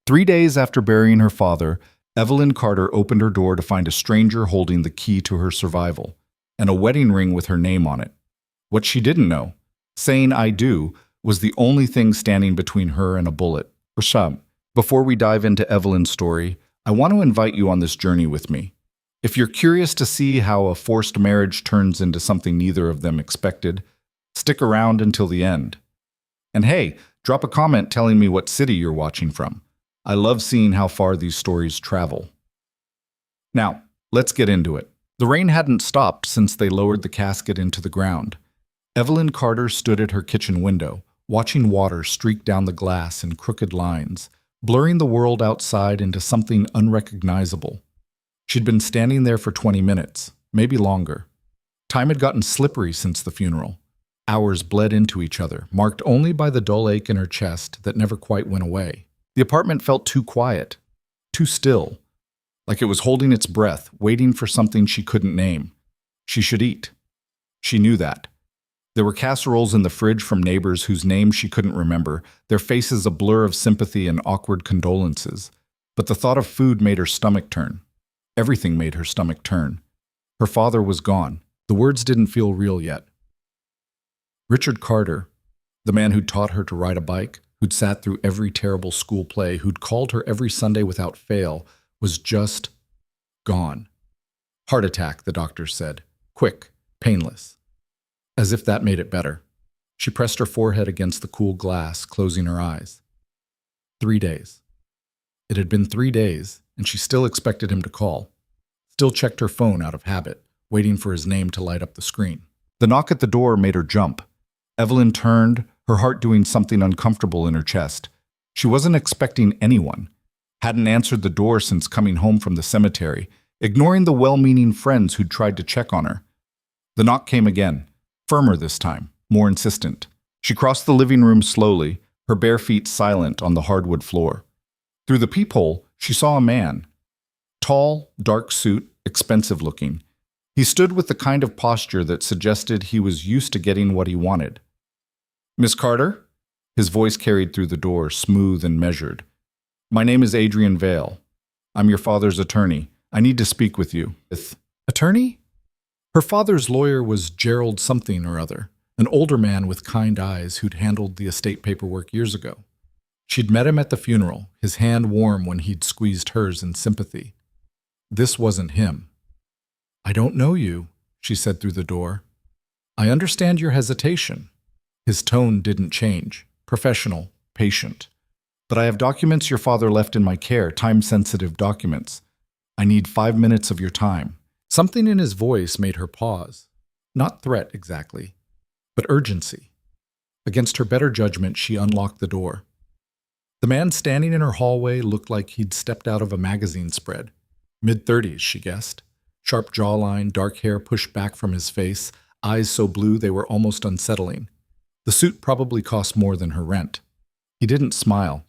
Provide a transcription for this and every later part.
3 days after burying her father, Evelyn Carter opened her door to find a stranger holding the key to her survival, and a wedding ring with her name on it. What she didn't know, saying "I do," was the only thing standing between her and a bullet. Rashab, before we dive into Evelyn's story, I want to invite you on this journey with me. If you're curious to see how a forced marriage turns into something neither of them expected, stick around until the end. And hey, drop a comment telling me what city you're watching from. I love seeing how far these stories travel. Now, let's get into it. The rain hadn't stopped since they lowered the casket into the ground. Evelyn Carter stood at her kitchen window, watching water streak down the glass in crooked lines, blurring the world outside into something unrecognizable. She'd been standing there for 20 minutes, maybe longer. Time had gotten slippery since the funeral. Hours bled into each other, marked only by the dull ache in her chest that never quite went away. The apartment felt too quiet, too still, like it was holding its breath, waiting for something she couldn't name. She should eat. She knew that. There were casseroles in the fridge from neighbors whose names she couldn't remember, their faces a blur of sympathy and awkward condolences. But the thought of food made her stomach turn. Everything made her stomach turn. Her father was gone. The words didn't feel real yet. Richard Carter, the man who'd taught her to ride a bike, who'd sat through every terrible school play, who'd called her every Sunday without fail, was just gone. Heart attack, the doctors said. Quick, painless. As if that made it better. She pressed her forehead against the cool glass, closing her eyes. 3 days. It had been 3 days, and she still expected him to call. Still checked her phone out of habit, waiting for his name to light up the screen. The knock at the door made her jump. Evelyn turned, her heart doing something uncomfortable in her chest. She wasn't expecting anyone. Hadn't answered the door since coming home from the cemetery, ignoring the well-meaning friends who'd tried to check on her. The knock came again, firmer this time, more insistent. She crossed the living room slowly, her bare feet silent on the hardwood floor. Through the peephole, she saw a man. Tall, dark suit, expensive looking. He stood with the kind of posture that suggested he was used to getting what he wanted. "Miss Carter?" His voice carried through the door, smooth and measured. "My name is Adrian Vale. I'm your father's attorney. I need to speak with you." Attorney? Her father's lawyer was Gerald something or other, an older man with kind eyes who'd handled the estate paperwork years ago. She'd met him at the funeral, his hand warm when he'd squeezed hers in sympathy. This wasn't him. "I don't know you," she said through the door. "I understand your hesitation." His tone didn't change. Professional, patient. "But I have documents your father left in my care, time-sensitive documents. I need 5 minutes of your time." Something in his voice made her pause. Not threat exactly, but urgency. Against her better judgment, she unlocked the door. The man standing in her hallway looked like he'd stepped out of a magazine spread. Mid-30s, she guessed. Sharp jawline, dark hair pushed back from his face, eyes so blue they were almost unsettling. The suit probably cost more than her rent. He didn't smile.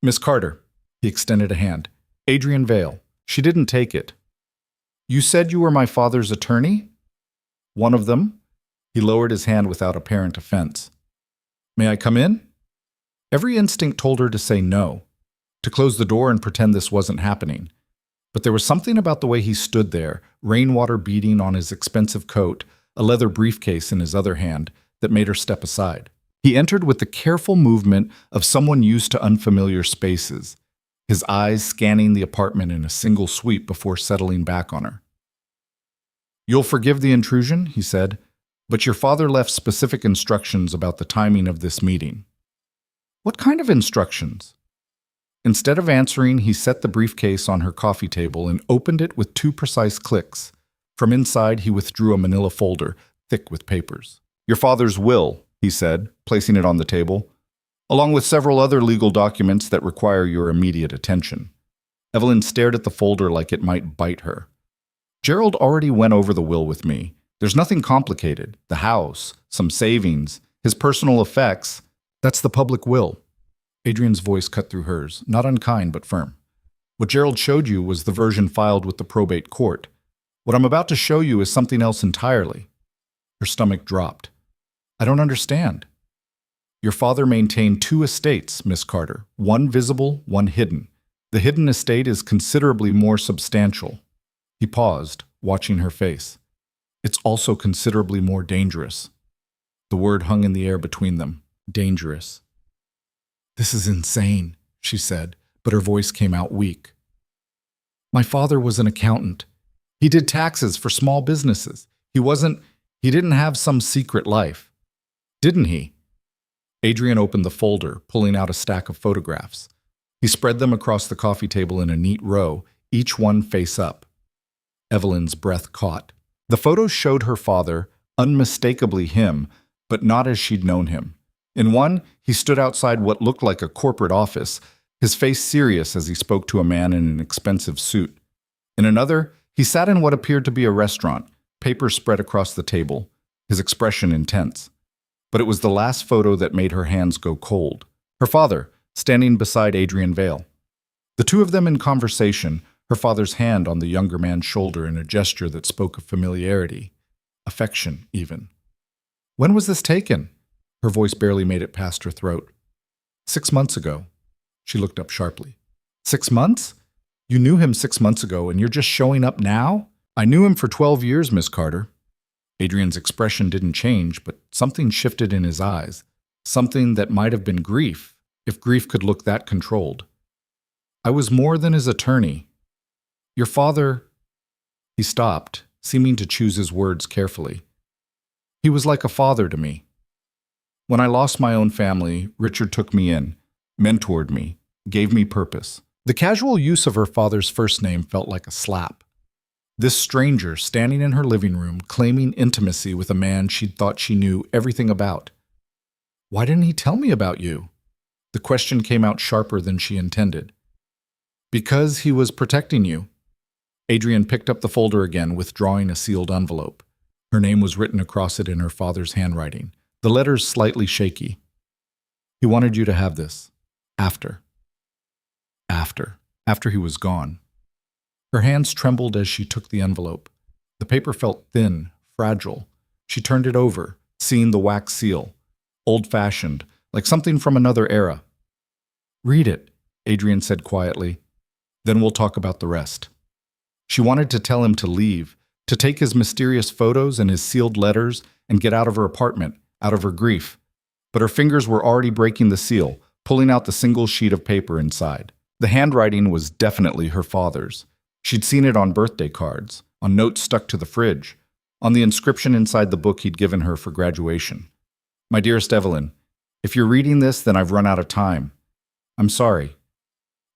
"Miss Carter," he extended a hand. "Adrian Vale." She didn't take it. "You said you were my father's attorney?" "One of them." He lowered his hand without apparent offense. "May I come in?" Every instinct told her to say no, to close the door and pretend this wasn't happening. But there was something about the way he stood there, rainwater beading on his expensive coat, a leather briefcase in his other hand, that made her step aside. He entered with the careful movement of someone used to unfamiliar spaces, his eyes scanning the apartment in a single sweep before settling back on her. "You'll forgive the intrusion," he said, "but your father left specific instructions about the timing of this meeting." "What kind of instructions?" Instead of answering, he set the briefcase on her coffee table and opened it with 2 precise clicks. From inside, he withdrew a manila folder, thick with papers. "Your father's will," he said, placing it on the table, "along with several other legal documents that require your immediate attention." Evelyn stared at the folder like it might bite her. "Gerald already went over the will with me. There's nothing complicated. The house, some savings, his personal effects. That's the public will." Adrian's voice cut through hers, not unkind but firm. "What Gerald showed you was the version filed with the probate court. What I'm about to show you is something else entirely." Her stomach dropped. "I don't understand." Your father maintained two estates, Miss Carter, one visible, one hidden. The hidden estate is considerably more substantial. He paused, watching her face. It's also considerably more dangerous. The word hung in the air between them. Dangerous. This is insane, she said, but her voice came out weak. My father was an accountant. He did taxes for small businesses. He didn't have some secret life. Didn't he? Adrian opened the folder, pulling out a stack of photographs. He spread them across the coffee table in a neat row, each one face up. Evelyn's breath caught. The photos showed her father, unmistakably him, but not as she'd known him. In one, he stood outside what looked like a corporate office, his face serious as he spoke to a man in an expensive suit. In another, he sat in what appeared to be a restaurant, papers spread across the table, his expression intense. But it was the last photo that made her hands go cold. Her father, standing beside Adrian Vale. The two of them in conversation, her father's hand on the younger man's shoulder in a gesture that spoke of familiarity, affection even. When was this taken? Her voice barely made it past her throat. 6 months ago. She looked up sharply. 6 months? You knew him 6 months ago and you're just showing up now? I knew him for 12 years, Miss Carter. Adrian's expression didn't change, but something shifted in his eyes. Something that might have been grief, if grief could look that controlled. I was more than his attorney. Your father... He stopped, seeming to choose his words carefully. He was like a father to me. When I lost my own family, Richard took me in, mentored me, gave me purpose. The casual use of her father's first name felt like a slap. This stranger standing in her living room, claiming intimacy with a man she'd thought she knew everything about. Why didn't he tell me about you? The question came out sharper than she intended. Because he was protecting you. Adrian picked up the folder again, withdrawing a sealed envelope. Her name was written across it in her father's handwriting, the letters slightly shaky. He wanted you to have this. After he was gone. Her hands trembled as she took the envelope. The paper felt thin, fragile. She turned it over, seeing the wax seal, old-fashioned, like something from another era. Read it, Adrian said quietly. Then we'll talk about the rest. She wanted to tell him to leave, to take his mysterious photos and his sealed letters and get out of her apartment, out of her grief. But her fingers were already breaking the seal, pulling out the single sheet of paper inside. The handwriting was definitely her father's. She'd seen it on birthday cards, on notes stuck to the fridge, on the inscription inside the book he'd given her for graduation. My dearest Evelyn, if you're reading this, then I've run out of time. I'm sorry.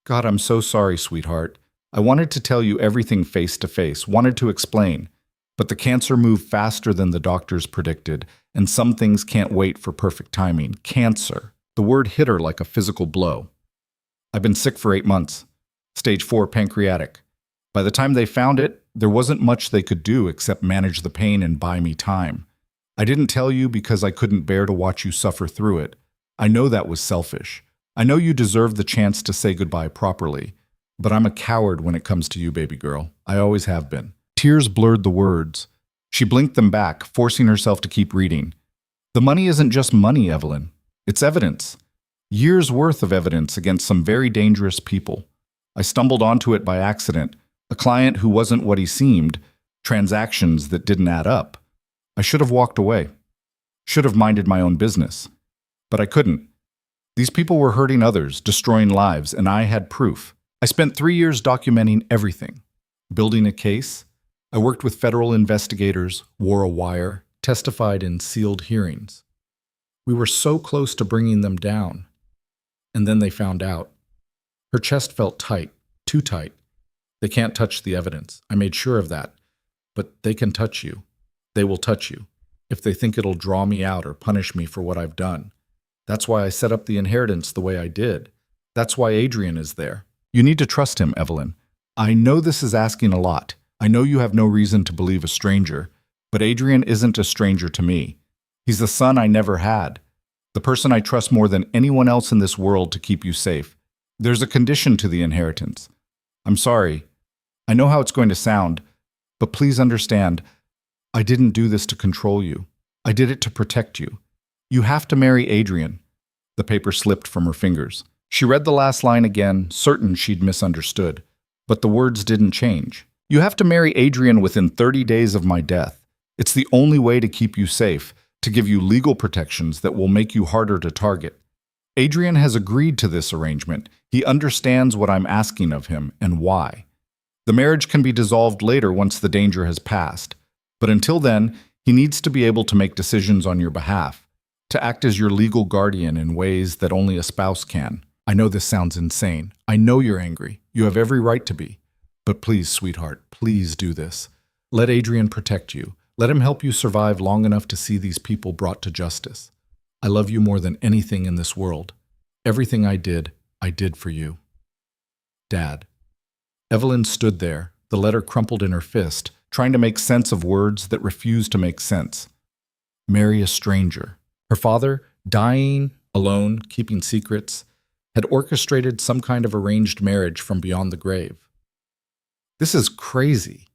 God, I'm so sorry, sweetheart. I wanted to tell you everything face to face, wanted to explain, but the cancer moved faster than the doctors predicted, and some things can't wait for perfect timing. Cancer. The word hit her like a physical blow. I've been sick for 8 months. Stage 4 pancreatic. By the time they found it, there wasn't much they could do except manage the pain and buy me time. I didn't tell you because I couldn't bear to watch you suffer through it. I know that was selfish. I know you deserve the chance to say goodbye properly. But I'm a coward when it comes to you, baby girl. I always have been. Tears blurred the words. She blinked them back, forcing herself to keep reading. The money isn't just money, Evelyn. It's evidence. Years' worth of evidence against some very dangerous people. I stumbled onto it by accident. A client who wasn't what he seemed. Transactions that didn't add up. I should have walked away. Should have minded my own business. But I couldn't. These people were hurting others, destroying lives, and I had proof. I spent 3 years documenting everything. Building a case. I worked with federal investigators, wore a wire, testified in sealed hearings. We were so close to bringing them down. And then they found out. Her chest felt tight, too tight. They can't touch the evidence. I made sure of that. But they can touch you. They will touch you. If they think it'll draw me out or punish me for what I've done. That's why I set up the inheritance the way I did. That's why Adrian is there. You need to trust him, Evelyn. I know this is asking a lot. I know you have no reason to believe a stranger. But Adrian isn't a stranger to me. He's the son I never had. The person I trust more than anyone else in this world to keep you safe. There's a condition to the inheritance. I'm sorry. I know how it's going to sound. But please understand, I didn't do this to control you. I did it to protect you. You have to marry Adrian. The paper slipped from her fingers. She read the last line again, certain she'd misunderstood. But the words didn't change. You have to marry Adrian within 30 days of my death. It's the only way to keep you safe, to give you legal protections that will make you harder to target. Adrian has agreed to this arrangement. He understands what I'm asking of him and why. The marriage can be dissolved later once the danger has passed. But until then, he needs to be able to make decisions on your behalf, to act as your legal guardian in ways that only a spouse can. I know this sounds insane. I know you're angry. You have every right to be. But please, sweetheart, please do this. Let Adrian protect you. Let him help you survive long enough to see these people brought to justice. I love you more than anything in this world. Everything I did for you. Dad. Evelyn stood there, the letter crumpled in her fist, trying to make sense of words that refused to make sense. Marry a stranger. Her father, dying, alone, keeping secrets, had orchestrated some kind of arranged marriage from beyond the grave. This is crazy.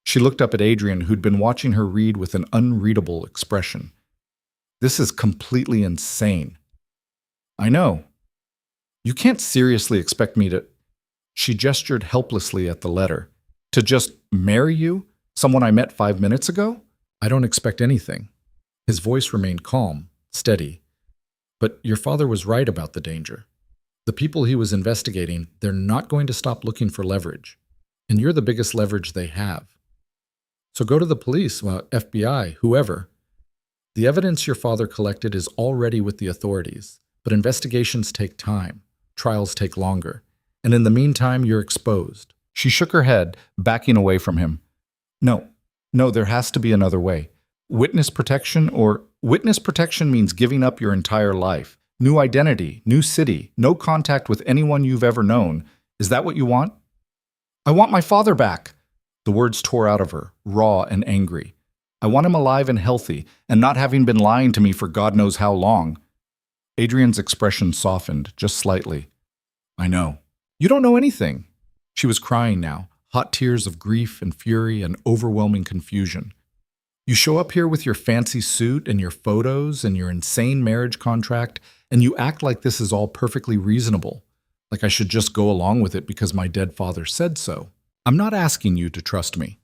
She looked up at Adrian, who'd been watching her read with an unreadable expression. This is completely insane. I know. You can't seriously expect me to... She gestured helplessly at the letter. To just marry you? Someone I met 5 minutes ago? I don't expect anything. His voice remained calm, steady. But your father was right about the danger. The people he was investigating, they're not going to stop looking for leverage. And you're the biggest leverage they have. So go to the police, FBI, whoever. The evidence your father collected is already with the authorities, but investigations take time. Trials take longer. And in the meantime, you're exposed. She shook her head, backing away from him. No, there has to be another way. Witness protection means giving up your entire life. New identity, new city, no contact with anyone you've ever known. Is that what you want? I want my father back. The words tore out of her, raw and angry. I want him alive and healthy, and not having been lying to me for God knows how long. Adrian's expression softened, just slightly. I know. You don't know anything. She was crying now, hot tears of grief and fury and overwhelming confusion. You show up here with your fancy suit and your photos and your insane marriage contract, and you act like this is all perfectly reasonable, like I should just go along with it because my dead father said so. I'm not asking you to trust me.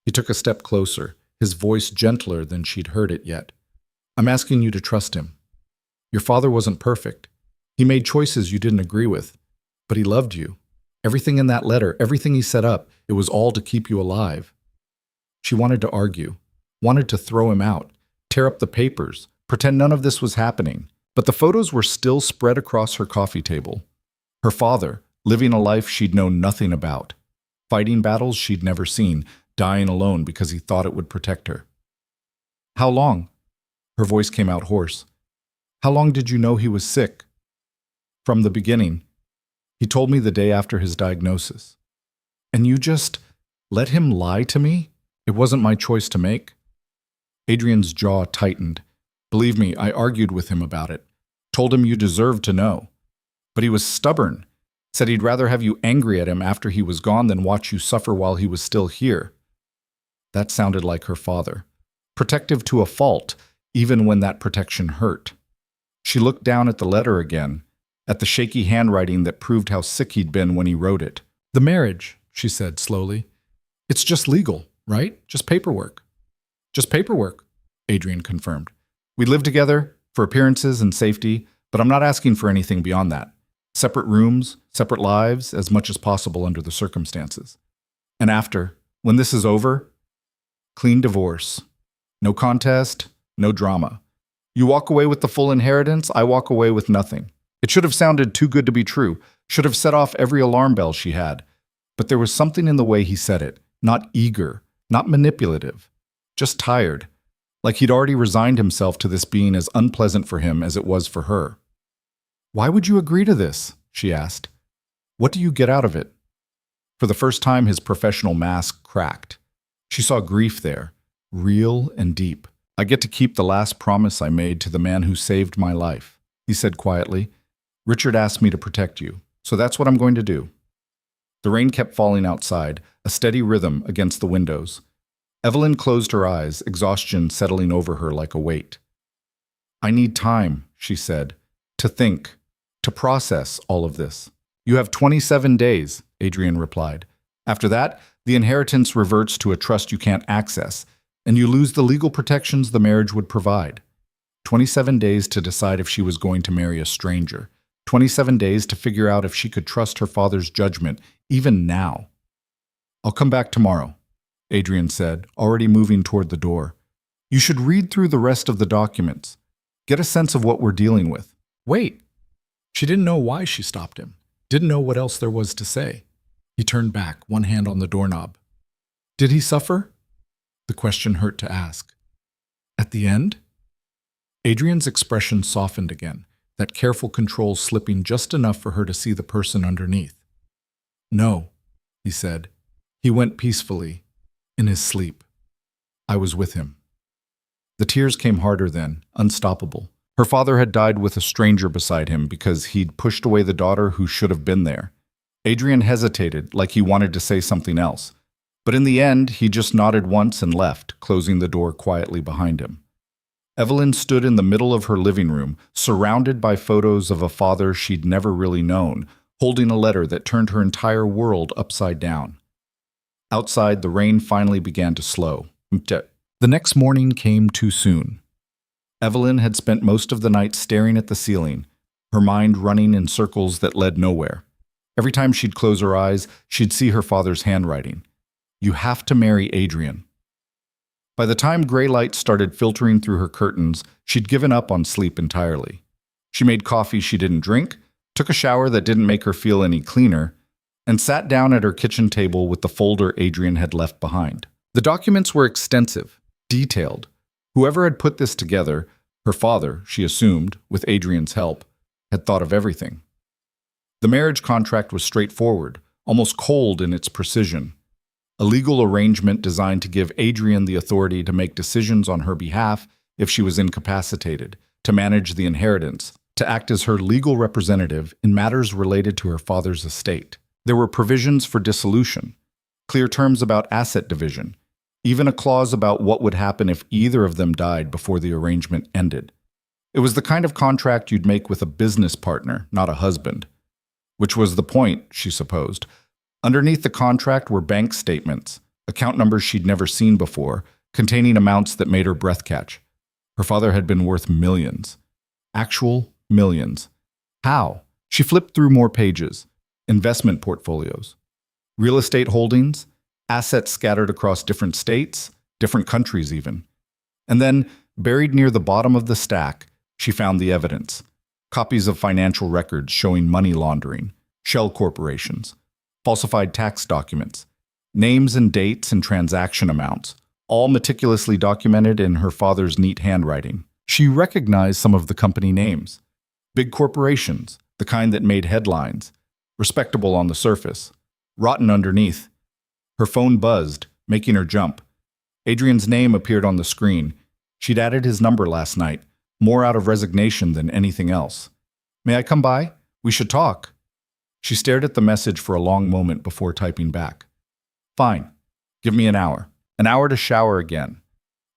He took a step closer, his voice gentler than she'd heard it yet. I'm asking you to trust him. Your father wasn't perfect. He made choices you didn't agree with, but he loved you. Everything in that letter, everything he set up, it was all to keep you alive. She wanted to argue, wanted to throw him out, tear up the papers, pretend none of this was happening. But the photos were still spread across her coffee table. Her father, living a life she'd known nothing about, fighting battles she'd never seen, dying alone because he thought it would protect her. How long? Her voice came out hoarse. How long did you know he was sick? From the beginning. He told me the day after his diagnosis. And you just let him lie to me? It wasn't my choice to make. Adrian's jaw tightened. Believe me, I argued with him about it. Told him you deserved to know. But he was stubborn. Said he'd rather have you angry at him after he was gone than watch you suffer while he was still here. That sounded like her father. Protective to a fault, even when that protection hurt. She looked down at the letter again, at the shaky handwriting that proved how sick he'd been when he wrote it. The marriage, she said slowly. It's just legal, right? Just paperwork. Just paperwork, Adrian confirmed. We live together for appearances and safety, but I'm not asking for anything beyond that. Separate rooms, separate lives, as much as possible under the circumstances. And after, when this is over, clean divorce. No contest, no drama. You walk away with the full inheritance, I walk away with nothing. It should have sounded too good to be true, should have set off every alarm bell she had. But there was something in the way he said it, not eager, not manipulative, just tired, like he'd already resigned himself to this being as unpleasant for him as it was for her. Why would you agree to this? She asked. What do you get out of it? For the first time, his professional mask cracked. She saw grief there, real and deep. I get to keep the last promise I made to the man who saved my life, he said quietly. Richard asked me to protect you, so that's what I'm going to do. The rain kept falling outside, a steady rhythm against the windows. Evelyn closed her eyes, exhaustion settling over her like a weight. I need time, she said, to think, to process all of this. You have 27 days, Adrian replied. After that, the inheritance reverts to a trust you can't access, and you lose the legal protections the marriage would provide. 27 days to decide if she was going to marry a stranger. 27 days to figure out if she could trust her father's judgment, even now. I'll come back tomorrow, Adrian said, already moving toward the door. You should read through the rest of the documents. Get a sense of what we're dealing with. Wait. She didn't know why she stopped him. Didn't know what else there was to say. He turned back, one hand on the doorknob. Did he suffer? The question hurt to ask. At the end? Adrian's expression softened again, that careful control slipping just enough for her to see the person underneath. No, he said. He went peacefully, in his sleep. I was with him. The tears came harder then, unstoppable. Her father had died with a stranger beside him because he'd pushed away the daughter who should have been there. Adrian hesitated, like he wanted to say something else. But in the end, he just nodded once and left, closing the door quietly behind him. Evelyn stood in the middle of her living room, surrounded by photos of a father she'd never really known, holding a letter that turned her entire world upside down. Outside, the rain finally began to slow. The next morning came too soon. Evelyn had spent most of the night staring at the ceiling, her mind running in circles that led nowhere. Every time she'd close her eyes, she'd see her father's handwriting. You have to marry Adrian. By the time gray light started filtering through her curtains, she'd given up on sleep entirely. She made coffee she didn't drink, took a shower that didn't make her feel any cleaner, and sat down at her kitchen table with the folder Adrian had left behind. The documents were extensive, detailed. Whoever had put this together, her father, she assumed, with Adrian's help, had thought of everything. The marriage contract was straightforward, almost cold in its precision. A legal arrangement designed to give Adrian the authority to make decisions on her behalf if she was incapacitated, to manage the inheritance, to act as her legal representative in matters related to her father's estate. There were provisions for dissolution, clear terms about asset division, even a clause about what would happen if either of them died before the arrangement ended. It was the kind of contract you'd make with a business partner, not a husband. Which was the point, she supposed. Underneath the contract were bank statements, account numbers she'd never seen before, containing amounts that made her breath catch. Her father had been worth millions. Actual millions. How? She flipped through more pages. Investment portfolios. Real estate holdings. Assets scattered across different states, different countries even. And then, buried near the bottom of the stack, she found the evidence. Copies of financial records showing money laundering, shell corporations, falsified tax documents, names and dates and transaction amounts, all meticulously documented in her father's neat handwriting. She recognized some of the company names. Big corporations, the kind that made headlines, respectable on the surface, rotten underneath. Her phone buzzed, making her jump. Adrian's name appeared on the screen. She'd added his number last night, more out of resignation than anything else. May I come by? We should talk. She stared at the message for a long moment before typing back. Fine. Give me an hour. An hour to shower again.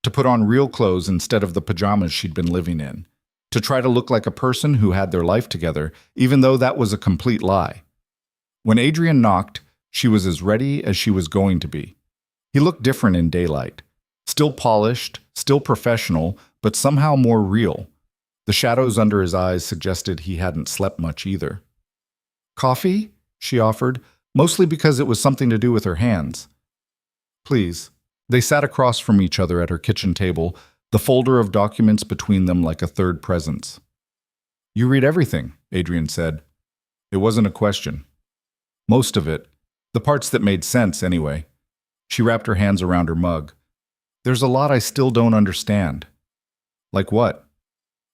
To put on real clothes instead of the pajamas she'd been living in. To try to look like a person who had their life together, even though that was a complete lie. When Adrian knocked, she was as ready as she was going to be. He looked different in daylight. Still polished, still professional, but somehow more real. The shadows under his eyes suggested he hadn't slept much either. Coffee? She offered, mostly because it was something to do with her hands. Please. They sat across from each other at her kitchen table, the folder of documents between them like a third presence. You read everything, Adrian said. It wasn't a question. Most of it. The parts that made sense, anyway. She wrapped her hands around her mug. There's a lot I still don't understand. Like what?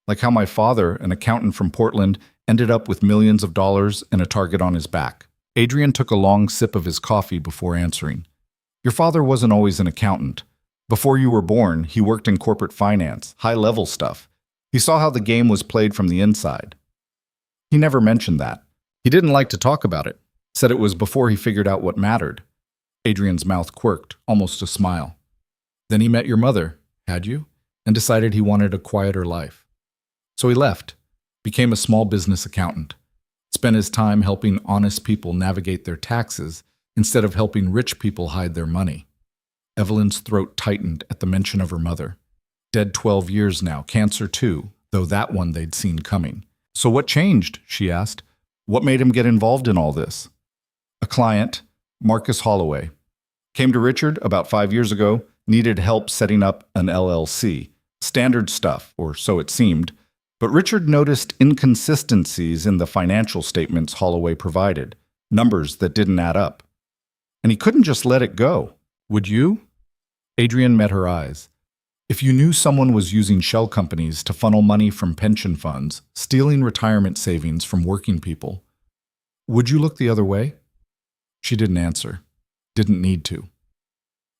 Like how my father, an accountant from Portland, ended up with millions of dollars and a target on his back. Adrian took a long sip of his coffee before answering. Your father wasn't always an accountant. Before you were born, he worked in corporate finance, high-level stuff. He saw how the game was played from the inside. He never mentioned that. He didn't like to talk about it. Said it was before he figured out what mattered. Adrian's mouth quirked, almost a smile. Then he met your mother, had you? And decided he wanted a quieter life. So he left. became a small business accountant, spent his time helping honest people navigate their taxes instead of helping rich people hide their money. Evelyn's throat tightened at the mention of her mother. Dead 12 years now, cancer too, though that one they'd seen coming. So what changed, she asked. What made him get involved in all this? A client, Marcus Holloway, came to Richard about 5 years ago, needed help setting up an LLC. Standard stuff, or so it seemed, but Richard noticed inconsistencies in the financial statements Holloway provided, numbers that didn't add up. And he couldn't just let it go. Would you? Adrian met her eyes. If you knew someone was using shell companies to funnel money from pension funds, stealing retirement savings from working people, would you look the other way? She didn't answer. Didn't need to.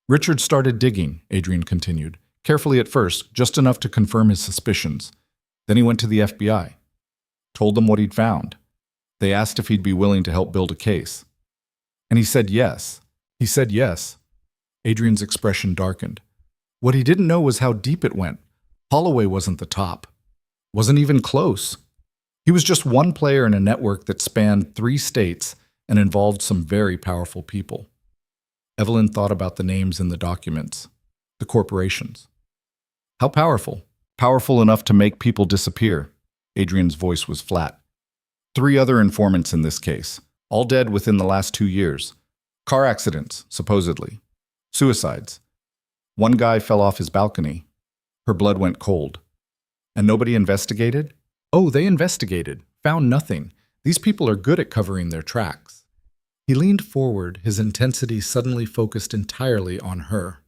Richard started digging, Adrian continued, carefully at first, just enough to confirm his suspicions. Then he went to the FBI, told them what he'd found. They asked if he'd be willing to help build a case. And he said yes. He said yes. Adrian's expression darkened. What he didn't know was how deep it went. Holloway wasn't the top. Wasn't even close. He was just one player in a network that spanned 3 states and involved some very powerful people. Evelyn thought about the names in the documents, the corporations. How powerful? Powerful enough to make people disappear. Adrian's voice was flat. 3 other informants in this case, all dead within the last 2 years. Car accidents, supposedly. Suicides. One guy fell off his balcony. Her blood went cold. And nobody investigated? Oh, they investigated. Found nothing. These people are good at covering their tracks. He leaned forward, his intensity suddenly focused entirely on her.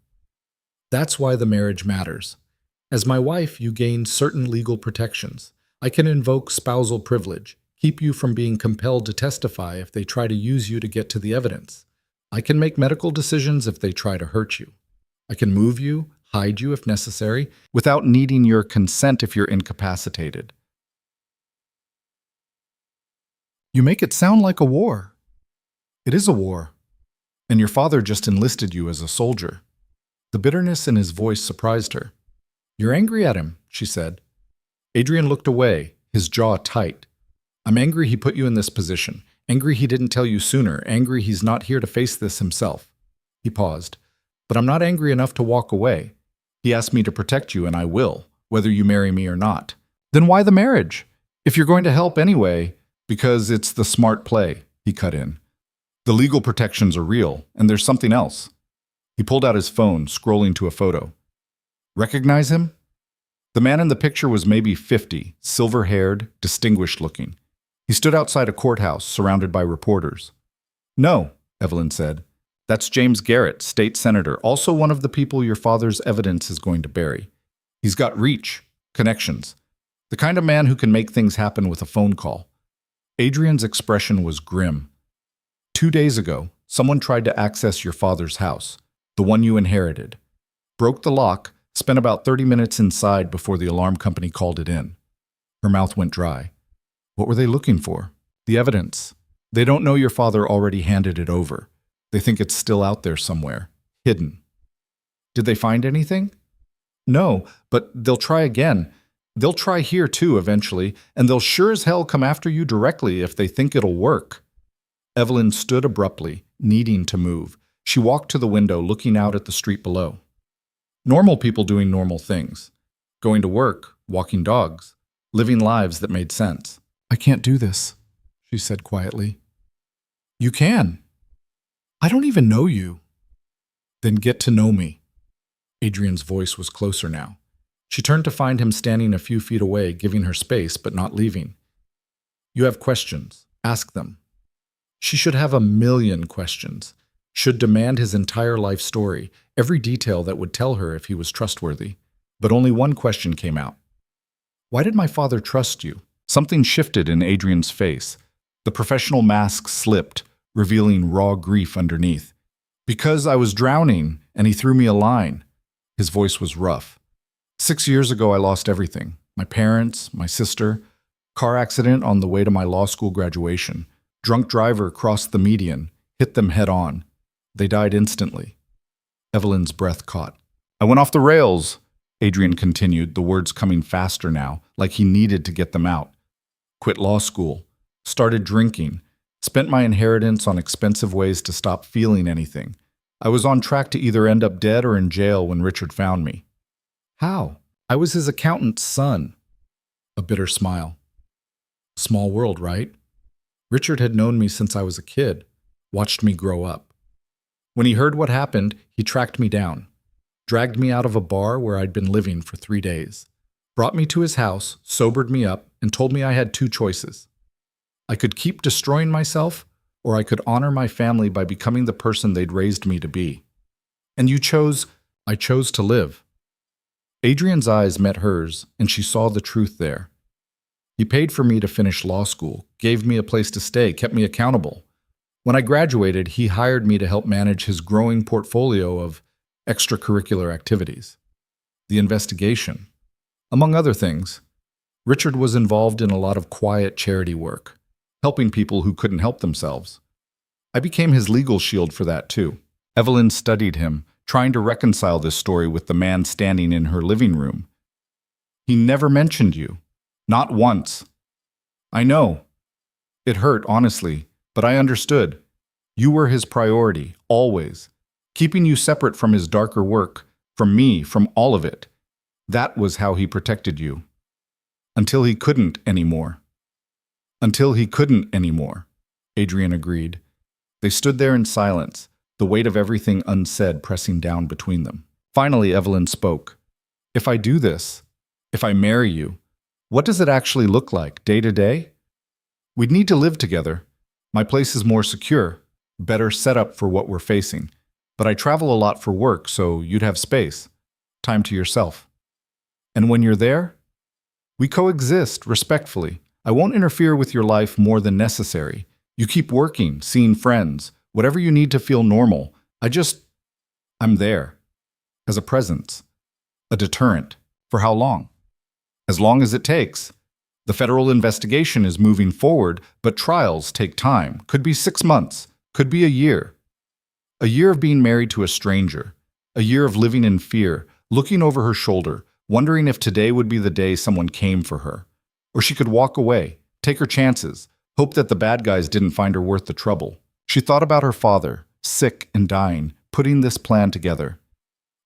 That's why the marriage matters. As my wife, you gain certain legal protections. I can invoke spousal privilege, keep you from being compelled to testify if they try to use you to get to the evidence. I can make medical decisions if they try to hurt you. I can move you, hide you if necessary, without needing your consent if you're incapacitated. You make it sound like a war. It is a war. And your father just enlisted you as a soldier. The bitterness in his voice surprised her. You're angry at him, she said. Adrian looked away, his jaw tight. I'm angry he put you in this position. Angry he didn't tell you sooner. Angry he's not here to face this himself. He paused. But I'm not angry enough to walk away. He asked me to protect you, and I will, whether you marry me or not. Then why the marriage? If you're going to help anyway, because it's the smart play, he cut in. The legal protections are real, and there's something else. He pulled out his phone, scrolling to a photo. Recognize him? The man in the picture was maybe 50, silver-haired, distinguished-looking. He stood outside a courthouse, surrounded by reporters. No, Evelyn said. That's James Garrett, state senator, also one of the people your father's evidence is going to bury. He's got reach, connections, the kind of man who can make things happen with a phone call. Adrian's expression was grim. 2 days ago, someone tried to access your father's house, the one you inherited. Broke the lock, spent about 30 minutes inside before the alarm company called it in. Her mouth went dry. What were they looking for? The evidence. They don't know your father already handed it over. They think it's still out there somewhere, hidden. Did they find anything? No, but they'll try again. They'll try here too eventually, and they'll sure as hell come after you directly if they think it'll work. Evelyn stood abruptly, needing to move. She walked to the window, looking out at the street below. Normal people doing normal things. Going to work, walking dogs, living lives that made sense. I can't do this, she said quietly. You can. I don't even know you. Then get to know me. Adrian's voice was closer now. She turned to find him standing a few feet away, giving her space but not leaving. You have questions. Ask them. She should have 1,000,000 questions. Should demand his entire life story, every detail that would tell her if he was trustworthy. But only one question came out. Why did my father trust you? Something shifted in Adrian's face. The professional mask slipped, revealing raw grief underneath. Because I was drowning, and he threw me a line. His voice was rough. 6 years ago, I lost everything. My parents, my sister. Car accident on the way to my law school graduation. Drunk driver crossed the median, hit them head on. They died instantly. Evelyn's breath caught. I went off the rails, Adrian continued, the words coming faster now, like he needed to get them out. quit law school, started drinking, spent my inheritance on expensive ways to stop feeling anything. I was on track to either end up dead or in jail when Richard found me. How? I was his accountant's son. A bitter smile. Small world, right? Richard had known me since I was a kid, watched me grow up. When he heard what happened, he tracked me down, dragged me out of a bar where I'd been living for 3 days, brought me to his house, sobered me up, and told me I had 2 choices. I could keep destroying myself, or I could honor my family by becoming the person they'd raised me to be. And I chose to live. Adrian's eyes met hers, and she saw the truth there. He paid for me to finish law school, gave me a place to stay, kept me accountable. When I graduated, he hired me to help manage his growing portfolio of extracurricular activities. The investigation. Among other things, Richard was involved in a lot of quiet charity work, helping people who couldn't help themselves. I became his legal shield for that too. Evelyn studied him, trying to reconcile this story with the man standing in her living room. He never mentioned you. Not once. I know. It hurt, honestly, but I understood. You were his priority, always. Keeping you separate from his darker work, from me, from all of it. That was how he protected you. Until he couldn't anymore. Until he couldn't anymore, Adrian agreed. They stood there in silence, the weight of everything unsaid pressing down between them. Finally, Evelyn spoke. If I do this, if I marry you, what does it actually look like, day to day? We'd need to live together. My place is more secure, better set up for what we're facing. But I travel a lot for work, so you'd have space, time to yourself. And when you're there, we coexist respectfully. I won't interfere with your life more than necessary. You keep working, seeing friends, whatever you need to feel normal. I'm there. As a presence. A deterrent. For how long? As long as it takes. The federal investigation is moving forward, but trials take time. Could be 6 months. Could be a year. A year of being married to a stranger. A year of living in fear, looking over her shoulder, wondering if today would be the day someone came for her. Or she could walk away, take her chances, hope that the bad guys didn't find her worth the trouble. She thought about her father, sick and dying, putting this plan together.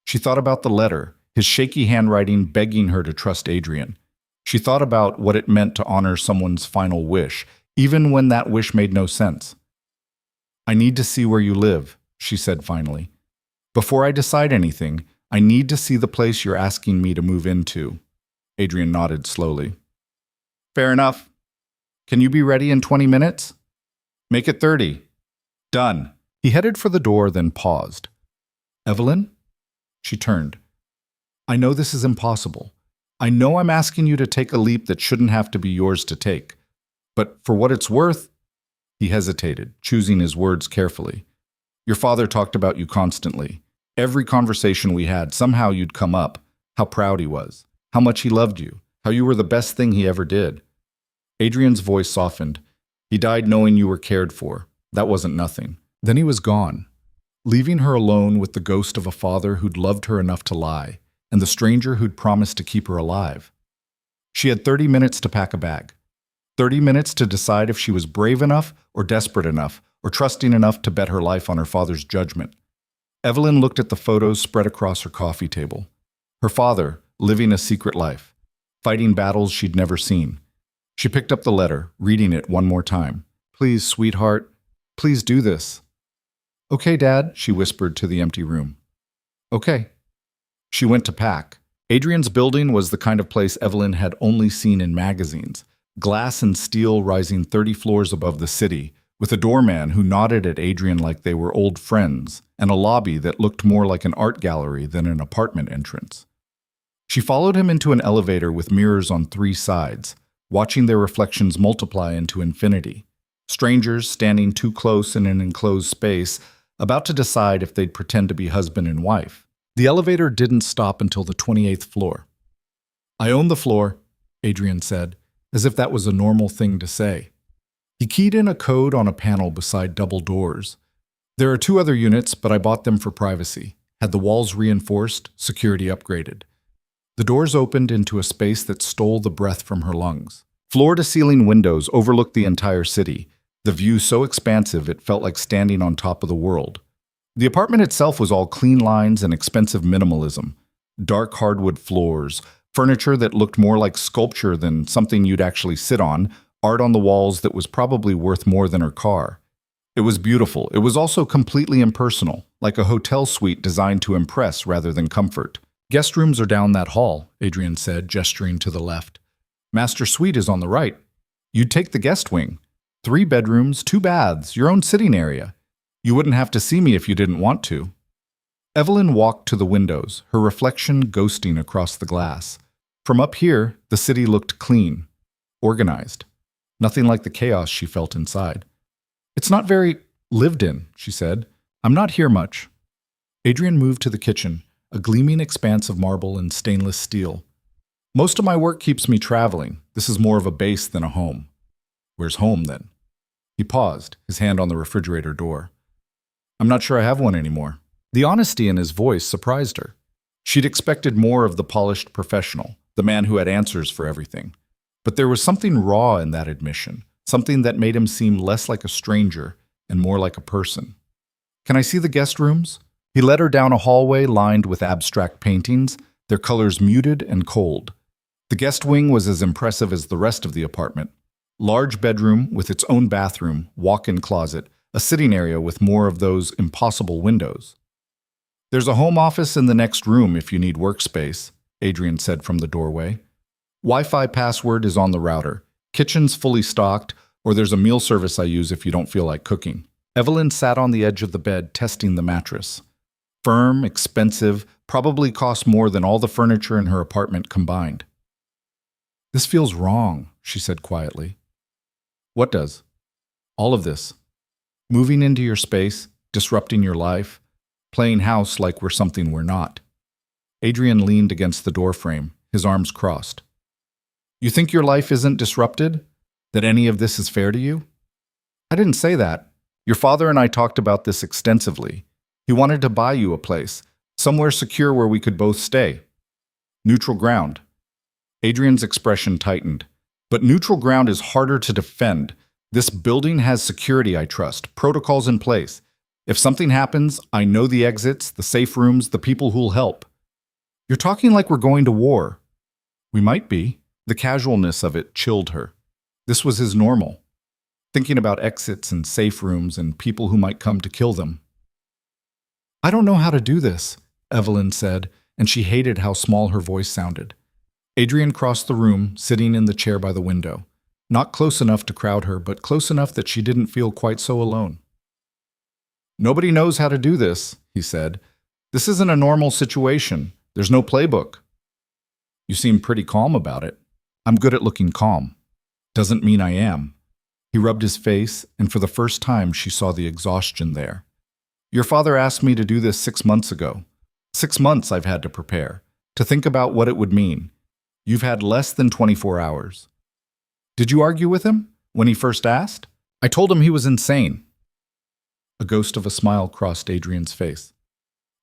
She thought about the letter, his shaky handwriting begging her to trust Adrian. She thought about what it meant to honor someone's final wish, even when that wish made no sense. I need to see where you live, she said finally. Before I decide anything, I need to see the place you're asking me to move into. Adrian nodded slowly. Fair enough. Can you be ready in 20 minutes? Make it 30. Done. He headed for the door, then paused. Evelyn? She turned. I know this is impossible. I know I'm asking you to take a leap that shouldn't have to be yours to take. But for what it's worth, he hesitated, choosing his words carefully. Your father talked about you constantly. Every conversation we had, somehow you'd come up. How proud he was. How much he loved you. How you were the best thing he ever did. Adrian's voice softened. He died knowing you were cared for. That wasn't nothing. Then he was gone, leaving her alone with the ghost of a father who'd loved her enough to lie, and the stranger who'd promised to keep her alive. She had 30 minutes to pack a bag. 30 minutes to decide if she was brave enough or desperate enough or trusting enough to bet her life on her father's judgment. Evelyn looked at the photos spread across her coffee table. Her father, living a secret life, fighting battles she'd never seen. She picked up the letter, reading it one more time. Please, sweetheart, please do this. Okay, Dad, she whispered to the empty room. Okay. She went to pack. Adrian's building was the kind of place Evelyn had only seen in magazines, glass and steel rising 30 floors above the city, with a doorman who nodded at Adrian like they were old friends, and a lobby that looked more like an art gallery than an apartment entrance. She followed him into an elevator with mirrors on 3 sides, watching their reflections multiply into infinity. Strangers standing too close in an enclosed space, about to decide if they'd pretend to be husband and wife. The elevator didn't stop until the 28th floor. I own the floor, Adrian said, as if that was a normal thing to say. He keyed in a code on a panel beside double doors. There are 2 other units, but I bought them for privacy. Had the walls reinforced, security upgraded. The doors opened into a space that stole the breath from her lungs. Floor-to-ceiling windows overlooked the entire city, the view so expansive it felt like standing on top of the world. The apartment itself was all clean lines and expensive minimalism. Dark hardwood floors, furniture that looked more like sculpture than something you'd actually sit on, art on the walls that was probably worth more than her car. It was beautiful. It was also completely impersonal, like a hotel suite designed to impress rather than comfort. Guest rooms are down that hall, Adrian said, gesturing to the left. Master suite is on the right. You'd take the guest wing. 3 bedrooms, 2 baths, your own sitting area. You wouldn't have to see me if you didn't want to. Evelyn walked to the windows, her reflection ghosting across the glass. From up here, the city looked clean, organized. Nothing like the chaos she felt inside. It's not very lived in, she said. I'm not here much. Adrian moved to the kitchen, a gleaming expanse of marble and stainless steel. Most of my work keeps me traveling. This is more of a base than a home. Where's home, then? He paused, his hand on the refrigerator door. I'm not sure I have one anymore. The honesty in his voice surprised her. She'd expected more of the polished professional, the man who had answers for everything. But there was something raw in that admission, something that made him seem less like a stranger and more like a person. Can I see the guest rooms? He led her down a hallway lined with abstract paintings, their colors muted and cold. The guest wing was as impressive as the rest of the apartment. Large bedroom with its own bathroom, walk-in closet, a sitting area with more of those impossible windows. There's a home office in the next room if you need workspace, Adrian said from the doorway. Wi-Fi password is on the router. Kitchen's fully stocked, or there's a meal service I use if you don't feel like cooking. Evelyn sat on the edge of the bed testing the mattress. Firm, expensive, probably cost more than all the furniture in her apartment combined. This feels wrong, she said quietly. What does? All of this. Moving into your space, disrupting your life, playing house like we're something we're not. Adrian leaned against the doorframe, his arms crossed. You think your life isn't disrupted? That any of this is fair to you? I didn't say that. Your father and I talked about this extensively. He wanted to buy you a place, somewhere secure where we could both stay. Neutral ground. Adrian's expression tightened. But neutral ground is harder to defend. This building has security, I trust, protocols in place. If something happens, I know the exits, the safe rooms, the people who'll help. You're talking like we're going to war. We might be. The casualness of it chilled her. This was his normal. Thinking about exits and safe rooms and people who might come to kill them. I don't know how to do this, Evelyn said, and she hated how small her voice sounded. Adrian crossed the room, sitting in the chair by the window. Not close enough to crowd her, but close enough that she didn't feel quite so alone. Nobody knows how to do this, he said. This isn't a normal situation. There's no playbook. You seem pretty calm about it. I'm good at looking calm. Doesn't mean I am. He rubbed his face, and for the first time she saw the exhaustion there. Your father asked me to do this 6 months ago. 6 months I've had to prepare, to think about what it would mean. You've had less than 24 hours. Did you argue with him when he first asked? I told him he was insane. A ghost of a smile crossed Adrian's face.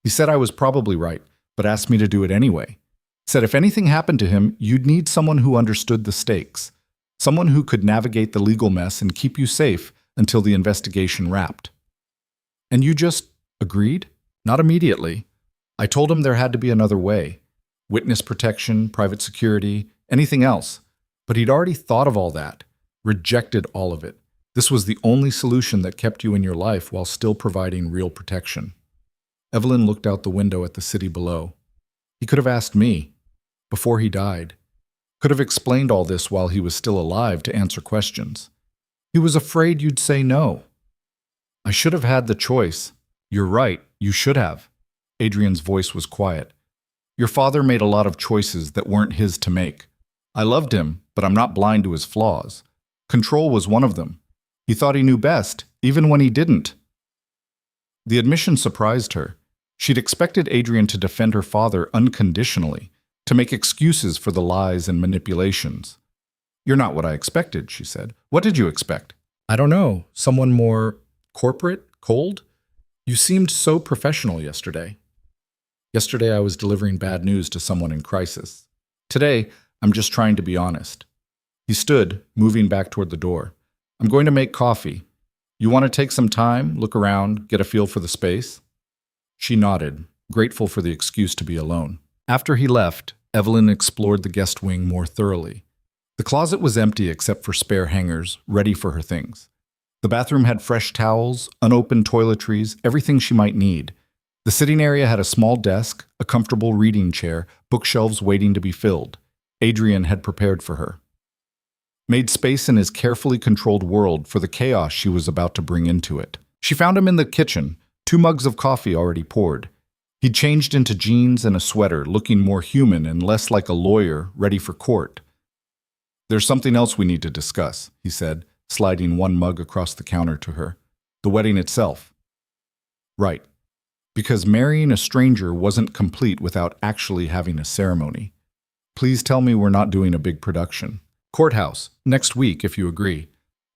He said I was probably right, but asked me to do it anyway. Said if anything happened to him, you'd need someone who understood the stakes. Someone who could navigate the legal mess and keep you safe until the investigation wrapped. And you just agreed? Not immediately. I told him there had to be another way. Witness protection, private security, anything else. But he'd already thought of all that, rejected all of it. This was the only solution that kept you in your life while still providing real protection. Evelyn looked out the window at the city below. He could have asked me, before he died. Could have explained all this while he was still alive to answer questions. He was afraid you'd say no. I should have had the choice. You're right, you should have. Adrian's voice was quiet. Your father made a lot of choices that weren't his to make. I loved him, but I'm not blind to his flaws. Control was one of them. He thought he knew best, even when he didn't. The admission surprised her. She'd expected Adrian to defend her father unconditionally, to make excuses for the lies and manipulations. You're not what I expected, she said. What did you expect? I don't know. Someone more corporate, cold? You seemed so professional yesterday. Yesterday I was delivering bad news to someone in crisis. Today, I'm just trying to be honest. He stood, moving back toward the door. I'm going to make coffee. You want to take some time, look around, get a feel for the space? She nodded, grateful for the excuse to be alone. After he left, Evelyn explored the guest wing more thoroughly. The closet was empty except for spare hangers, ready for her things. The bathroom had fresh towels, unopened toiletries, everything she might need. The sitting area had a small desk, a comfortable reading chair, bookshelves waiting to be filled. Adrian had prepared for her. Made space in his carefully controlled world for the chaos she was about to bring into it. She found him in the kitchen, 2 mugs of coffee already poured. He'd changed into jeans and a sweater, looking more human and less like a lawyer ready for court. There's something else we need to discuss, he said, sliding 1 mug across the counter to her. The wedding itself. Right. Because marrying a stranger wasn't complete without actually having a ceremony. Please tell me we're not doing a big production. Courthouse, next week if you agree.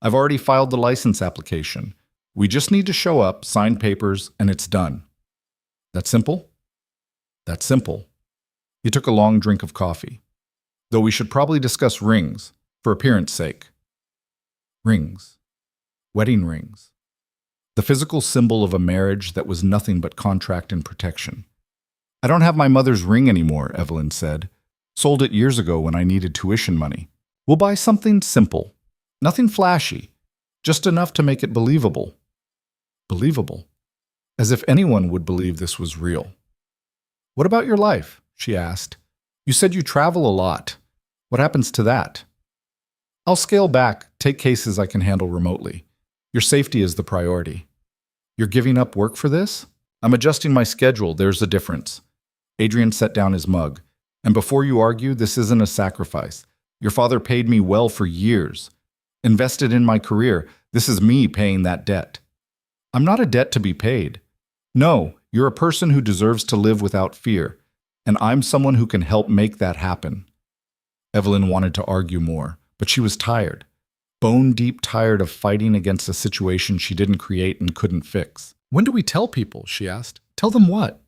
I've already filed the license application. We just need to show up, sign papers, and it's done. That simple? That's simple. He took a long drink of coffee. Though we should probably discuss rings, for appearance sake. Rings. Wedding rings. The physical symbol of a marriage that was nothing but contract and protection. I don't have my mother's ring anymore, Evelyn said. Sold it years ago when I needed tuition money. We'll buy something simple. Nothing flashy. Just enough to make it believable. Believable. As if anyone would believe this was real. What about your life? She asked. You said you travel a lot. What happens to that? I'll scale back, take cases I can handle remotely. Your safety is the priority. You're giving up work for this? I'm adjusting my schedule, there's a difference. Adrian set down his mug. And before you argue, this isn't a sacrifice. Your father paid me well for years. Invested in my career, this is me paying that debt. I'm not a debt to be paid. No, you're a person who deserves to live without fear, and I'm someone who can help make that happen. Evelyn wanted to argue more, but she was tired. Bone-deep tired of fighting against a situation she didn't create and couldn't fix. When do we tell people? She asked. Tell them what?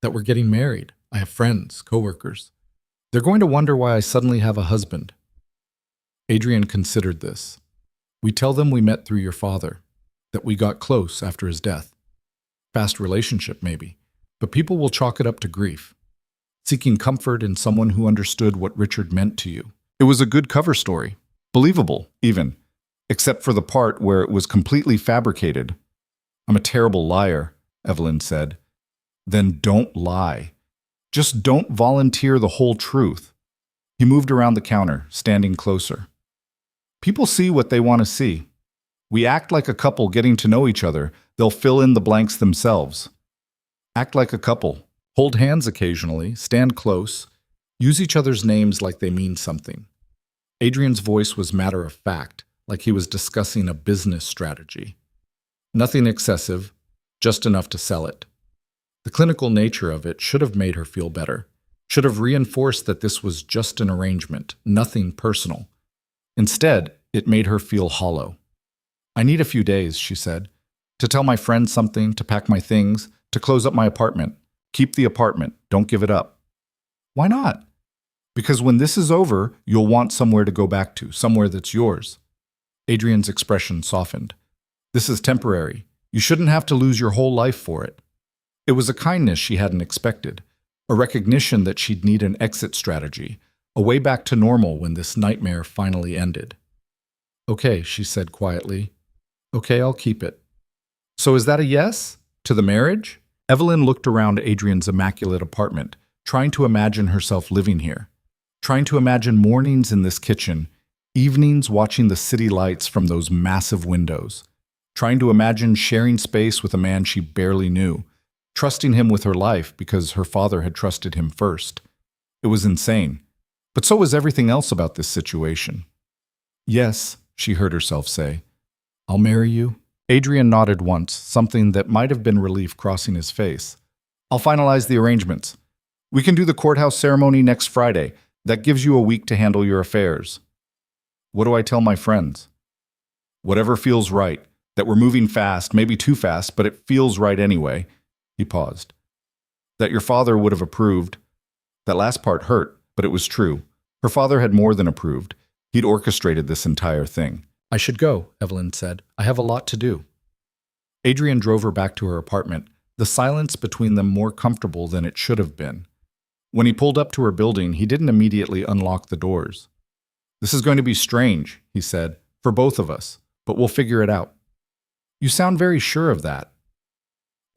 That we're getting married. I have friends, coworkers. They're going to wonder why I suddenly have a husband. Adrian considered this. We tell them we met through your father, that we got close after his death. Fast relationship, maybe, but people will chalk it up to grief. Seeking comfort in someone who understood what Richard meant to you. It was a good cover story. Believable, even. Except for the part where it was completely fabricated. I'm a terrible liar, Evelyn said. Then don't lie. Just don't volunteer the whole truth. He moved around the counter, standing closer. People see what they want to see. We act like a couple getting to know each other. They'll fill in the blanks themselves. Act like a couple. Hold hands occasionally, stand close, use each other's names like they mean something. Adrian's voice was matter of fact, like he was discussing a business strategy. Nothing excessive, just enough to sell it. The clinical nature of it should have made her feel better, should have reinforced that this was just an arrangement, nothing personal. Instead, it made her feel hollow. I need a few days, she said, to tell my friends something, to pack my things, to close up my apartment. Keep the apartment, don't give it up. Why not? Because when this is over, you'll want somewhere to go back to, somewhere that's yours. Adrian's expression softened. This is temporary. You shouldn't have to lose your whole life for it. It was a kindness she hadn't expected, a recognition that she'd need an exit strategy, a way back to normal when this nightmare finally ended. Okay, she said quietly. Okay, I'll keep it. So is that a yes? To the marriage? Evelyn looked around Adrian's immaculate apartment, trying to imagine herself living here, trying to imagine mornings in this kitchen, evenings watching the city lights from those massive windows, trying to imagine sharing space with a man she barely knew, trusting him with her life because her father had trusted him first. It was insane, but so was everything else about this situation. Yes, she heard herself say, I'll marry you. Adrian nodded once, something that might have been relief crossing his face. I'll finalize the arrangements. We can do the courthouse ceremony next Friday. That gives you a week to handle your affairs. What do I tell my friends? Whatever feels right. That we're moving fast, maybe too fast, but it feels right anyway. He paused. That your father would have approved. That last part hurt, but it was true. Her father had more than approved. He'd orchestrated this entire thing. "I should go," Evelyn said. "I have a lot to do." Adrian drove her back to her apartment, the silence between them more comfortable than it should have been. When he pulled up to her building, he didn't immediately unlock the doors. "This is going to be strange," he said, "for both of us, but we'll figure it out." "You sound very sure of that."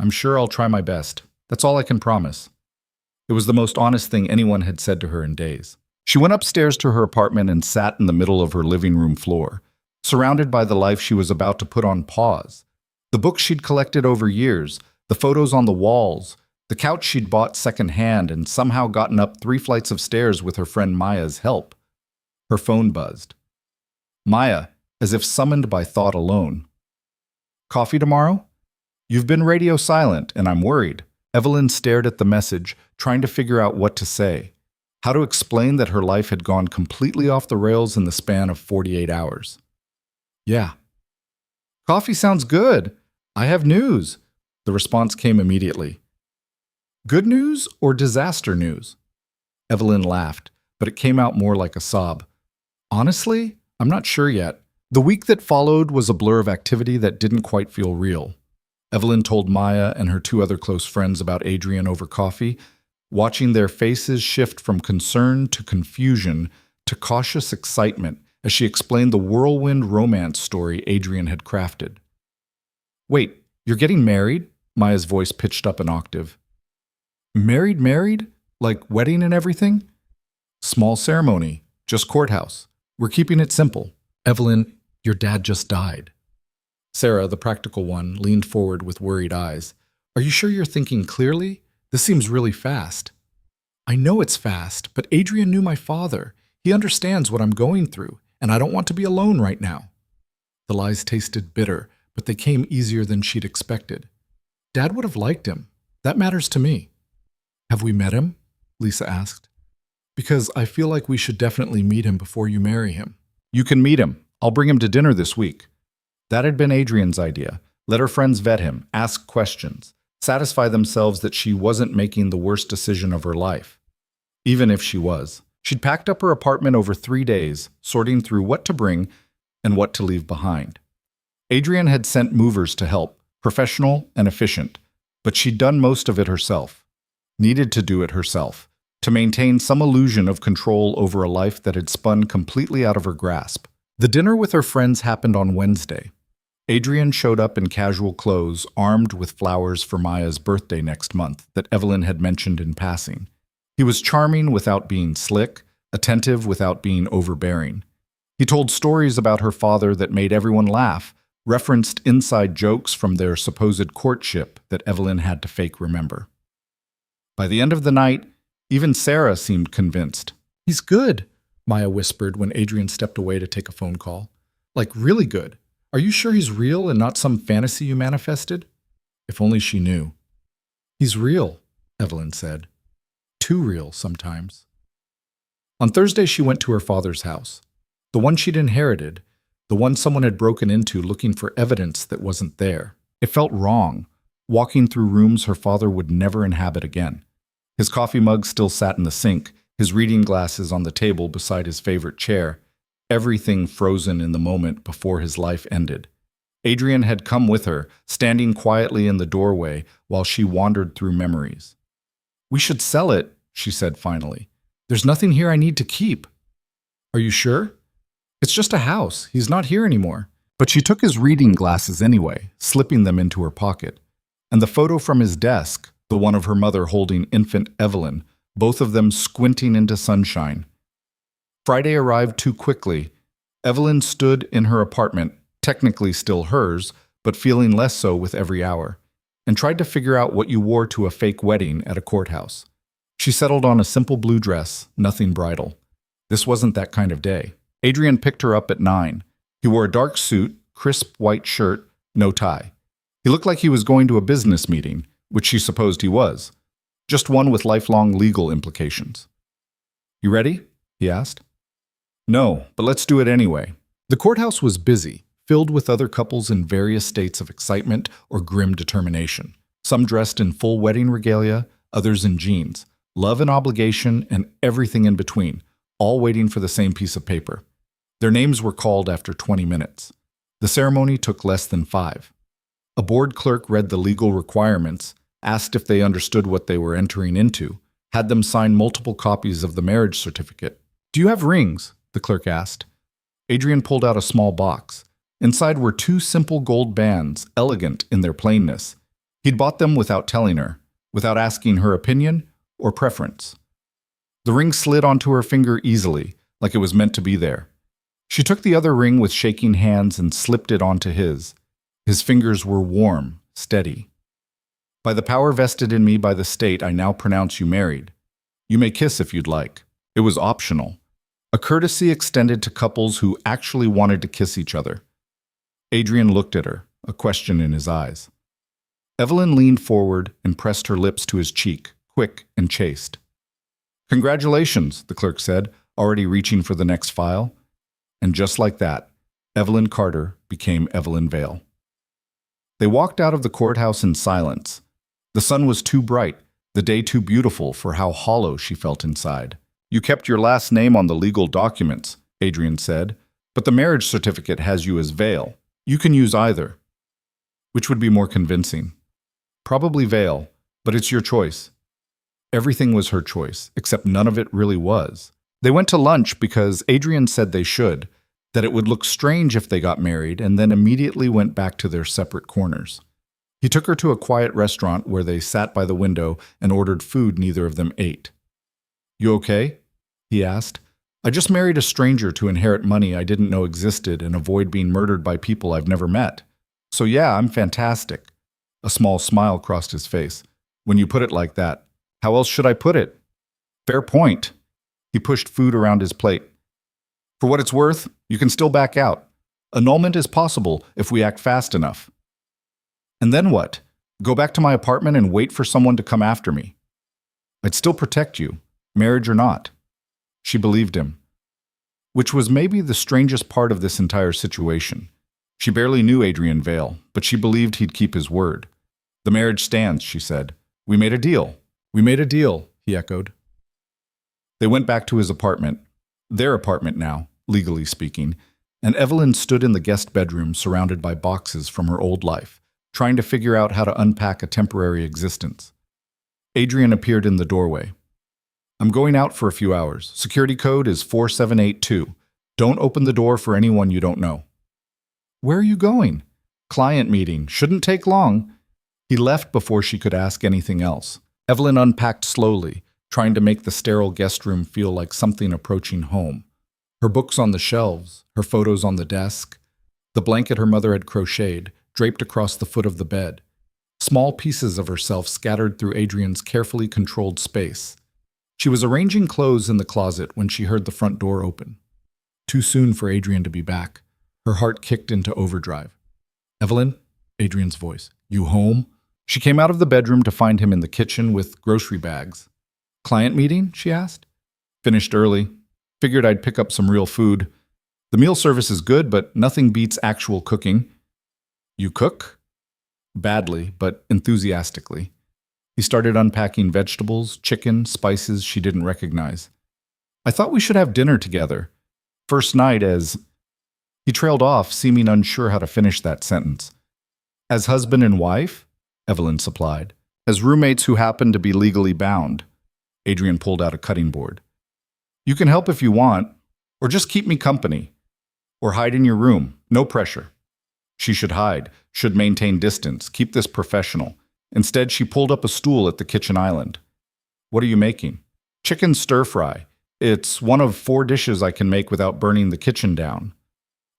"I'm sure I'll try my best. That's all I can promise." It was the most honest thing anyone had said to her in days. She went upstairs to her apartment and sat in the middle of her living room floor, surrounded by the life she was about to put on pause. The books she'd collected over years, the photos on the walls, the couch she'd bought secondhand and somehow gotten up 3 flights of stairs with her friend Maya's help. Her phone buzzed. Maya, as if summoned by thought alone. "Coffee tomorrow? You've been radio silent, and I'm worried." Evelyn stared at the message, trying to figure out what to say. How to explain that her life had gone completely off the rails in the span of 48 hours. "Yeah." "Coffee sounds good. I have news." The response came immediately. "Good news or disaster news?" Evelyn laughed, but it came out more like a sob. "Honestly, I'm not sure yet." The week that followed was a blur of activity that didn't quite feel real. Evelyn told Maya and her 2 other close friends about Adrian over coffee, watching their faces shift from concern to confusion to cautious excitement as she explained the whirlwind romance story Adrian had crafted. "Wait, you're getting married?" Maya's voice pitched up an octave. "Married, married? Like wedding and everything?" "Small ceremony, just courthouse. We're keeping it simple." "Evelyn, your dad just died." Sarah, the practical one, leaned forward with worried eyes. "Are you sure you're thinking clearly? This seems really fast." "I know it's fast, but Adrian knew my father. He understands what I'm going through, and I don't want to be alone right now." The lies tasted bitter, but they came easier than she'd expected. "Dad would have liked him. That matters to me." "Have we met him?" Lisa asked. "Because I feel like we should definitely meet him before you marry him." "You can meet him. I'll bring him to dinner this week." That had been Adrian's idea. Let her friends vet him, ask questions, satisfy themselves that she wasn't making the worst decision of her life. Even if she was. She'd packed up her apartment over 3 days, sorting through what to bring and what to leave behind. Adrian had sent movers to help, professional and efficient, but she'd done most of it herself. Needed to do it herself, to maintain some illusion of control over a life that had spun completely out of her grasp. The dinner with her friends happened on Wednesday. Adrian showed up in casual clothes, armed with flowers for Maya's birthday next month that Evelyn had mentioned in passing. He was charming without being slick, attentive without being overbearing. He told stories about her father that made everyone laugh, referenced inside jokes from their supposed courtship that Evelyn had to fake remember. By the end of the night, even Sarah seemed convinced. "He's good," Maya whispered when Adrian stepped away to take a phone call. "Like really good. Are you sure he's real and not some fantasy you manifested?" If only she knew. "He's real," Evelyn said. "Too real sometimes." On Thursday, she went to her father's house. The one she'd inherited, the one someone had broken into looking for evidence that wasn't there. It felt wrong, walking through rooms her father would never inhabit again. His coffee mug still sat in the sink, his reading glasses on the table beside his favorite chair, everything frozen in the moment before his life ended. Adrian had come with her, standing quietly in the doorway while she wandered through memories. "We should sell it," she said finally. "There's nothing here I need to keep." "Are you sure?" "It's just a house. He's not here anymore." But she took his reading glasses anyway, slipping them into her pocket. And the photo from his desk, the one of her mother holding infant Evelyn, both of them squinting into sunshine. Friday arrived too quickly. Evelyn stood in her apartment, technically still hers, but feeling less so with every hour, and tried to figure out what you wore to a fake wedding at a courthouse. She settled on a simple blue dress, nothing bridal. This wasn't that kind of day. Adrian picked her up at 9. He wore a dark suit, crisp white shirt, no tie. He looked like he was going to a business meeting, which she supposed he was, just one with lifelong legal implications. "You ready?" he asked. "No, but let's do it anyway." The courthouse was busy, filled with other couples in various states of excitement or grim determination. Some dressed in full wedding regalia, others in jeans. Love and obligation and everything in between, all waiting for the same piece of paper. Their names were called after 20 minutes. The ceremony took less than 5. A board clerk read the legal requirements, asked if they understood what they were entering into, had them sign multiple copies of the marriage certificate. "Do you have rings?" the clerk asked. Adrian pulled out a small box. Inside were 2 simple gold bands, elegant in their plainness. He'd bought them without telling her, without asking her opinion or preference. The ring slid onto her finger easily, like it was meant to be there. She took the other ring with shaking hands and slipped it onto his. His fingers were warm, steady. "By the power vested in me by the state, I now pronounce you married. You may kiss if you'd like." It was optional. A courtesy extended to couples who actually wanted to kiss each other. Adrian looked at her, a question in his eyes. Evelyn leaned forward and pressed her lips to his cheek, quick and chaste. "Congratulations," the clerk said, already reaching for the next file. And just like that, Evelyn Carter became Evelyn Vale. They walked out of the courthouse in silence. The sun was too bright, the day too beautiful for how hollow she felt inside. "You kept your last name on the legal documents," Adrian said, "but the marriage certificate has you as Vale. You can use either." "Which would be more convincing?" "Probably Vale, but it's your choice." Everything was her choice, except none of it really was. They went to lunch because Adrian said they should, that it would look strange if they got married, and then immediately went back to their separate corners. He took her to a quiet restaurant where they sat by the window and ordered food neither of them ate. "You okay?" he asked. "I just married a stranger to inherit money I didn't know existed and avoid being murdered by people I've never met. So yeah, I'm fantastic." A small smile crossed his face. "When you put it like that, how else should I put it?" "Fair point." He pushed food around his plate. "For what it's worth, you can still back out. Annulment is possible if we act fast enough." "And then what? Go back to my apartment and wait for someone to come after me?" "I'd still protect you, marriage or not." She believed him, which was maybe the strangest part of this entire situation. She barely knew Adrian Vale, but she believed he'd keep his word. "The marriage stands," she said. "We made a deal." "We made a deal," he echoed. They went back to his apartment, their apartment now, legally speaking, and Evelyn stood in the guest bedroom surrounded by boxes from her old life, trying to figure out how to unpack a temporary existence. Adrian appeared in the doorway. "I'm going out for a few hours. Security code is 4782. Don't open the door for anyone you don't know." "Where are you going?" "Client meeting. Shouldn't take long." He left before she could ask anything else. Evelyn unpacked slowly, trying to make the sterile guest room feel like something approaching home. Her books on the shelves, her photos on the desk, the blanket her mother had crocheted, draped across the foot of the bed. Small pieces of herself scattered through Adrian's carefully controlled space. She was arranging clothes in the closet when she heard the front door open. Too soon for Adrian to be back. Her heart kicked into overdrive. "Evelyn?" Adrian's voice. "You home?" She came out of the bedroom to find him in the kitchen with grocery bags. "Client meeting?" she asked. "Finished early. Figured I'd pick up some real food. The meal service is good, but nothing beats actual cooking." "You cook?" Badly, but enthusiastically. He started unpacking vegetables, chicken, spices she didn't recognize. "I thought we should have dinner together. First night as..." He trailed off, seeming unsure how to finish that sentence. "As husband and wife?" Evelyn supplied. "As roommates who happen to be legally bound." Adrian pulled out a cutting board. "You can help if you want, or just keep me company. Or hide in your room, no pressure." She should hide, should maintain distance, keep this professional. Instead, she pulled up a stool at the kitchen island. "What are you making?" "Chicken stir-fry. It's one of 4 dishes I can make without burning the kitchen down."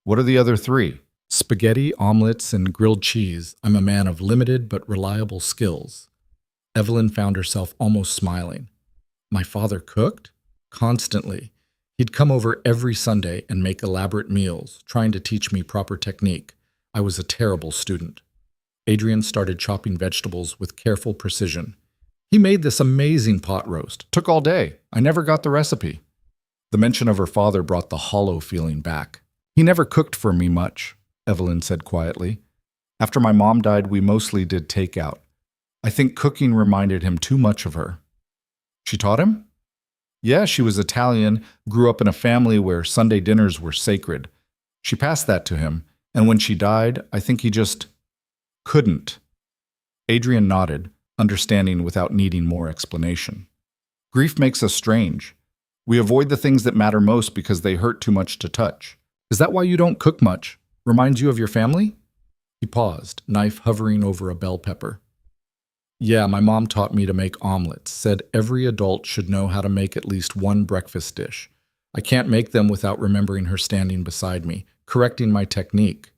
"What are the other 3? "Spaghetti, omelets, and grilled cheese. I'm a man of limited but reliable skills." Evelyn found herself almost smiling. "My father cooked?" "Constantly. He'd come over every Sunday and make elaborate meals, trying to teach me proper technique. I was a terrible student." Adrian started chopping vegetables with careful precision. "He made this amazing pot roast. Took all day. I never got the recipe." The mention of her father brought the hollow feeling back. "He never cooked for me much," Evelyn said quietly. "After my mom died, we mostly did takeout. I think cooking reminded him too much of her." "She taught him?" Yeah, she was Italian, grew up in a family where Sunday dinners were sacred. She passed that to him, and when she died, I think he just couldn't. Adrian nodded, understanding without needing more explanation. Grief makes us strange. We avoid the things that matter most because they hurt too much to touch. Is that why you don't cook much? Reminds you of your family? He paused, knife hovering over a bell pepper. Yeah, my mom taught me to make omelets, said every adult should know how to make at least one breakfast dish. I can't make them without remembering her standing beside me, correcting my technique.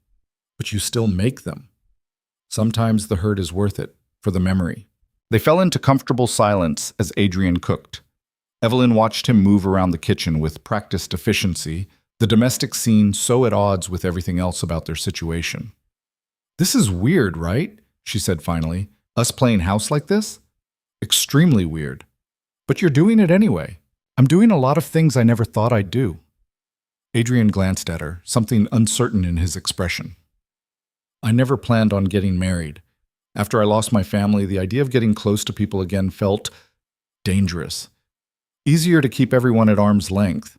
But you still make them. Sometimes the hurt is worth it, for the memory. They fell into comfortable silence as Adrian cooked. Evelyn watched him move around the kitchen with practiced efficiency, the domestic scene so at odds with everything else about their situation. This is weird, right? She said finally. Us playing house like this? Extremely weird. But you're doing it anyway. I'm doing a lot of things I never thought I'd do. Adrian glanced at her, something uncertain in his expression. I never planned on getting married. After I lost my family, the idea of getting close to people again felt dangerous. Easier to keep everyone at arm's length.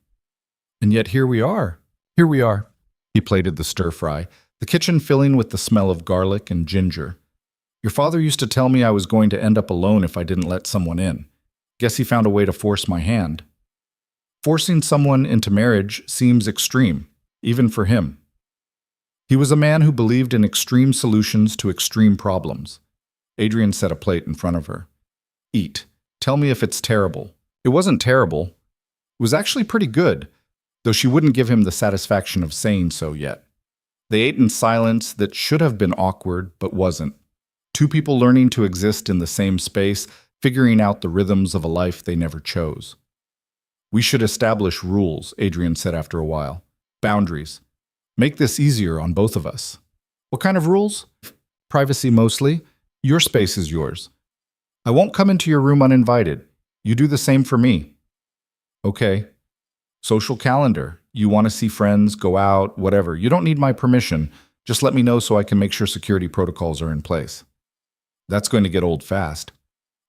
And yet here we are. Here we are. He plated the stir-fry, the kitchen filling with the smell of garlic and ginger. Your father used to tell me I was going to end up alone if I didn't let someone in. Guess he found a way to force my hand. Forcing someone into marriage seems extreme, even for him. He was a man who believed in extreme solutions to extreme problems. Adrian set a plate in front of her. Eat. Tell me if it's terrible. It wasn't terrible. It was actually pretty good, though she wouldn't give him the satisfaction of saying so yet. They ate in silence that should have been awkward, but wasn't. Two people learning to exist in the same space, figuring out the rhythms of a life they never chose. We should establish rules, Adrian said after a while. Boundaries. Make this easier on both of us. What kind of rules? Privacy mostly. Your space is yours. I won't come into your room uninvited. You do the same for me. Okay. Social calendar. You want to see friends, go out, whatever. You don't need my permission. Just let me know so I can make sure security protocols are in place. That's going to get old fast.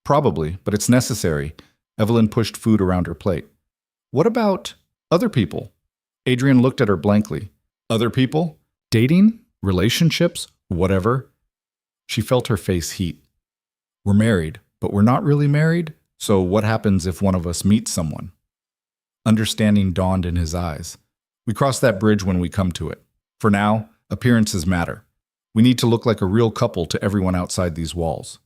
Probably, but it's necessary. Evelyn pushed food around her plate. What about other people? Adrian looked at her blankly. Other people? Dating? Relationships? Whatever. She felt her face heat. We're married, but we're not really married, so what happens if one of us meets someone? Understanding dawned in his eyes. We cross that bridge when we come to it. For now, appearances matter. We need to look like a real couple to everyone outside these walls.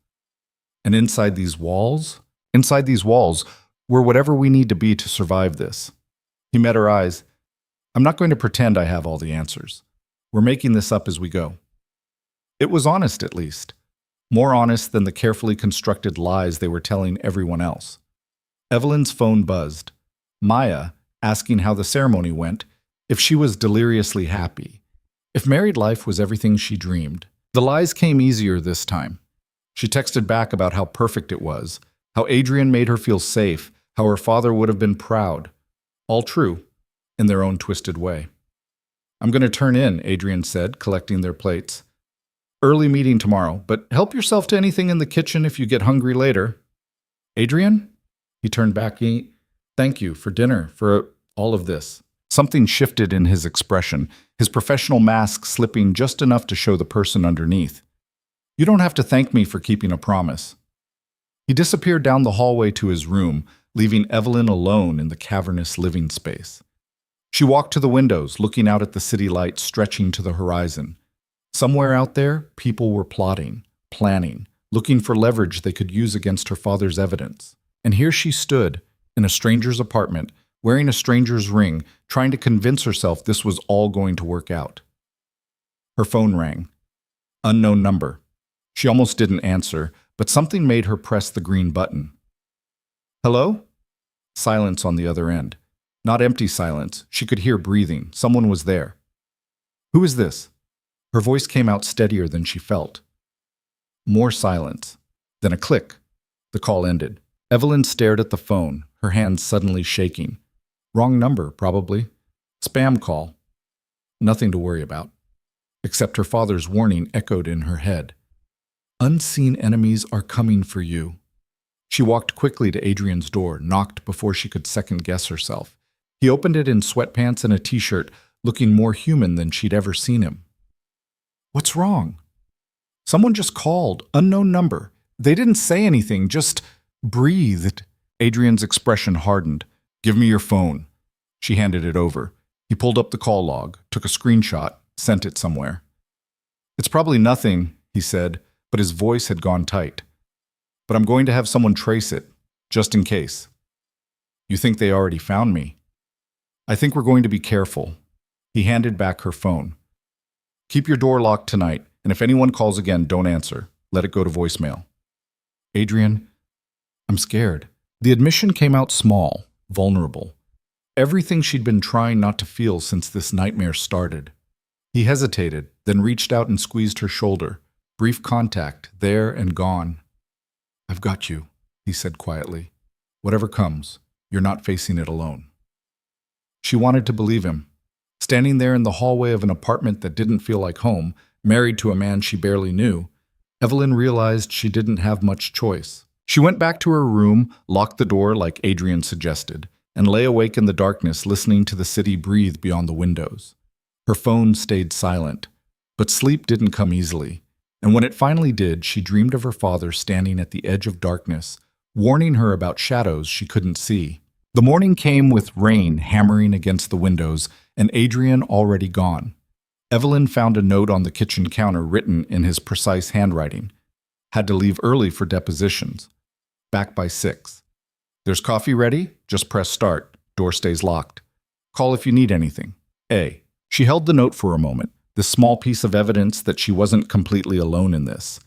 And inside these walls? Inside these walls, we're whatever we need to be to survive this. He met her eyes. I'm not going to pretend I have all the answers. We're making this up as we go. It was honest, at least. More honest than the carefully constructed lies they were telling everyone else. Evelyn's phone buzzed. Maya, asking how the ceremony went, if she was deliriously happy. If married life was everything she dreamed. The lies came easier this time. She texted back about how perfect it was, how Adrian made her feel safe, how her father would have been proud. All true, in their own twisted way. I'm going to turn in, Adrian said, collecting their plates. Early meeting tomorrow, but help yourself to anything in the kitchen if you get hungry later. Adrian? He turned back. Thank you for dinner, for all of this. Something shifted in his expression, his professional mask slipping just enough to show the person underneath. You don't have to thank me for keeping a promise. He disappeared down the hallway to his room, leaving Evelyn alone in the cavernous living space. She walked to the windows, looking out at the city lights stretching to the horizon. Somewhere out there, people were plotting, planning, looking for leverage they could use against her father's evidence. And here she stood, in a stranger's apartment, wearing a stranger's ring, trying to convince herself this was all going to work out. Her phone rang. Unknown number. She almost didn't answer, but something made her press the green button. Hello? Silence on the other end. Not empty silence. She could hear breathing. Someone was there. Who is this? Her voice came out steadier than she felt. More silence. Then a click. The call ended. Evelyn stared at the phone, her hands suddenly shaking. Wrong number, probably. Spam call. Nothing to worry about. Except her father's warning echoed in her head. Unseen enemies are coming for you. She walked quickly to Adrian's door, knocked before she could second-guess herself. He opened it in sweatpants and a t-shirt, looking more human than she'd ever seen him. "What's wrong?" "Someone just called. Unknown number. They didn't say anything, just breathed." Adrian's expression hardened. "Give me your phone." She handed it over. He pulled up the call log, took a screenshot, sent it somewhere. "It's probably nothing," he said, but his voice had gone tight. "But I'm going to have someone trace it, just in case." "You think they already found me?" "I think we're going to be careful." He handed back her phone. "Keep your door locked tonight, and if anyone calls again, don't answer. Let it go to voicemail." "Adrian, I'm scared." The admission came out small, vulnerable. Everything she'd been trying not to feel since this nightmare started. He hesitated, then reached out and squeezed her shoulder. Brief contact, there and gone. "I've got you," he said quietly. "Whatever comes, you're not facing it alone." She wanted to believe him. Standing there in the hallway of an apartment that didn't feel like home, married to a man she barely knew, Evelyn realized she didn't have much choice. She went back to her room, locked the door like Adrian suggested, and lay awake in the darkness listening to the city breathe beyond the windows. Her phone stayed silent, but sleep didn't come easily, and when it finally did, she dreamed of her father standing at the edge of darkness, warning her about shadows she couldn't see. The morning came with rain hammering against the windows, and Adrian already gone. Evelyn found a note on the kitchen counter written in his precise handwriting. Had to leave early for depositions. Back by 6. There's coffee ready? Just press start. Door stays locked. Call if you need anything. A. She held the note for a moment, this small piece of evidence that she wasn't completely alone in this.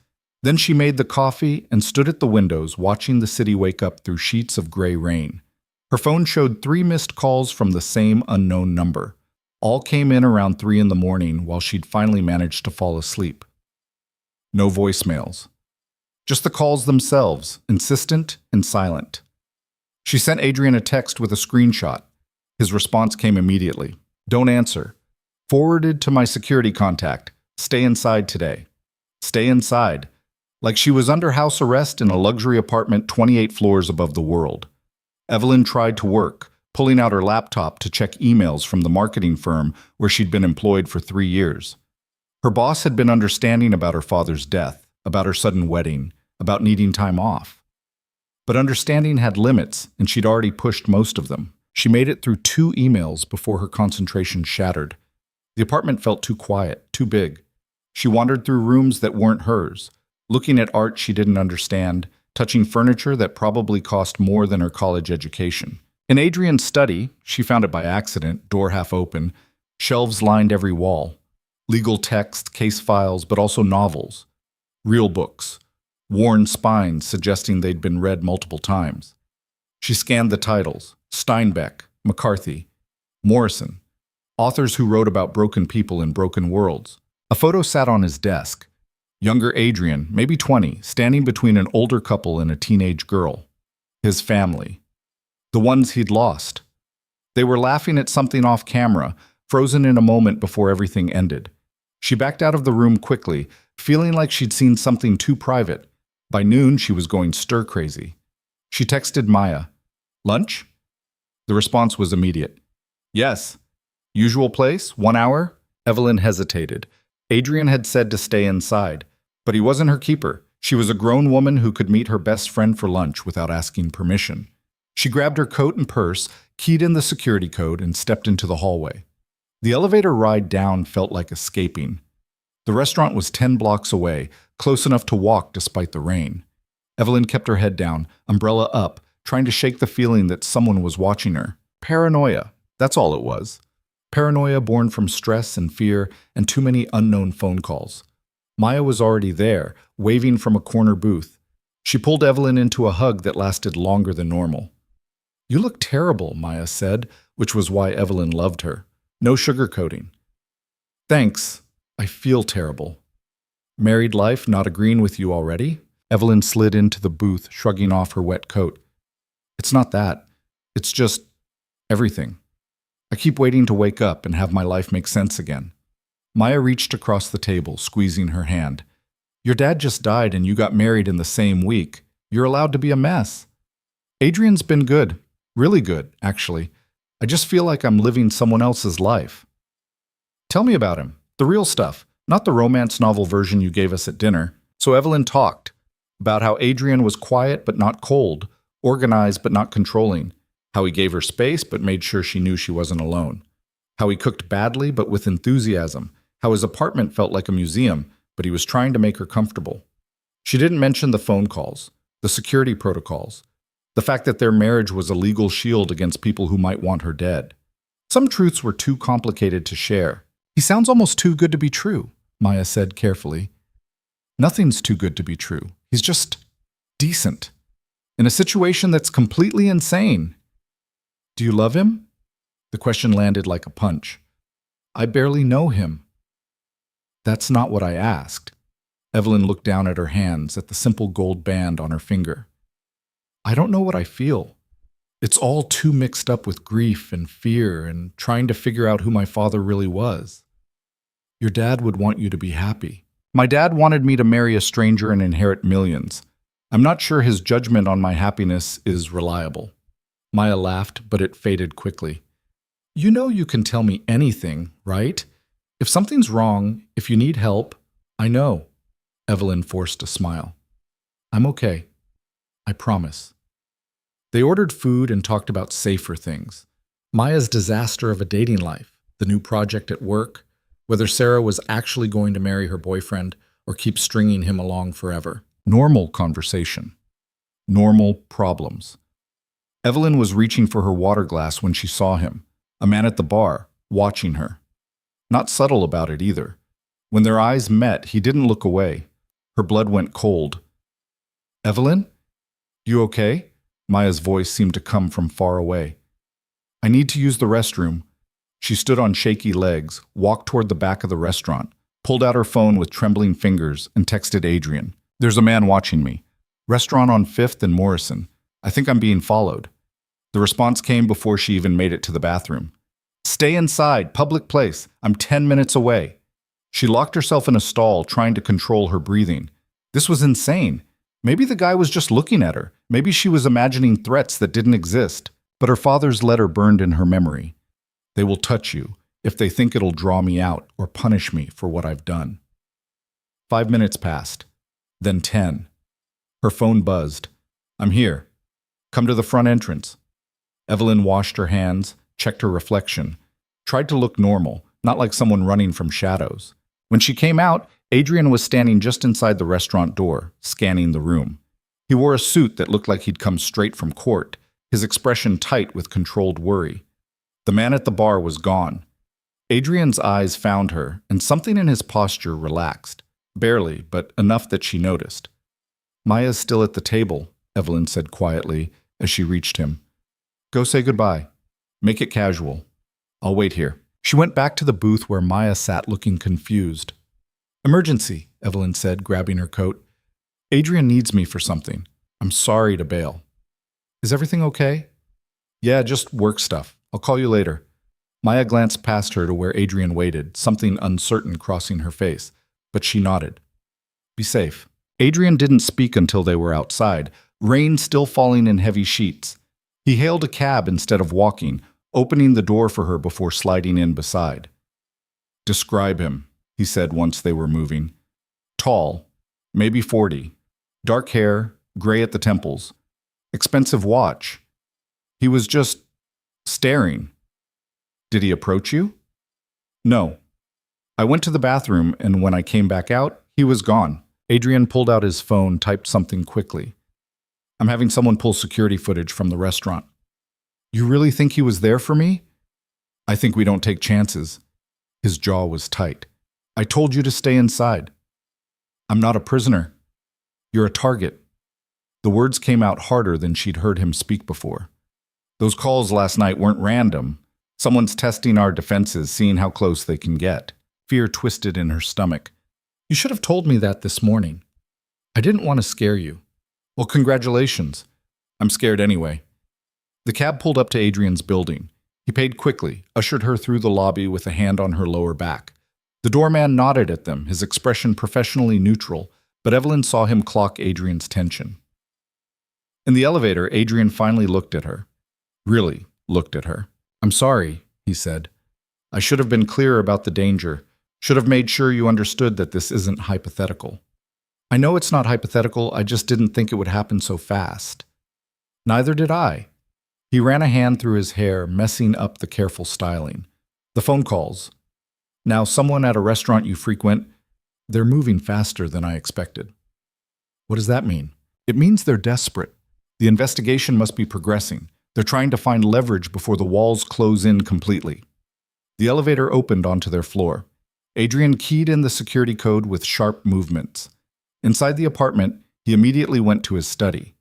Then she made the coffee and stood at the windows, watching the city wake up through sheets of gray rain. Her phone showed 3 missed calls from the same unknown number. All came in around 3 in the morning while she'd finally managed to fall asleep. No voicemails. Just the calls themselves, insistent and silent. She sent Adrian a text with a screenshot. His response came immediately. "Don't answer. Forwarded to my security contact. Stay inside today." Stay inside. Like she was under house arrest in a luxury apartment 28 floors above the world. Evelyn tried to work, pulling out her laptop to check emails from the marketing firm where she'd been employed for 3 years. Her boss had been understanding about her father's death, about her sudden wedding, about needing time off. But understanding had limits, and she'd already pushed most of them. She made it through 2 emails before her concentration shattered. The apartment felt too quiet, too big. She wandered through rooms that weren't hers, looking at art she didn't understand, touching furniture that probably cost more than her college education. In Adrian's study, she found it by accident, door half open, shelves lined every wall. Legal text, case files, but also novels. Real books. Worn spines suggesting they'd been read multiple times. She scanned the titles. Steinbeck, McCarthy, Morrison. Authors who wrote about broken people in broken worlds. A photo sat on his desk. Younger Adrian, maybe 20, standing between an older couple and a teenage girl. His family. The ones he'd lost. They were laughing at something off camera, frozen in a moment before everything ended. She backed out of the room quickly, feeling like she'd seen something too private. By noon, she was going stir-crazy. She texted Maya. "Lunch?" The response was immediate. "Yes." "Usual place? 1 hour?" Evelyn hesitated. Adrian had said to stay inside, but he wasn't her keeper. She was a grown woman who could meet her best friend for lunch without asking permission. She grabbed her coat and purse, keyed in the security code, and stepped into the hallway. The elevator ride down felt like escaping. The restaurant was 10 blocks away, close enough to walk despite the rain. Evelyn kept her head down, umbrella up, trying to shake the feeling that someone was watching her. Paranoia, that's all it was. Paranoia born from stress and fear and too many unknown phone calls. Maya was already there, waving from a corner booth. She pulled Evelyn into a hug that lasted longer than normal. "You look terrible," Maya said, which was why Evelyn loved her. No sugarcoating. "Thanks. I feel terrible." "Married life not agreeing with you already?" Evelyn slid into the booth, shrugging off her wet coat. "It's not that. It's just everything. I keep waiting to wake up and have my life make sense again." Maya reached across the table, squeezing her hand. "Your dad just died and you got married in the same week. You're allowed to be a mess. Adrian's been good. Really good, actually. I just feel like I'm living someone else's life. Tell me about him. The real stuff, not the romance novel version you gave us at dinner. So Evelyn talked about how Adrian was quiet but not cold, organized but not controlling, how he gave her space but made sure she knew she wasn't alone, how he cooked badly but with enthusiasm, how his apartment felt like a museum, but he was trying to make her comfortable. She didn't mention the phone calls, the security protocols, the fact that their marriage was a legal shield against people who might want her dead. Some truths were too complicated to share. He sounds almost too good to be true, Maya said carefully. Nothing's too good to be true. He's just decent. In a situation that's completely insane. Do you love him? The question landed like a punch. I barely know him. That's not what I asked. Evelyn looked down at her hands, at the simple gold band on her finger. I don't know what I feel. It's all too mixed up with grief and fear and trying to figure out who my father really was. Your dad would want you to be happy. My dad wanted me to marry a stranger and inherit millions. I'm not sure his judgment on my happiness is reliable. Maya laughed, but it faded quickly. You know you can tell me anything, right? If something's wrong, if you need help, I know. Evelyn forced a smile. I'm okay. I promise. They ordered food and talked about safer things. Maya's disaster of a dating life, the new project at work, whether Sarah was actually going to marry her boyfriend or keep stringing him along forever. Normal conversation. Normal problems. Evelyn was reaching for her water glass when she saw him, a man at the bar, watching her. Not subtle about it either. When their eyes met, he didn't look away. Her blood went cold. Evelyn? You okay? Maya's voice seemed to come from far away. I need to use the restroom. She stood on shaky legs, walked toward the back of the restaurant, pulled out her phone with trembling fingers, and texted Adrian. There's a man watching me. Restaurant on 5th and Morrison. I think I'm being followed. The response came before she even made it to the bathroom. Stay inside, public place. I'm 10 minutes away. She locked herself in a stall, trying to control her breathing. This was insane. Maybe the guy was just looking at her. Maybe she was imagining threats that didn't exist. But her father's letter burned in her memory. They will touch you if they think it'll draw me out or punish me for what I've done. 5 minutes passed. Then 10. Her phone buzzed. I'm here. Come to the front entrance. Evelyn washed her hands, checked her reflection, tried to look normal, not like someone running from shadows. When she came out, Adrian was standing just inside the restaurant door, scanning the room. He wore a suit that looked like he'd come straight from court, his expression tight with controlled worry. The man at the bar was gone. Adrian's eyes found her, and something in his posture relaxed. Barely, but enough that she noticed. Maya's still at the table, Evelyn said quietly as she reached him. Go say goodbye. Make it casual. I'll wait here. She went back to the booth where Maya sat looking confused. Emergency, Evelyn said, grabbing her coat. Adrian needs me for something. I'm sorry to bail. Is everything okay? Yeah, just work stuff. I'll call you later. Maya glanced past her to where Adrian waited, something uncertain crossing her face, but she nodded. Be safe. Adrian didn't speak until they were outside, rain still falling in heavy sheets. He hailed a cab instead of walking, opening the door for her before sliding in beside. Describe him, he said once they were moving. Tall, maybe 40, dark hair, gray at the temples, expensive watch. He was just staring. Did he approach you? No. I went to the bathroom, and when I came back out, he was gone. Adrian pulled out his phone, typed something quickly. I'm having someone pull security footage from the restaurant. You really think he was there for me? I think we don't take chances. His jaw was tight. I told you to stay inside. I'm not a prisoner. You're a target. The words came out harder than she'd heard him speak before. Those calls last night weren't random. Someone's testing our defenses, seeing how close they can get. Fear twisted in her stomach. You should have told me that this morning. I didn't want to scare you. Well, congratulations. I'm scared anyway. The cab pulled up to Adrian's building. He paid quickly, ushered her through the lobby with a hand on her lower back. The doorman nodded at them, his expression professionally neutral, but Evelyn saw him clock Adrian's tension. In the elevator, Adrian finally looked at her. Really looked at her. "I'm sorry," he said. "I should have been clearer about the danger. Should have made sure you understood that this isn't hypothetical." "I know it's not hypothetical, I just didn't think it would happen so fast." "Neither did I." He ran a hand through his hair, messing up the careful styling. "The phone calls. Now, someone at a restaurant you frequent, they're moving faster than I expected." "What does that mean?" "It means they're desperate. The investigation must be progressing. They're trying to find leverage before the walls close in completely." The elevator opened onto their floor. Adrian keyed in the security code with sharp movements. Inside the apartment, he immediately went to his study.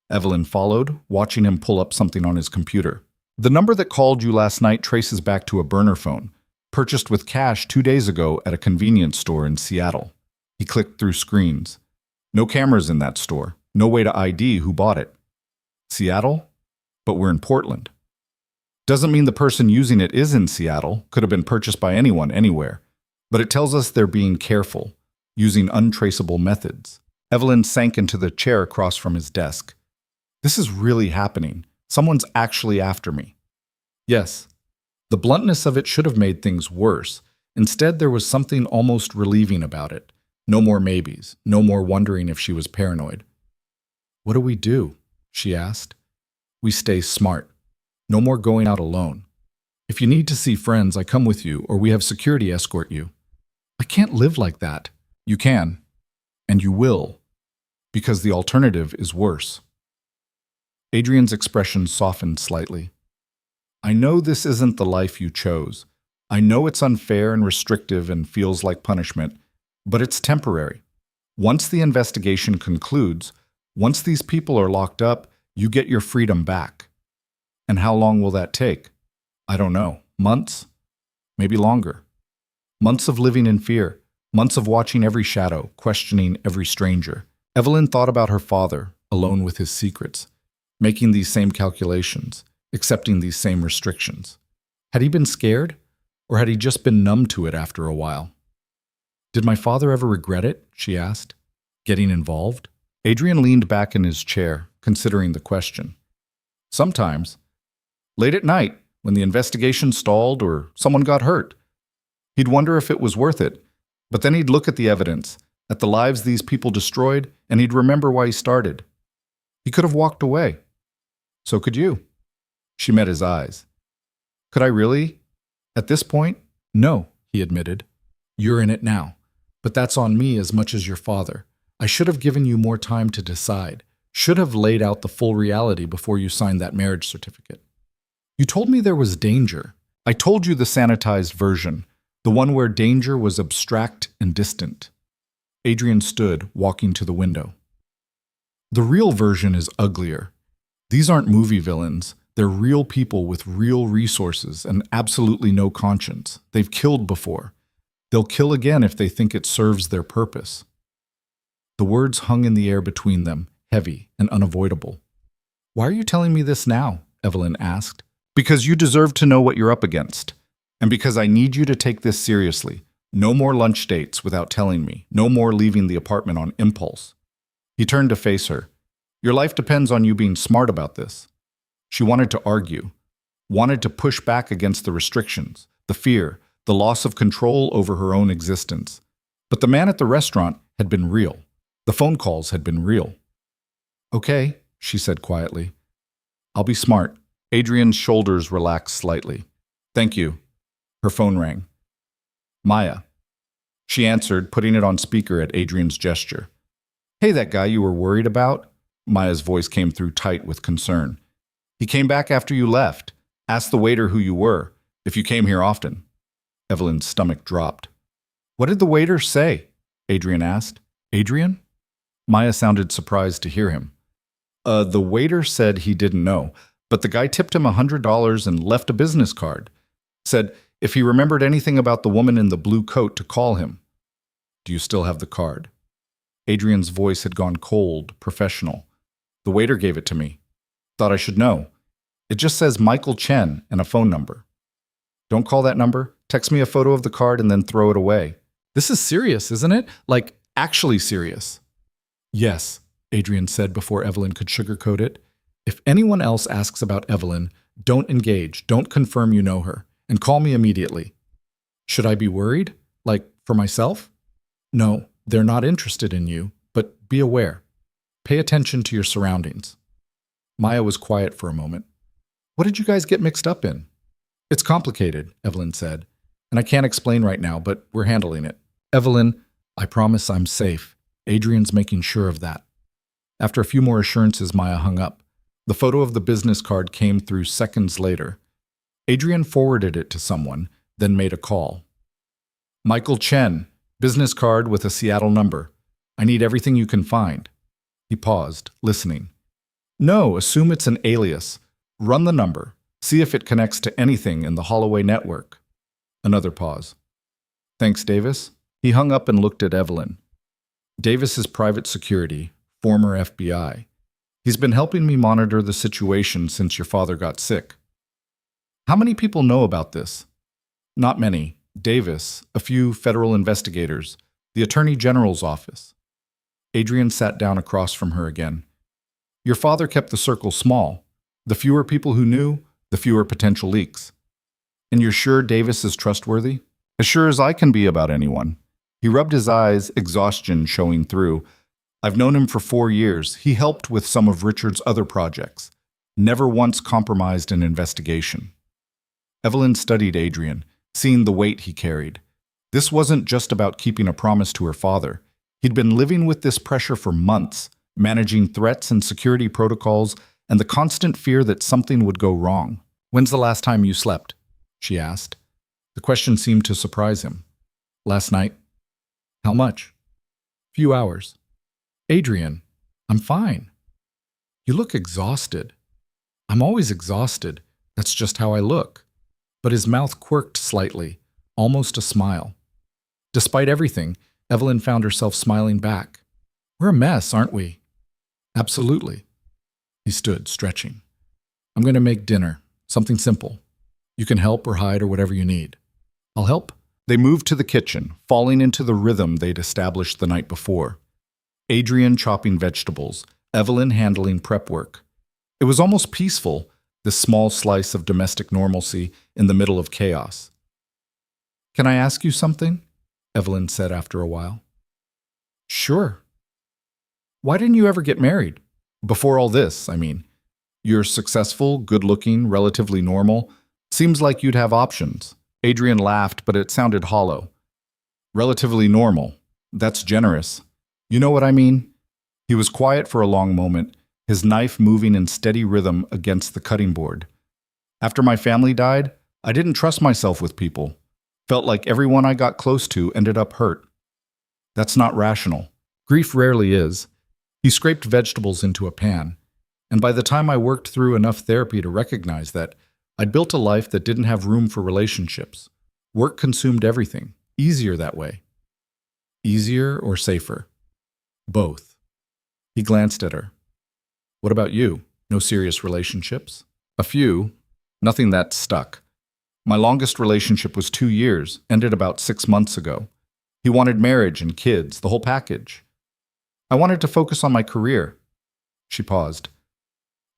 Evelyn followed, watching him pull up something on his computer. "The number that called you last night traces back to a burner phone, purchased with cash 2 days ago at a convenience store in Seattle." He clicked through screens. "No cameras in that store. No way to ID who bought it." "Seattle? But we're in Portland." "Doesn't mean the person using it is in Seattle. Could have been purchased by anyone, anywhere. But it tells us they're being careful, using untraceable methods." Evelyn sank into the chair across from his desk. "This is really happening. Someone's actually after me." "Yes." The bluntness of it should have made things worse. Instead, there was something almost relieving about it. No more maybes, no more wondering if she was paranoid. "What do we do?" she asked. "We stay smart. No more going out alone. If you need to see friends, I come with you, or we have security escort you." "I can't live like that." "You can. And you will. Because the alternative is worse." Adrian's expression softened slightly. "I know this isn't the life you chose. I know it's unfair and restrictive and feels like punishment, but it's temporary. Once the investigation concludes, once these people are locked up, you get your freedom back." "And how long will that take?" "I don't know. Months? Maybe longer. Months of living in fear. Months of watching every shadow, questioning every stranger." Evelyn thought about her father, alone with his secrets, making these same calculations, accepting these same restrictions. Had he been scared, or had he just been numb to it after a while? "Did my father ever regret it?" she asked. "Getting involved?" Adrian leaned back in his chair, considering the question. "Sometimes. Late at night, when the investigation stalled or someone got hurt. He'd wonder if it was worth it, but then he'd look at the evidence, at the lives these people destroyed, and he'd remember why he started. He could have walked away. So could you." She met his eyes. "Could I really? At this point?" "No," he admitted. "You're in it now. But that's on me as much as your father. I should have given you more time to decide. Should have laid out the full reality before you signed that marriage certificate." "You told me there was danger." "I told you the sanitized version, the one where danger was abstract and distant." Adrian stood, walking to the window. "The real version is uglier. These aren't movie villains. They're real people with real resources and absolutely no conscience. They've killed before. They'll kill again if they think it serves their purpose." The words hung in the air between them, heavy and unavoidable. "Why are you telling me this now?" Evelyn asked. "Because you deserve to know what you're up against. And because I need you to take this seriously. No more lunch dates without telling me. No more leaving the apartment on impulse." He turned to face her. "Your life depends on you being smart about this." She wanted to argue, wanted to push back against the restrictions, the fear, the loss of control over her own existence. But the man at the restaurant had been real. The phone calls had been real. "Okay," she said quietly. "I'll be smart." Adrian's shoulders relaxed slightly. "Thank you." Her phone rang. "Maya." She answered, putting it on speaker at Adrian's gesture. "Hey, that guy you were worried about?" Maya's voice came through tight with concern. "He came back after you left. Asked the waiter who you were, if you came here often." Evelyn's stomach dropped. "What did the waiter say?" Adrian asked. "Adrian?" Maya sounded surprised to hear him. The waiter said he didn't know, but the guy tipped him $100 and left a business card. Said if he remembered anything about the woman in the blue coat to call him." "Do you still have the card?" Adrian's voice had gone cold, professional. "The waiter gave it to me. Thought I should know. It just says Michael Chen and a phone number." "Don't call that number. Text me a photo of the card and then throw it away." "This is serious, isn't it? Like, actually serious." "Yes." Adrian said before Evelyn could sugarcoat it. If anyone else asks about Evelyn, don't engage, don't confirm you know her, and call me immediately. Should I be worried? Like, for myself? No, they're not interested in you, but be aware. Pay attention to your surroundings. Maya was quiet for a moment. What did you guys get mixed up in? It's complicated, Evelyn said, and I can't explain right now, but we're handling it. Evelyn, I promise I'm safe. Adrian's making sure of that. After a few more assurances, Maya hung up. The photo of the business card came through seconds later. Adrian forwarded it to someone, then made a call. Michael Chen, business card with a Seattle number. I need everything you can find. He paused, listening. No, assume it's an alias. Run the number. See if it connects to anything in the Holloway network. Another pause. Thanks, Davis. He hung up and looked at Evelyn. Davis is private security, former FBI. He's been helping me monitor the situation since your father got sick. How many people know about this? Not many. Davis, a few federal investigators, the Attorney General's office. Adrian sat down across from her again. Your father kept the circle small. The fewer people who knew, the fewer potential leaks. And you're sure Davis is trustworthy? As sure as I can be about anyone. He rubbed his eyes, exhaustion showing through. I've known him for 4 years. He helped with some of Richard's other projects. Never once compromised an investigation. Evelyn studied Adrian, seeing the weight he carried. This wasn't just about keeping a promise to her father. He'd been living with this pressure for months, managing threats and security protocols, and the constant fear that something would go wrong. When's the last time you slept? She asked. The question seemed to surprise him. Last night. How much? Few hours. Adrian, I'm fine. You look exhausted. I'm always exhausted. That's just how I look. But his mouth quirked slightly, almost a smile. Despite everything, Evelyn found herself smiling back. We're a mess, aren't we? Absolutely. He stood, stretching. I'm going to make dinner, something simple. You can help or hide or whatever you need. I'll help. They moved to the kitchen, falling into the rhythm they'd established the night before. Adrian chopping vegetables, Evelyn handling prep work. It was almost peaceful, this small slice of domestic normalcy in the middle of chaos. Can I ask you something? Evelyn said after a while. Sure. Why didn't you ever get married? Before all this, I mean. You're successful, good-looking, relatively normal. Seems like you'd have options. Adrian laughed, but it sounded hollow. Relatively normal. That's generous. You know what I mean? He was quiet for a long moment, his knife moving in steady rhythm against the cutting board. After my family died, I didn't trust myself with people. Felt like everyone I got close to ended up hurt. That's not rational. Grief rarely is. He scraped vegetables into a pan, and by the time I worked through enough therapy to recognize that, I'd built a life that didn't have room for relationships. Work consumed everything. Easier that way. Easier or safer? Both. He glanced at her. What about you? No serious relationships? A few. Nothing that stuck. My longest relationship was 2 years, ended about 6 months ago. He wanted marriage and kids, the whole package. I wanted to focus on my career. She paused.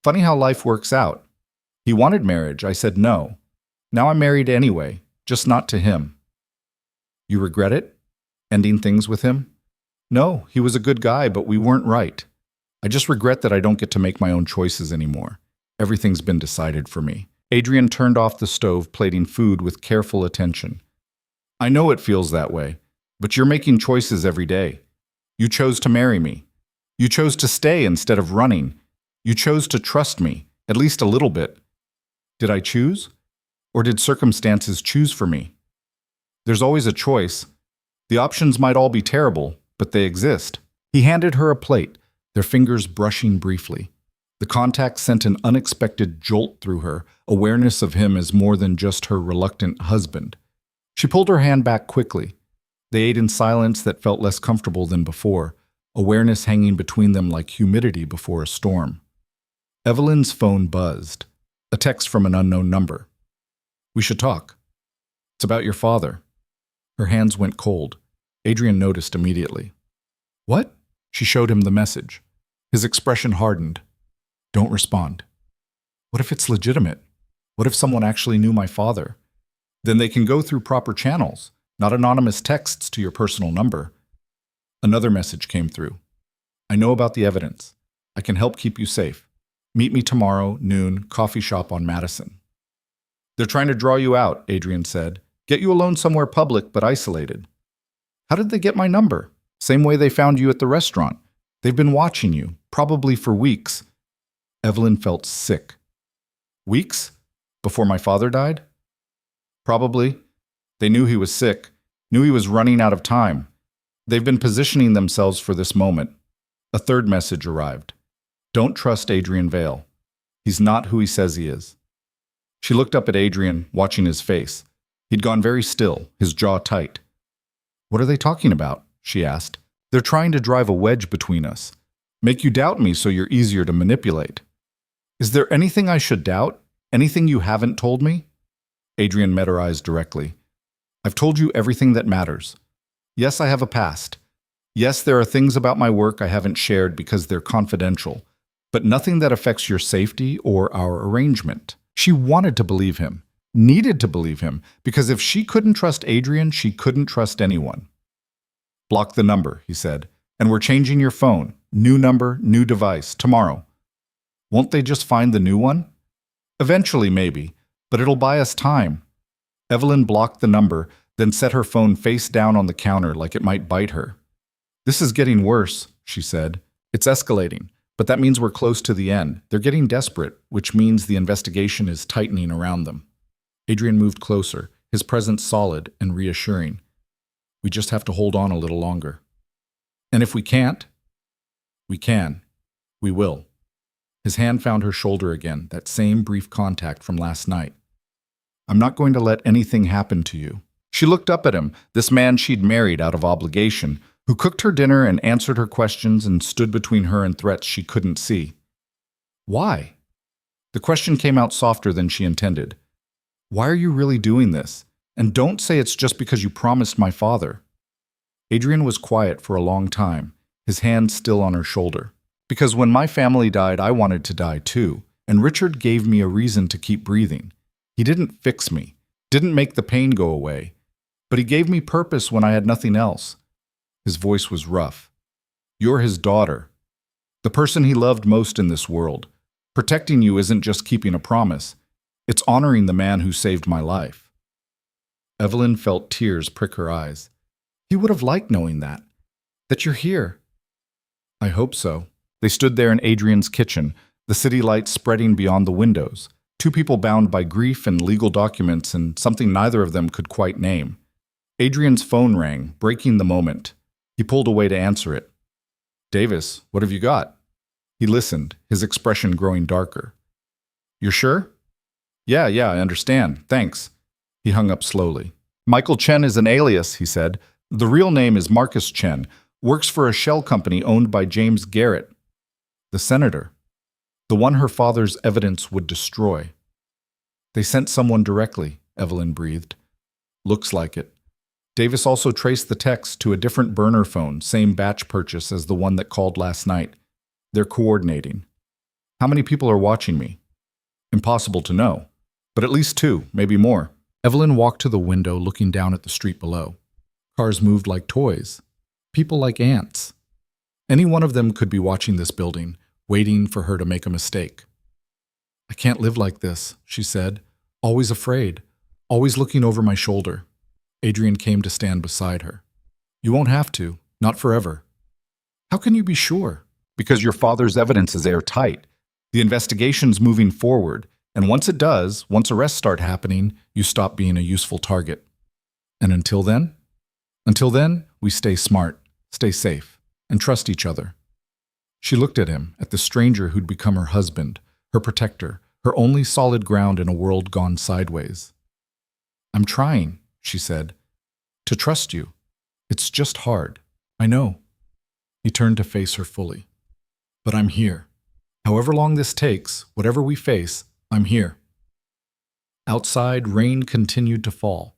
Funny how life works out. He wanted marriage. I said no. Now I'm married anyway, just not to him. You regret it? Ending things with him? No, he was a good guy, but we weren't right. I just regret that I don't get to make my own choices anymore. Everything's been decided for me. Adrian turned off the stove, plating food with careful attention. I know it feels that way, but you're making choices every day. You chose to marry me. You chose to stay instead of running. You chose to trust me, at least a little bit. Did I choose? Or did circumstances choose for me? There's always a choice. The options might all be terrible, but they exist. He handed her a plate, their fingers brushing briefly. The contact sent an unexpected jolt through her, awareness of him as more than just her reluctant husband. She pulled her hand back quickly. They ate in silence that felt less comfortable than before, awareness hanging between them like humidity before a storm. Evelyn's phone buzzed. A text from an unknown number. We should talk. It's about your father. Her hands went cold. Adrian noticed immediately. What? She showed him the message. His expression hardened. Don't respond. What if it's legitimate? What if someone actually knew my father? Then they can go through proper channels, not anonymous texts to your personal number. Another message came through. I know about the evidence. I can help keep you safe. Meet me tomorrow, noon, coffee shop on Madison. They're trying to draw you out, Adrian said. Get you alone somewhere public but isolated. How did they get my number? Same way they found you at the restaurant. They've been watching you, probably for weeks. Evelyn felt sick. Weeks? Before my father died? Probably. They knew he was sick, knew he was running out of time. They've been positioning themselves for this moment. A third message arrived. Don't trust Adrian Vale. He's not who he says he is. She looked up at Adrian, watching his face. He'd gone very still, his jaw tight. What are they talking about? She asked. They're trying to drive a wedge between us. Make you doubt me so you're easier to manipulate. Is there anything I should doubt? Anything you haven't told me? Adrian met her eyes directly. I've told you everything that matters. Yes, I have a past. Yes, there are things about my work I haven't shared because they're confidential, but nothing that affects your safety or our arrangement. She wanted to believe him, needed to believe him, because if she couldn't trust Adrian, she couldn't trust anyone. Block the number, he said, and we're changing your phone. New number, new device, tomorrow. Won't they just find the new one? Eventually, maybe, but it'll buy us time. Evelyn blocked the number, then set her phone face down on the counter like it might bite her. This is getting worse, she said. It's escalating, but that means we're close to the end. They're getting desperate, which means the investigation is tightening around them. Adrian moved closer, his presence solid and reassuring. We just have to hold on a little longer. And if we can't, we can. We will. His hand found her shoulder again, that same brief contact from last night. I'm not going to let anything happen to you. She looked up at him, this man she'd married out of obligation, who cooked her dinner and answered her questions and stood between her and threats she couldn't see. Why? The question came out softer than she intended. Why are you really doing this? And don't say it's just because you promised my father. Adrian was quiet for a long time, his hand still on her shoulder. Because when my family died, I wanted to die too, and Richard gave me a reason to keep breathing. He didn't fix me, didn't make the pain go away, but he gave me purpose when I had nothing else. His voice was rough. You're his daughter, the person he loved most in this world. Protecting you isn't just keeping a promise, it's honoring the man who saved my life. Evelyn felt tears prick her eyes. He would have liked knowing that you're here. I hope so. They stood there in Adrian's kitchen, the city lights spreading beyond the windows, two people bound by grief and legal documents and something neither of them could quite name. Adrian's phone rang, breaking the moment. He pulled away to answer it. Davis, what have you got? He listened, his expression growing darker. You're sure? Yeah, I understand. Thanks. He hung up slowly. Michael Chen is an alias, he said. The real name is Marcus Chen, works for a shell company owned by James Garrett, the senator, the one her father's evidence would destroy. They sent someone directly, Evelyn breathed. Looks like it. Davis also traced the text to a different burner phone, same batch purchase as the one that called last night. They're coordinating. How many people are watching me? Impossible to know, but at least two, maybe more. Evelyn walked to the window, looking down at the street below. Cars moved like toys. People like ants. Any one of them could be watching this building, waiting for her to make a mistake. I can't live like this, she said, always afraid, always looking over my shoulder. Adrian came to stand beside her. You won't have to, not forever. How can you be sure? Because your father's evidence is airtight. The investigation's moving forward, and once it does, once arrests start happening, you stop being a useful target. And until then? Until then, we stay smart, stay safe, and trust each other. She looked at him, at the stranger who'd become her husband, her protector, her only solid ground in a world gone sideways. I'm trying, she said, to trust you. It's just hard. I know. He turned to face her fully. But I'm here. However long this takes, whatever we face, I'm here. Outside, rain continued to fall.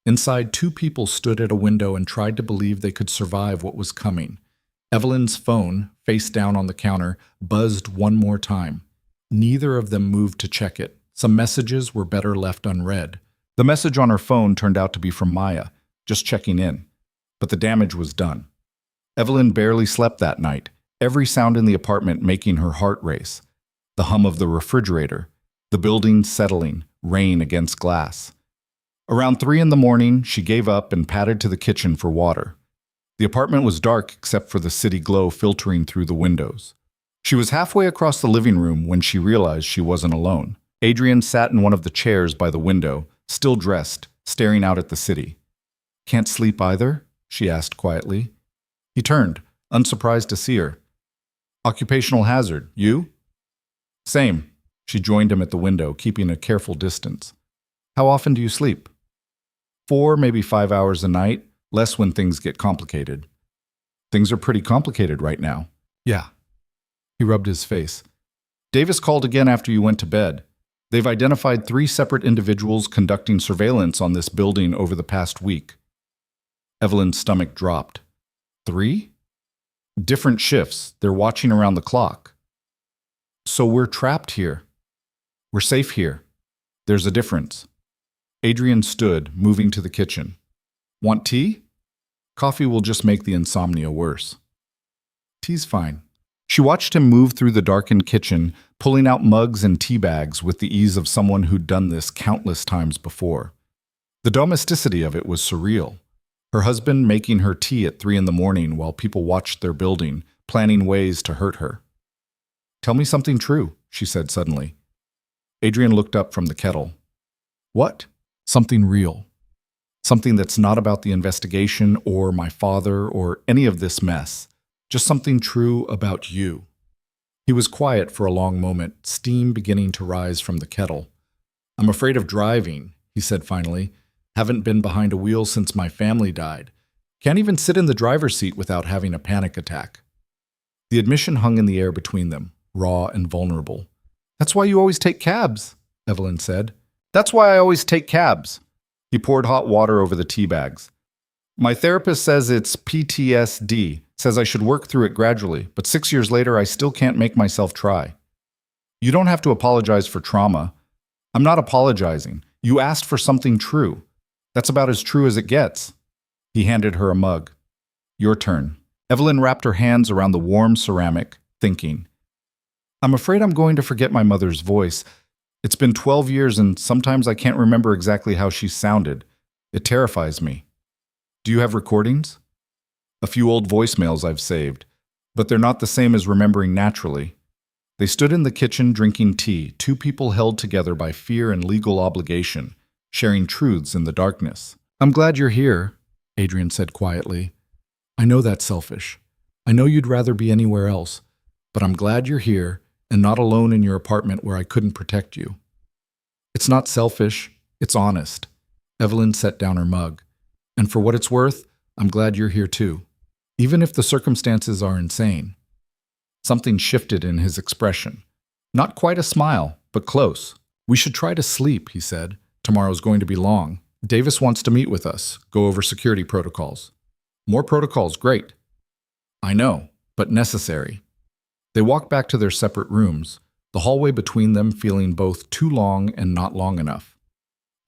Inside, two people stood at a window and tried to believe they could survive what was coming. Evelyn's phone, face down on the counter, buzzed one more time. Neither of them moved to check it. Some messages were better left unread. The message on her phone turned out to be from Maya, just checking in. But the damage was done. Evelyn barely slept that night, every sound in the apartment making her heart race. The hum of the refrigerator, the building settling, rain against glass. Around 3 in the morning, she gave up and padded to the kitchen for water. The apartment was dark except for the city glow filtering through the windows. She was halfway across the living room when she realized she wasn't alone. Adrian sat in one of the chairs by the window, still dressed, staring out at the city. "Can't sleep either?" she asked quietly. He turned, unsurprised to see her. "Occupational hazard. You?" "Same." She joined him at the window, keeping a careful distance. "How often do you sleep?" 4, maybe 5 hours a night, less when things get complicated. Things are pretty complicated right now. Yeah. He rubbed his face. Davis called again after you went to bed. They've identified 3 separate individuals conducting surveillance on this building over the past week. Evelyn's stomach dropped. 3? Different shifts. They're watching around the clock. So we're trapped here. We're safe here. There's a difference. Adrian stood, moving to the kitchen. Want tea? Coffee will just make the insomnia worse. Tea's fine. She watched him move through the darkened kitchen, pulling out mugs and tea bags with the ease of someone who'd done this countless times before. The domesticity of it was surreal. Her husband making her tea at 3 in the morning while people watched their building, planning ways to hurt her. Tell me something true, she said suddenly. Adrian looked up from the kettle. What? Something real. Something that's not about the investigation or my father or any of this mess. Just something true about you. He was quiet for a long moment, steam beginning to rise from the kettle. I'm afraid of driving, he said finally. Haven't been behind a wheel since my family died. Can't even sit in the driver's seat without having a panic attack. The admission hung in the air between them, raw and vulnerable. That's why you always take cabs, Evelyn said. That's why I always take cabs. He poured hot water over the tea bags. My therapist says it's PTSD, says I should work through it gradually, but 6 years later I still can't make myself try. You don't have to apologize for trauma. I'm not apologizing. You asked for something true. That's about as true as it gets. He handed her a mug. Your turn. Evelyn wrapped her hands around the warm ceramic, thinking. I'm afraid I'm going to forget my mother's voice. It's been 12 years and sometimes I can't remember exactly how she sounded. It terrifies me. Do you have recordings? A few old voicemails I've saved, but they're not the same as remembering naturally. They stood in the kitchen drinking tea, 2 people held together by fear and legal obligation, sharing truths in the darkness. I'm glad you're here, Adrian said quietly. I know that's selfish. I know you'd rather be anywhere else, but I'm glad you're here and not alone in your apartment where I couldn't protect you. It's not selfish, it's honest. Evelyn set down her mug. And for what it's worth, I'm glad you're here too, even if the circumstances are insane. Something shifted in his expression. Not quite a smile, but close. We should try to sleep, he said. Tomorrow's going to be long. Davis wants to meet with us, go over security protocols. More protocols, great. I know, but necessary. They walked back to their separate rooms, the hallway between them feeling both too long and not long enough.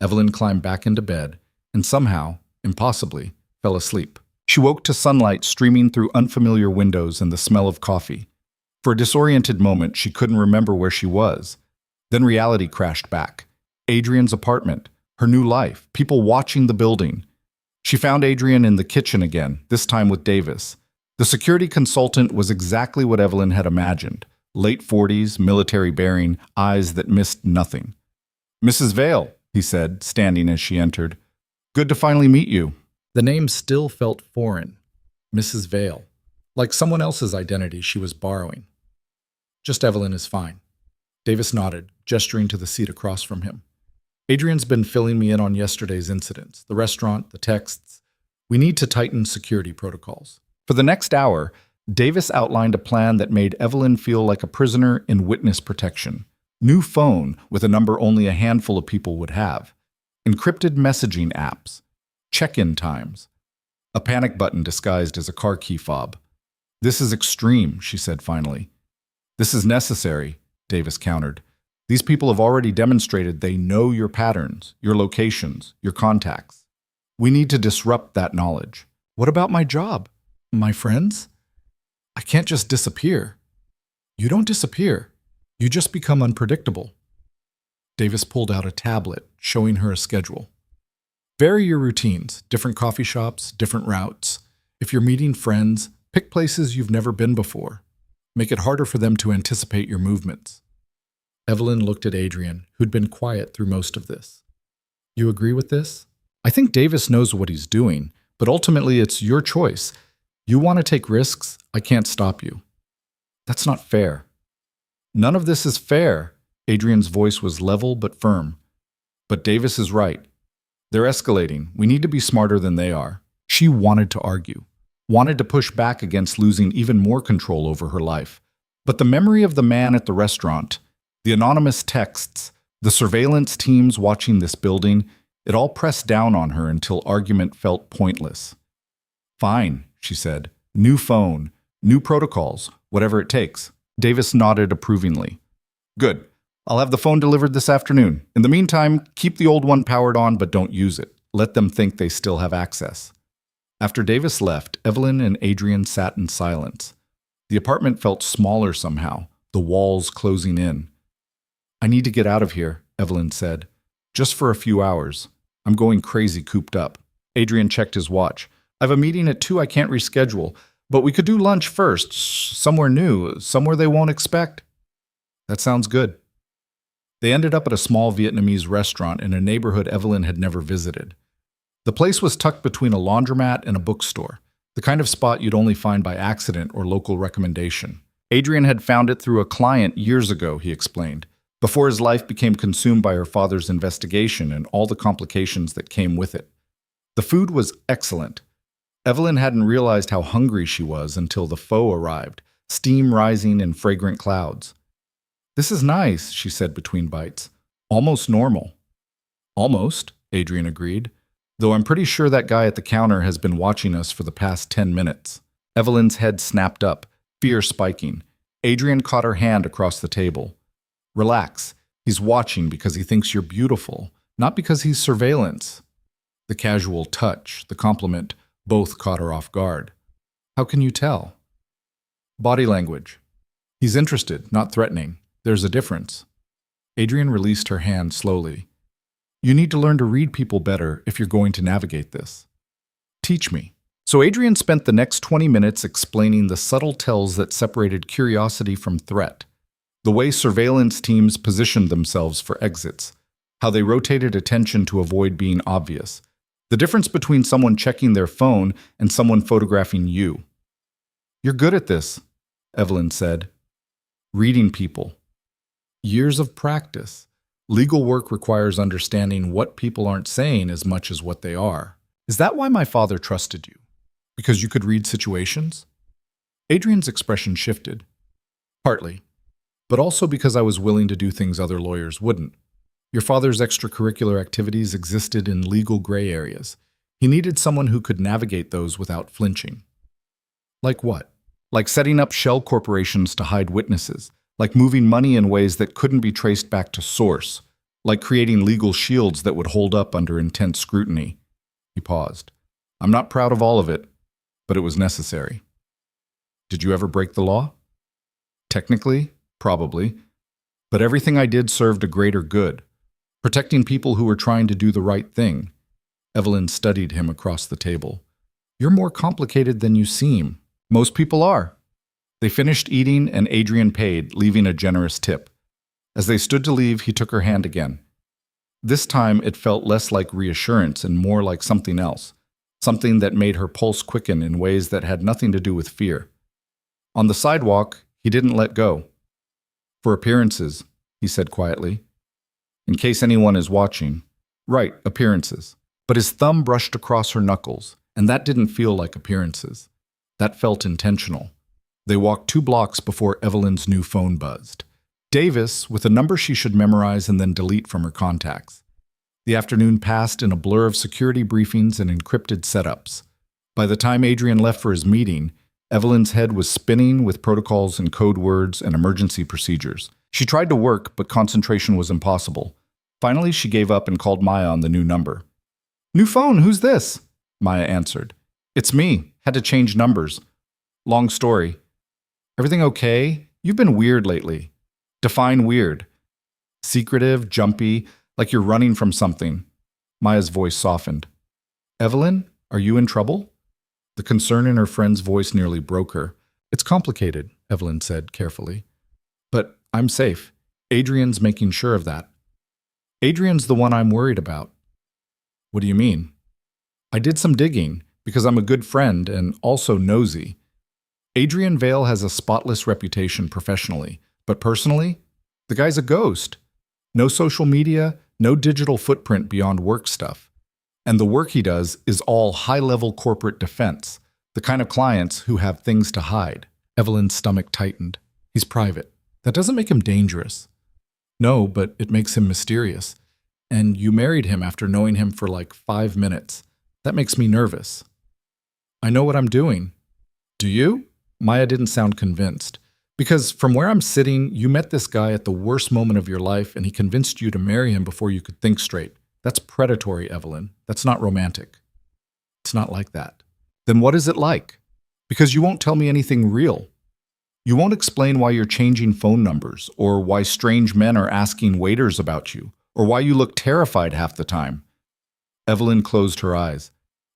Evelyn climbed back into bed, and somehow, impossibly, fell asleep. She woke to sunlight streaming through unfamiliar windows and the smell of coffee. For a disoriented moment, she couldn't remember where she was. Then reality crashed back. Adrian's apartment, her new life, people watching the building. She found Adrian in the kitchen again, this time with Davis. The security consultant was exactly what Evelyn had imagined. Late 40s, military bearing, eyes that missed nothing. Mrs. Vale, he said, standing as she entered. Good to finally meet you. The name still felt foreign. Mrs. Vale. Like someone else's identity she was borrowing. Just Evelyn is fine. Davis nodded, gesturing to the seat across from him. Adrian's been filling me in on yesterday's incidents, the restaurant, the texts. We need to tighten security protocols. For the next hour, Davis outlined a plan that made Evelyn feel like a prisoner in witness protection. New phone with a number only a handful of people would have. Encrypted messaging apps. Check-in times. A panic button disguised as a car key fob. This is extreme, she said finally. This is necessary, Davis countered. These people have already demonstrated they know your patterns, your locations, your contacts. We need to disrupt that knowledge. What about my job? My friends? I can't just disappear. You don't disappear. You just become unpredictable. Davis pulled out a tablet, showing her a schedule. Vary your routines, different coffee shops, different routes. If you're meeting friends, pick places you've never been before. Make it harder for them to anticipate your movements. Evelyn looked at Adrian, who'd been quiet through most of this. You agree with this? I think Davis knows what he's doing, but ultimately it's your choice. You want to take risks, I can't stop you. That's not fair. None of this is fair. Adrian's voice was level but firm. But Davis is right. They're escalating. We need to be smarter than they are. She wanted to argue, wanted to push back against losing even more control over her life. But the memory of the man at the restaurant, the anonymous texts, the surveillance teams watching this building, it all pressed down on her until argument felt pointless. Fine, she said. New phone, new protocols, whatever it takes. Davis nodded approvingly. Good. I'll have the phone delivered this afternoon. In the meantime, keep the old one powered on, but don't use it. Let them think they still have access. After Davis left, Evelyn and Adrian sat in silence. The apartment felt smaller somehow, the walls closing in. I need to get out of here, Evelyn said. Just for a few hours. I'm going crazy cooped up. Adrian checked his watch. I have a meeting at 2 I can't reschedule, but we could do lunch first, somewhere new, somewhere they won't expect. That sounds good. They ended up at a small Vietnamese restaurant in a neighborhood Evelyn had never visited. The place was tucked between a laundromat and a bookstore, the kind of spot you'd only find by accident or local recommendation. Adrian had found it through a client years ago, he explained, before his life became consumed by her father's investigation and all the complications that came with it. The food was excellent. Evelyn hadn't realized how hungry she was until the pho arrived, steam rising in fragrant clouds. This is nice, she said between bites. Almost normal. Almost, Adrian agreed, though I'm pretty sure that guy at the counter has been watching us for the past 10 minutes. Evelyn's head snapped up, fear spiking. Adrian caught her hand across the table. Relax. He's watching because he thinks you're beautiful, not because he's surveillance. The casual touch, the compliment, both caught her off guard. How can you tell? Body language. He's interested, not threatening. There's a difference. Adrian released her hand slowly. You need to learn to read people better if you're going to navigate this. Teach me. So Adrian spent the next 20 minutes explaining the subtle tells that separated curiosity from threat, the way surveillance teams positioned themselves for exits, how they rotated attention to avoid being obvious, the difference between someone checking their phone and someone photographing you. You're good at this, Evelyn said. Reading people. Years of practice. Legal work requires understanding what people aren't saying as much as what they are. Is that why my father trusted you? Because you could read situations? Adrian's expression shifted. Partly. But also because I was willing to do things other lawyers wouldn't. Your father's extracurricular activities existed in legal gray areas. He needed someone who could navigate those without flinching. Like what? Like setting up shell corporations to hide witnesses, like moving money in ways that couldn't be traced back to source, like creating legal shields that would hold up under intense scrutiny. He paused. I'm not proud of all of it, but it was necessary. Did you ever break the law? Technically, probably. But everything I did served a greater good, protecting people who were trying to do the right thing. Evelyn studied him across the table. You're more complicated than you seem. Most people are. They finished eating and Adrian paid, leaving a generous tip. As they stood to leave, he took her hand again. This time it felt less like reassurance and more like something else, something that made her pulse quicken in ways that had nothing to do with fear. On the sidewalk, he didn't let go. For appearances, he said quietly. In case anyone is watching. Right, appearances. But his thumb brushed across her knuckles, and that didn't feel like appearances. That felt intentional. They walked 2 blocks before Evelyn's new phone buzzed. Davis, with a number she should memorize and then delete from her contacts. The afternoon passed in a blur of security briefings and encrypted setups. By the time Adrian left for his meeting, Evelyn's head was spinning with protocols and code words and emergency procedures. She tried to work, but concentration was impossible. Finally, she gave up and called Maya on the new number. "New phone, who's this?" Maya answered. "It's me. Had to change numbers. Long story. Everything okay? You've been weird lately." "Define weird." "Secretive, jumpy, like you're running from something." Maya's voice softened. "Evelyn, are you in trouble?" The concern in her friend's voice nearly broke her. "It's complicated," Evelyn said carefully. "But I'm safe. Adrian's making sure of that." "Adrian's the one I'm worried about." "What do you mean?" "I did some digging, because I'm a good friend and also nosy. Adrian Vale has a spotless reputation professionally, but personally, the guy's a ghost. No social media, no digital footprint beyond work stuff. And the work he does is all high-level corporate defense, the kind of clients who have things to hide." Evelyn's stomach tightened. "He's private. That doesn't make him dangerous." "No, but it makes him mysterious. And you married him after knowing him for like 5 minutes. That makes me nervous." "I know what I'm doing." "Do you?" Maya didn't sound convinced. "Because from where I'm sitting, you met this guy at the worst moment of your life and he convinced you to marry him before you could think straight. That's predatory, Evelyn. That's not romantic." "It's not like that." "Then what is it like?" "Because you won't tell me anything real. You won't explain why you're changing phone numbers, or why strange men are asking waiters about you, or why you look terrified half the time." Evelyn closed her eyes.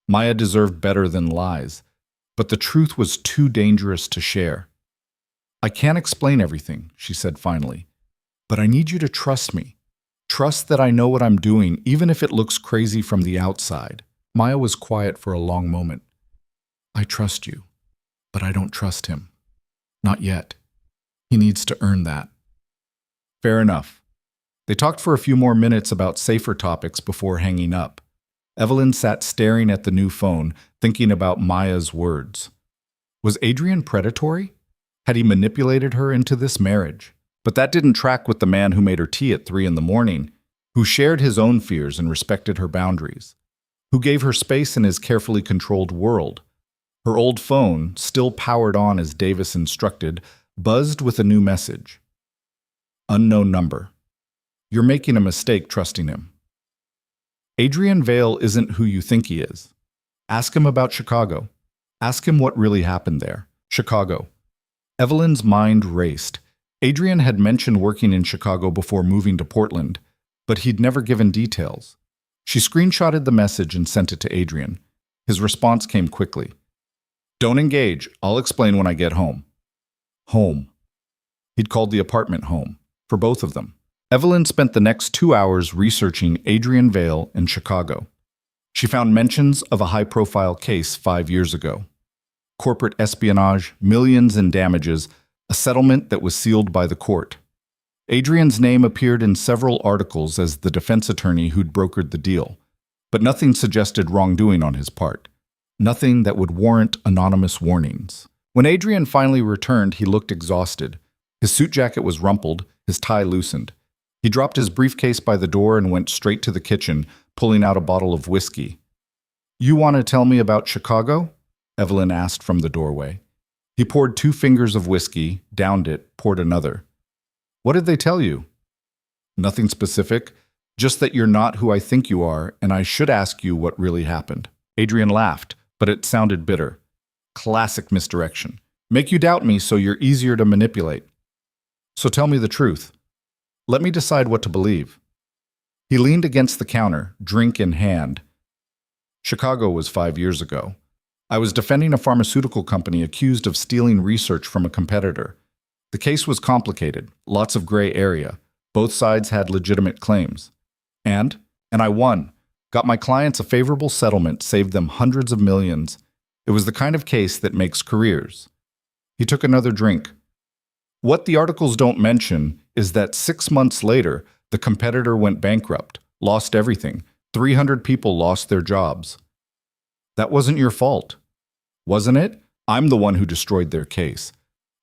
Maya deserved better than lies, but the truth was too dangerous to share. "I can't explain everything," she said finally, "but I need you to trust me. Trust that I know what I'm doing, even if it looks crazy from the outside." Maya was quiet for a long moment. "I trust you, but I don't trust him. Not yet. He needs to earn that." "Fair enough." They talked for a few more minutes about safer topics before hanging up. Evelyn sat staring at the new phone, thinking about Maya's words. Was Adrian predatory? Had he manipulated her into this marriage? But that didn't track with the man who made her tea at 3 a.m, who shared his own fears and respected her boundaries, who gave her space in his carefully controlled world. Her old phone, still powered on as Davis instructed, buzzed with a new message. "Unknown number. You're making a mistake trusting him. Adrian Vale isn't who you think he is. Ask him about Chicago. Ask him what really happened there. Chicago." Evelyn's mind raced. Adrian had mentioned working in Chicago before moving to Portland, but he'd never given details. She screenshotted the message and sent it to Adrian. His response came quickly. "Don't engage. I'll explain when I get home." Home. He'd called the apartment home, for both of them. Evelyn spent the next 2 hours researching Adrian Vale in Chicago. She found mentions of a high-profile case 5 years ago. Corporate espionage, millions in damages, a settlement that was sealed by the court. Adrian's name appeared in several articles as the defense attorney who'd brokered the deal, but nothing suggested wrongdoing on his part. Nothing that would warrant anonymous warnings. When Adrian finally returned, he looked exhausted. His suit jacket was rumpled, his tie loosened. He dropped his briefcase by the door and went straight to the kitchen, pulling out a bottle of whiskey. "You want to tell me about Chicago?" Evelyn asked from the doorway. He poured 2 fingers of whiskey, downed it, poured another. "What did they tell you?" "Nothing specific, just that you're not who I think you are, and I should ask you what really happened." Adrian laughed, but it sounded bitter. Classic misdirection. "Make you doubt me so you're easier to manipulate. So tell me the truth. Let me decide what to believe." He leaned against the counter, drink in hand. "Chicago was 5 years ago. I was defending a pharmaceutical company accused of stealing research from a competitor. The case was complicated, lots of gray area. Both sides had legitimate claims. And I won. Got my clients a favorable settlement, saved them hundreds of millions. It was the kind of case that makes careers." He took another drink. "What the articles don't mention is that 6 months later, the competitor went bankrupt, lost everything. 300 people lost their jobs. That wasn't your fault. Wasn't it? I'm the one who destroyed their case.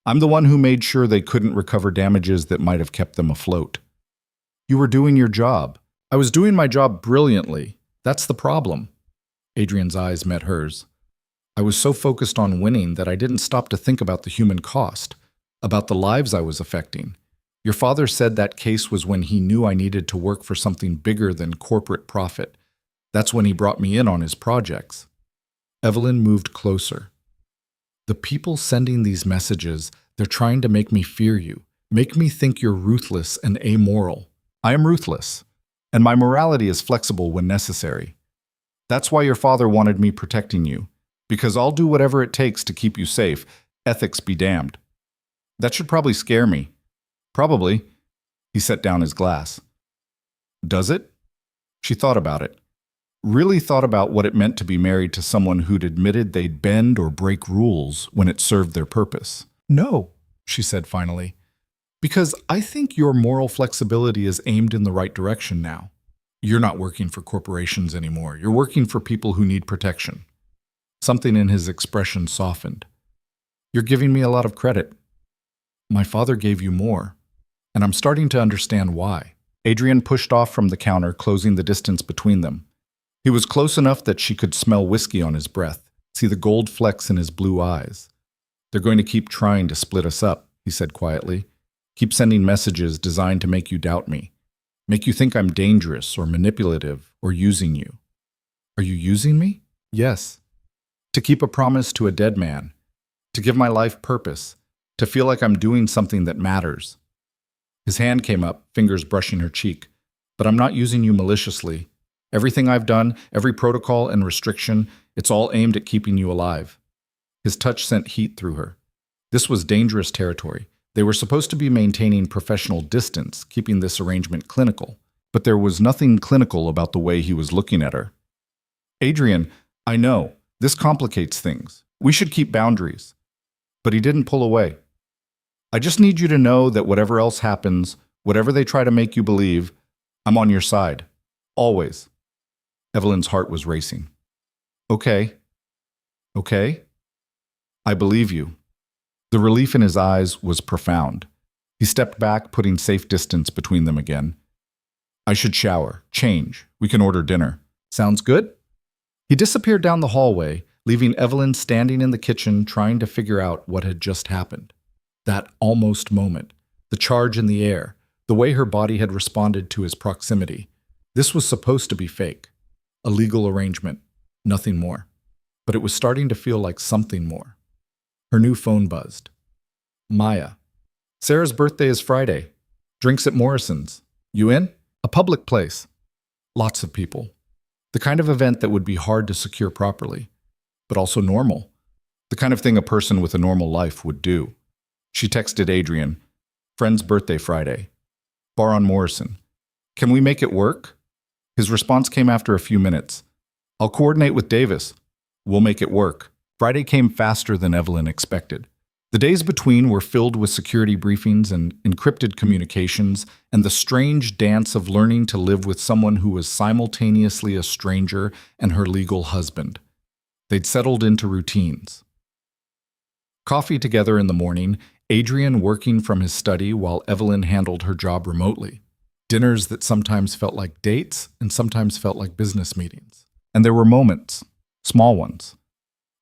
I'm the one who made sure they couldn't recover damages that might have kept them afloat. You were doing your job. I was doing my job brilliantly. That's the problem." Adrian's eyes met hers. I was so focused on winning that I didn't stop to think about the human cost, about the lives I was affecting. Your father said that case was when he knew I needed to work for something bigger than corporate profit. That's when he brought me in on his projects. Evelyn moved closer. The people sending these messages, they're trying to make me fear you, make me think you're ruthless and amoral. I am ruthless, and my morality is flexible when necessary. That's why your father wanted me protecting you, because I'll do whatever it takes to keep you safe, ethics be damned. That should probably scare me. Probably. He set down his glass. Does it? She thought about it. Really thought about what it meant to be married to someone who'd admitted they'd bend or break rules when it served their purpose. No, she said finally, because I think your moral flexibility is aimed in the right direction now. You're not working for corporations anymore. You're working for people who need protection. Something in his expression softened. You're giving me a lot of credit. My father gave you more, and I'm starting to understand why. Adrian pushed off from the counter, closing the distance between them. He was close enough that she could smell whiskey on his breath, see the gold flecks in his blue eyes. They're going to keep trying to split us up, he said quietly. Keep sending messages designed to make you doubt me, make you think I'm dangerous or manipulative or using you. Are you using me? Yes. To keep a promise to a dead man, to give my life purpose, to feel like I'm doing something that matters. His hand came up, fingers brushing her cheek. But I'm not using you maliciously. Everything I've done, every protocol and restriction, it's all aimed at keeping you alive. His touch sent heat through her. This was dangerous territory. They were supposed to be maintaining professional distance, keeping this arrangement clinical. But there was nothing clinical about the way he was looking at her. Adrian, I know, this complicates things. We should keep boundaries. But he didn't pull away. I just need you to know that whatever else happens, whatever they try to make you believe, I'm on your side. Always. Evelyn's heart was racing. Okay. Okay? I believe you. The relief in his eyes was profound. He stepped back, putting safe distance between them again. I should shower, change. We can order dinner. Sounds good? He disappeared down the hallway, leaving Evelyn standing in the kitchen trying to figure out what had just happened. That almost moment, the charge in the air, the way her body had responded to his proximity. This was supposed to be fake. A legal arrangement, nothing more. But it was starting to feel like something more. Her new phone buzzed. Maya. Sarah's birthday is Friday. Drinks at Morrison's. You in? A public place. Lots of people. The kind of event that would be hard to secure properly, but also normal. The kind of thing a person with a normal life would do. She texted Adrian, friend's birthday Friday. Bar on Morrison. Can we make it work? His response came after a few minutes. I'll coordinate with Davis. We'll make it work. Friday came faster than Evelyn expected. The days between were filled with security briefings and encrypted communications and the strange dance of learning to live with someone who was simultaneously a stranger and her legal husband. They'd settled into routines. Coffee together in the morning, Adrian working from his study while Evelyn handled her job remotely. Dinners that sometimes felt like dates and sometimes felt like business meetings. And there were moments, small ones.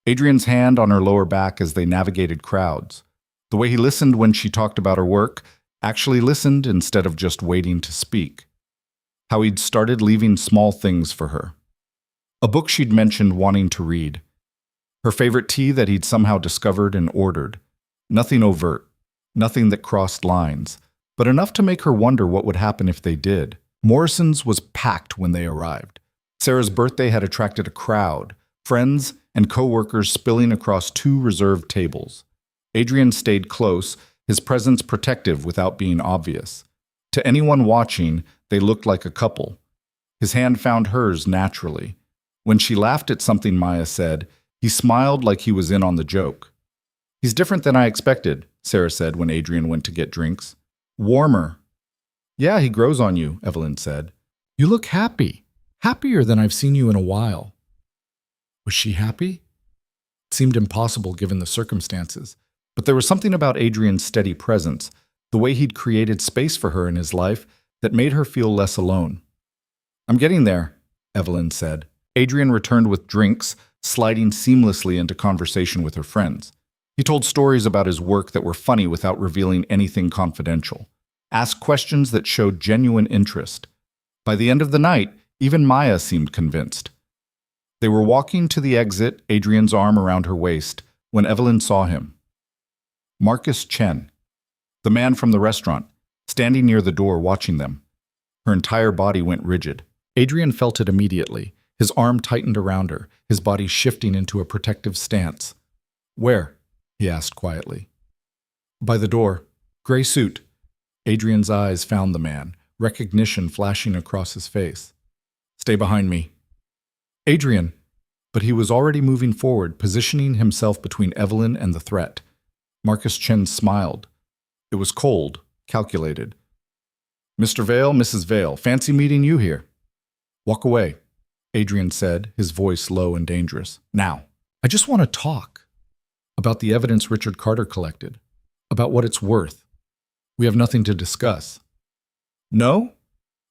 Adrian's hand on her lower back as they navigated crowds. The way he listened when she talked about her work, actually listened instead of just waiting to speak. How he'd started leaving small things for her. A book she'd mentioned wanting to read. Her favorite tea that he'd somehow discovered and ordered. Nothing overt, nothing that crossed lines, but enough to make her wonder what would happen if they did. Morrison's was packed when they arrived. Sarah's birthday had attracted a crowd, friends and co-workers spilling across 2 reserved tables. Adrian stayed close, his presence protective without being obvious. To anyone watching, they looked like a couple. His hand found hers naturally. When she laughed at something Maya said, he smiled like he was in on the joke. He's different than I expected, Sarah said when Adrian went to get drinks. Warmer. Yeah, he grows on you, Evelyn said. You look happy. Happier than I've seen you in a while. Was she happy? It seemed impossible given the circumstances, but there was something about Adrian's steady presence, the way he'd created space for her in his life, that made her feel less alone. I'm getting there, Evelyn said. Adrian returned with drinks, sliding seamlessly into conversation with her friends. He told stories about his work that were funny without revealing anything confidential, asked questions that showed genuine interest. By the end of the night, even Maya seemed convinced. They were walking to the exit, Adrian's arm around her waist, when Evelyn saw him. Marcus Chen, the man from the restaurant, standing near the door watching them. Her entire body went rigid. Adrian felt it immediately. His arm tightened around her, his body shifting into a protective stance. "Where?" he asked quietly. "By the door. Gray suit." Adrian's eyes found the man, recognition flashing across his face. "Stay behind me." "Adrian." But he was already moving forward, positioning himself between Evelyn and the threat. Marcus Chen smiled. It was cold, calculated. "Mr. Vale, Mrs. Vale, fancy meeting you here." "Walk away," Adrian said, his voice low and dangerous. "Now, I just want to talk about the evidence Richard Carter collected, about what it's worth. We have nothing to discuss." "No?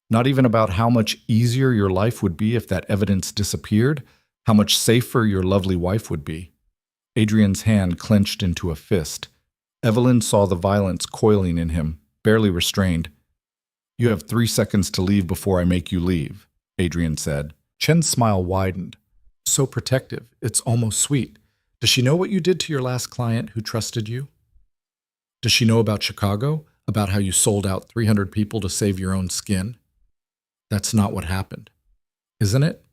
Not even about how much easier your life would be if that evidence disappeared? How much safer your lovely wife would be?" Adrian's hand clenched into a fist. Evelyn saw the violence coiling in him, barely restrained. "You have 3 seconds to leave before I make you leave," Adrian said. Chen's smile widened. "So protective, it's almost sweet. Does she know what you did to your last client who trusted you? Does she know about Chicago, about how you sold out 300 people to save your own skin? That's not what happened, isn't it?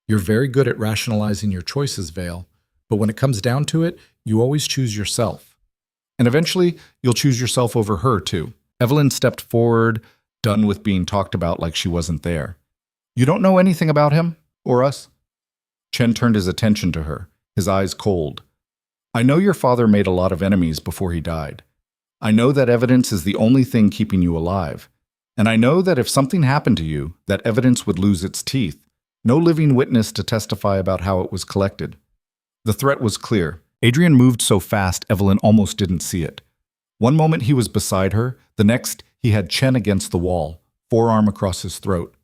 You're very good at rationalizing your choices, Vale, but when it comes down to it, you always choose yourself. And eventually, you'll choose yourself over her, too." Evelyn stepped forward, done with being talked about like she wasn't there. "You don't know anything about him? Or us?" Chen turned his attention to her, his eyes cold. "I know your father made a lot of enemies before he died. I know that evidence is the only thing keeping you alive. And I know that if something happened to you, that evidence would lose its teeth. No living witness to testify about how it was collected." The threat was clear. Adrian moved so fast Evelyn almost didn't see it. One moment he was beside her, the next he had Chen against the wall, forearm across his throat.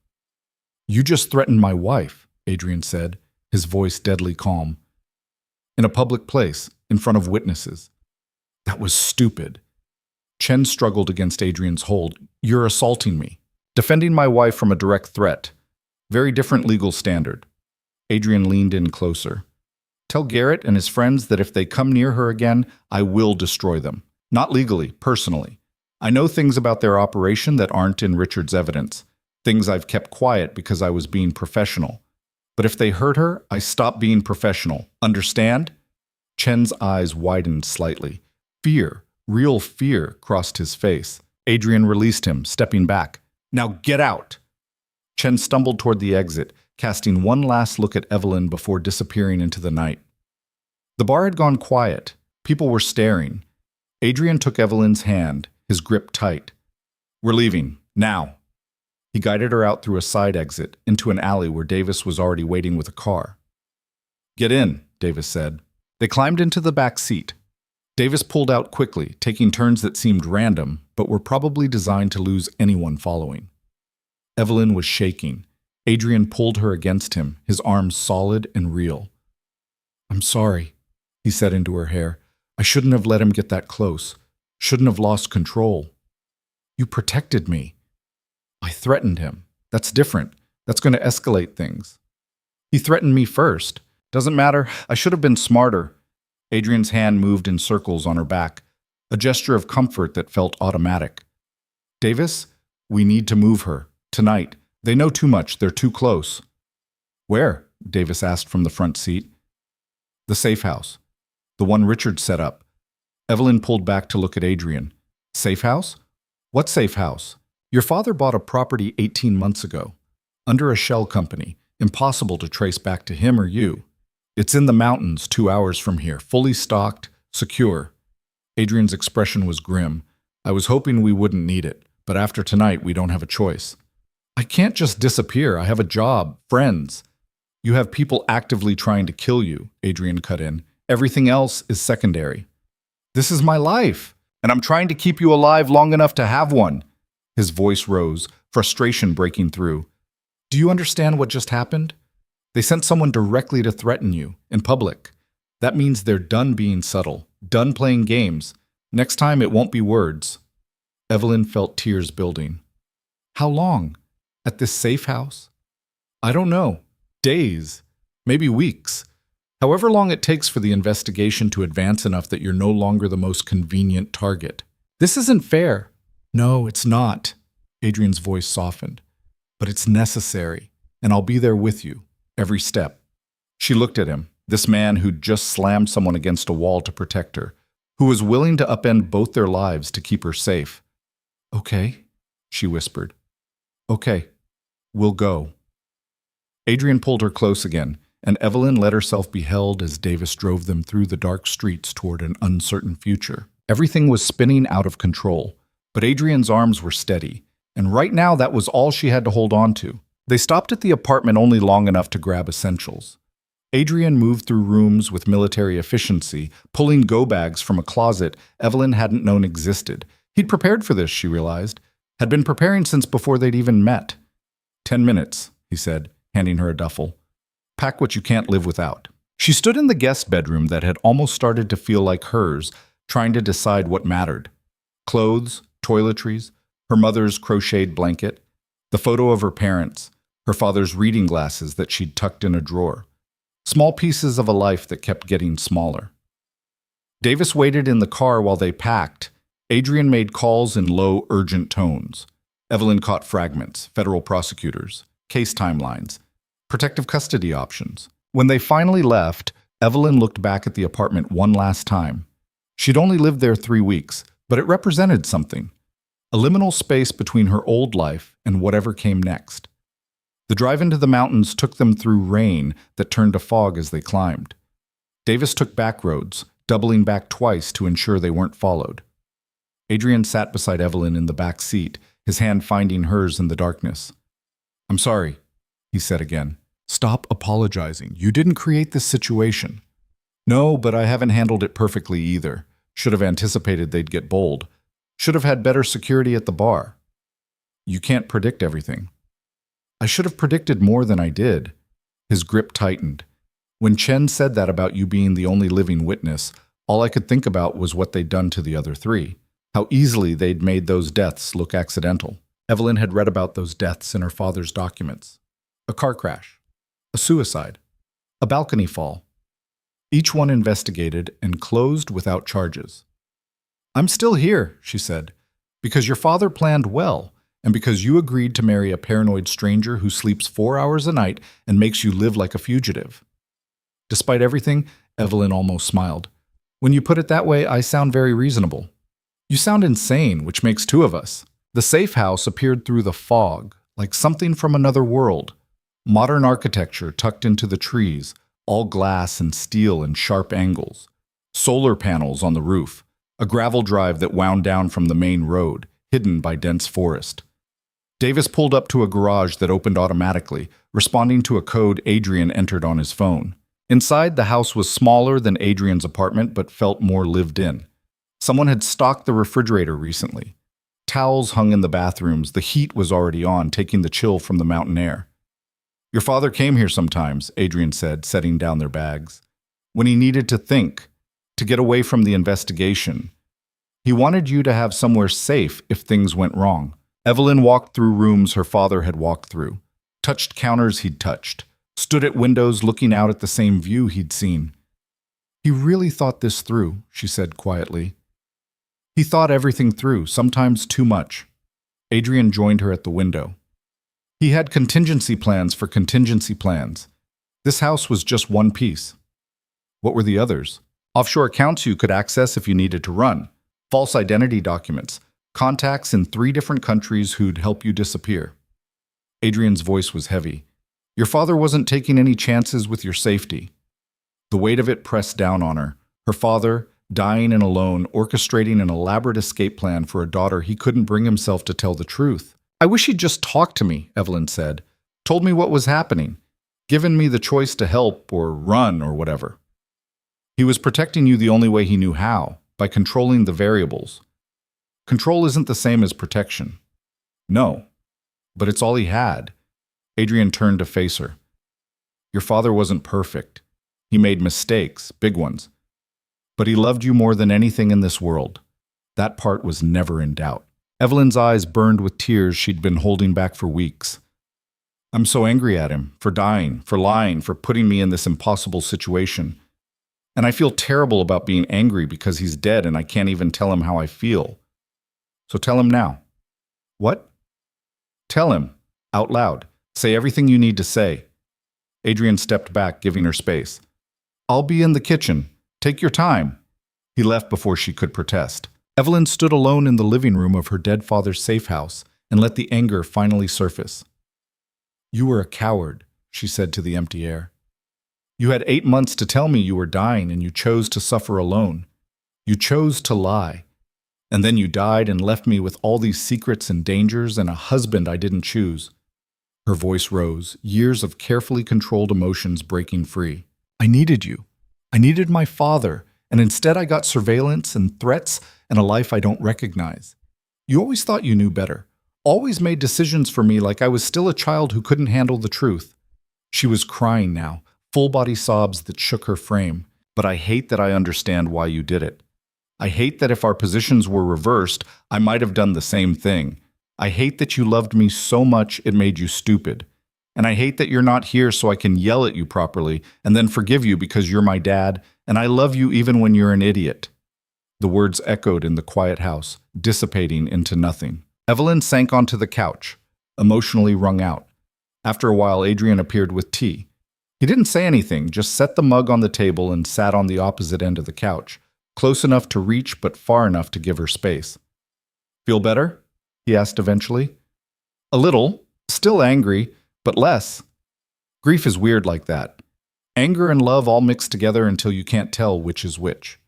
"You just threatened my wife," Adrian said, his voice deadly calm. "In a public place, in front of witnesses. That was stupid." Chen struggled against Adrian's hold. "You're assaulting me. Defending my wife from a direct threat. Very different legal standard." Adrian leaned in closer. "Tell Garrett and his friends that if they come near her again, I will destroy them. Not legally, personally. I know things about their operation that aren't in Richard's evidence. Things I've kept quiet because I was being professional. But if they hurt her, I stop being professional. Understand?" Chen's eyes widened slightly. Fear, real fear, crossed his face. Adrian released him, stepping back. "Now get out!" Chen stumbled toward the exit, casting one last look at Evelyn before disappearing into the night. The bar had gone quiet. People were staring. Adrian took Evelyn's hand, his grip tight. "We're leaving, now." He guided her out through a side exit, into an alley where Davis was already waiting with a car. "Get in," Davis said. They climbed into the back seat. Davis pulled out quickly, taking turns that seemed random, but were probably designed to lose anyone following. Evelyn was shaking. Adrian pulled her against him, his arms solid and real. "I'm sorry," he said into her hair. "I shouldn't have let him get that close. Shouldn't have lost control. You protected me." "I threatened him. That's different. That's going to escalate things." "He threatened me first. Doesn't matter. I should have been smarter." Adrian's hand moved in circles on her back, a gesture of comfort that felt automatic. "Davis, we need to move her. Tonight. They know too much. They're too close." "Where?" Davis asked from the front seat. "The safe house. The one Richard set up." Evelyn pulled back to look at Adrian. "Safe house? What safe house? Your father bought a property 18 months ago. Under a shell company. Impossible to trace back to him or you. It's in the mountains 2 hours from here. Fully stocked. Secure." Adrian's expression was grim. "I was hoping we wouldn't need it, but after tonight we don't have a choice." "I can't just disappear. I have a job, friends." "You have people actively trying to kill you," Adrian cut in. "Everything else is secondary." "This is my life, and I'm trying to keep you alive long enough to have one." His voice rose, frustration breaking through. "Do you understand what just happened? They sent someone directly to threaten you, in public. That means they're done being subtle, done playing games. Next time it won't be words. Evelyn felt tears building. How long? At this safe house? I don't know. Days. Maybe weeks. However long it takes for the investigation to advance enough that you're no longer the most convenient target. This isn't fair. No, it's not. Adrian's voice softened. But it's necessary, and I'll be there with you, every step. She looked at him, this man who'd just slammed someone against a wall to protect her, who was willing to upend both their lives to keep her safe. Okay, she whispered. Okay, we'll go. Adrian pulled her close again, and Evelyn let herself be held as Davis drove them through the dark streets toward an uncertain future. Everything was spinning out of control, but Adrian's arms were steady, and right now that was all she had to hold on to. They stopped at the apartment only long enough to grab essentials. Adrian moved through rooms with military efficiency, pulling go-bags from a closet Evelyn hadn't known existed. He'd prepared for this, she realized. Had been preparing since before they'd even met. 10 minutes, he said, handing her a duffel. Pack what you can't live without. She stood in the guest bedroom that had almost started to feel like hers, trying to decide what mattered. Clothes, toiletries, her mother's crocheted blanket, the photo of her parents, her father's reading glasses that she'd tucked in a drawer. Small pieces of a life that kept getting smaller. Davis waited in the car while they packed. Adrian made calls in low, urgent tones. Evelyn caught fragments, federal prosecutors, case timelines, protective custody options. When they finally left, Evelyn looked back at the apartment one last time. She'd only lived there 3 weeks, but it represented something. A liminal space between her old life and whatever came next. The drive into the mountains took them through rain that turned to fog as they climbed. Davis took back roads, doubling back twice to ensure they weren't followed. Adrian sat beside Evelyn in the back seat, his hand finding hers in the darkness. I'm sorry, he said again. Stop apologizing. You didn't create this situation. No, but I haven't handled it perfectly either. Should have anticipated they'd get bold. Should have had better security at the bar. You can't predict everything. I should have predicted more than I did. His grip tightened. When Chen said that about you being the only living witness, all I could think about was what they'd done to the other 3. How easily they'd made those deaths look accidental. Evelyn had read about those deaths in her father's documents. A car crash. A suicide. A balcony fall. Each one investigated and closed without charges. I'm still here, she said, because your father planned well, and because you agreed to marry a paranoid stranger who sleeps 4 hours a night and makes you live like a fugitive. Despite everything, Evelyn almost smiled. When you put it that way, I sound very reasonable. You sound insane, which makes 2 of us. The safe house appeared through the fog, like something from another world. Modern architecture tucked into the trees, all glass and steel and sharp angles. Solar panels on the roof, a gravel drive that wound down from the main road, hidden by dense forest. Davis pulled up to a garage that opened automatically, responding to a code Adrian entered on his phone. Inside, the house was smaller than Adrian's apartment but felt more lived in. Someone had stocked the refrigerator recently. Towels hung in the bathrooms, the heat was already on, taking the chill from the mountain air. Your father came here sometimes, Adrian said, setting down their bags. When he needed to think, to get away from the investigation. He wanted you to have somewhere safe if things went wrong. Evelyn walked through rooms her father had walked through, touched counters he'd touched, stood at windows looking out at the same view he'd seen. He really thought this through, she said quietly. He thought everything through, sometimes too much. Adrian joined her at the window. He had contingency plans for contingency plans. This house was just one piece. What were the others? Offshore accounts you could access if you needed to run, false identity documents, contacts in 3 different countries who'd help you disappear. Adrian's voice was heavy. Your father wasn't taking any chances with your safety. The weight of it pressed down on her. Her father, dying and alone, orchestrating an elaborate escape plan for a daughter he couldn't bring himself to tell the truth. I wish he'd just talked to me, Evelyn said. Told me what was happening. Given me the choice to help or run or whatever. He was protecting you the only way he knew how, by controlling the variables. Control isn't the same as protection. No, but it's all he had. Adrian turned to face her. Your father wasn't perfect. He made mistakes, big ones. But he loved you more than anything in this world. That part was never in doubt. Evelyn's eyes burned with tears she'd been holding back for weeks. I'm so angry at him, for dying, for lying, for putting me in this impossible situation. And I feel terrible about being angry because he's dead and I can't even tell him how I feel. So tell him now. What? Tell him, out loud. Say everything you need to say. Adrian stepped back, giving her space. I'll be in the kitchen. Take your time. He left before she could protest. Evelyn stood alone in the living room of her dead father's safe house and let the anger finally surface. You were a coward, she said to the empty air. You had 8 months to tell me you were dying and you chose to suffer alone. You chose to lie. And then you died and left me with all these secrets and dangers and a husband I didn't choose. Her voice rose, years of carefully controlled emotions breaking free. I needed you. I needed my father, and instead I got surveillance and threats and a life I don't recognize. You always thought you knew better, always made decisions for me like I was still a child who couldn't handle the truth. She was crying now, full-body sobs that shook her frame. But I hate that I understand why you did it. I hate that if our positions were reversed, I might have done the same thing. I hate that you loved me so much it made you stupid. And I hate that you're not here so I can yell at you properly and then forgive you because you're my dad, and I love you even when you're an idiot. The words echoed in the quiet house, dissipating into nothing. Evelyn sank onto the couch, emotionally wrung out. After a while, Adrian appeared with tea. He didn't say anything, just set the mug on the table and sat on the opposite end of the couch, close enough to reach but far enough to give her space. Feel better? He asked eventually. A little, still angry, but less. Grief is weird like that. Anger and love all mix together until you can't tell which is which.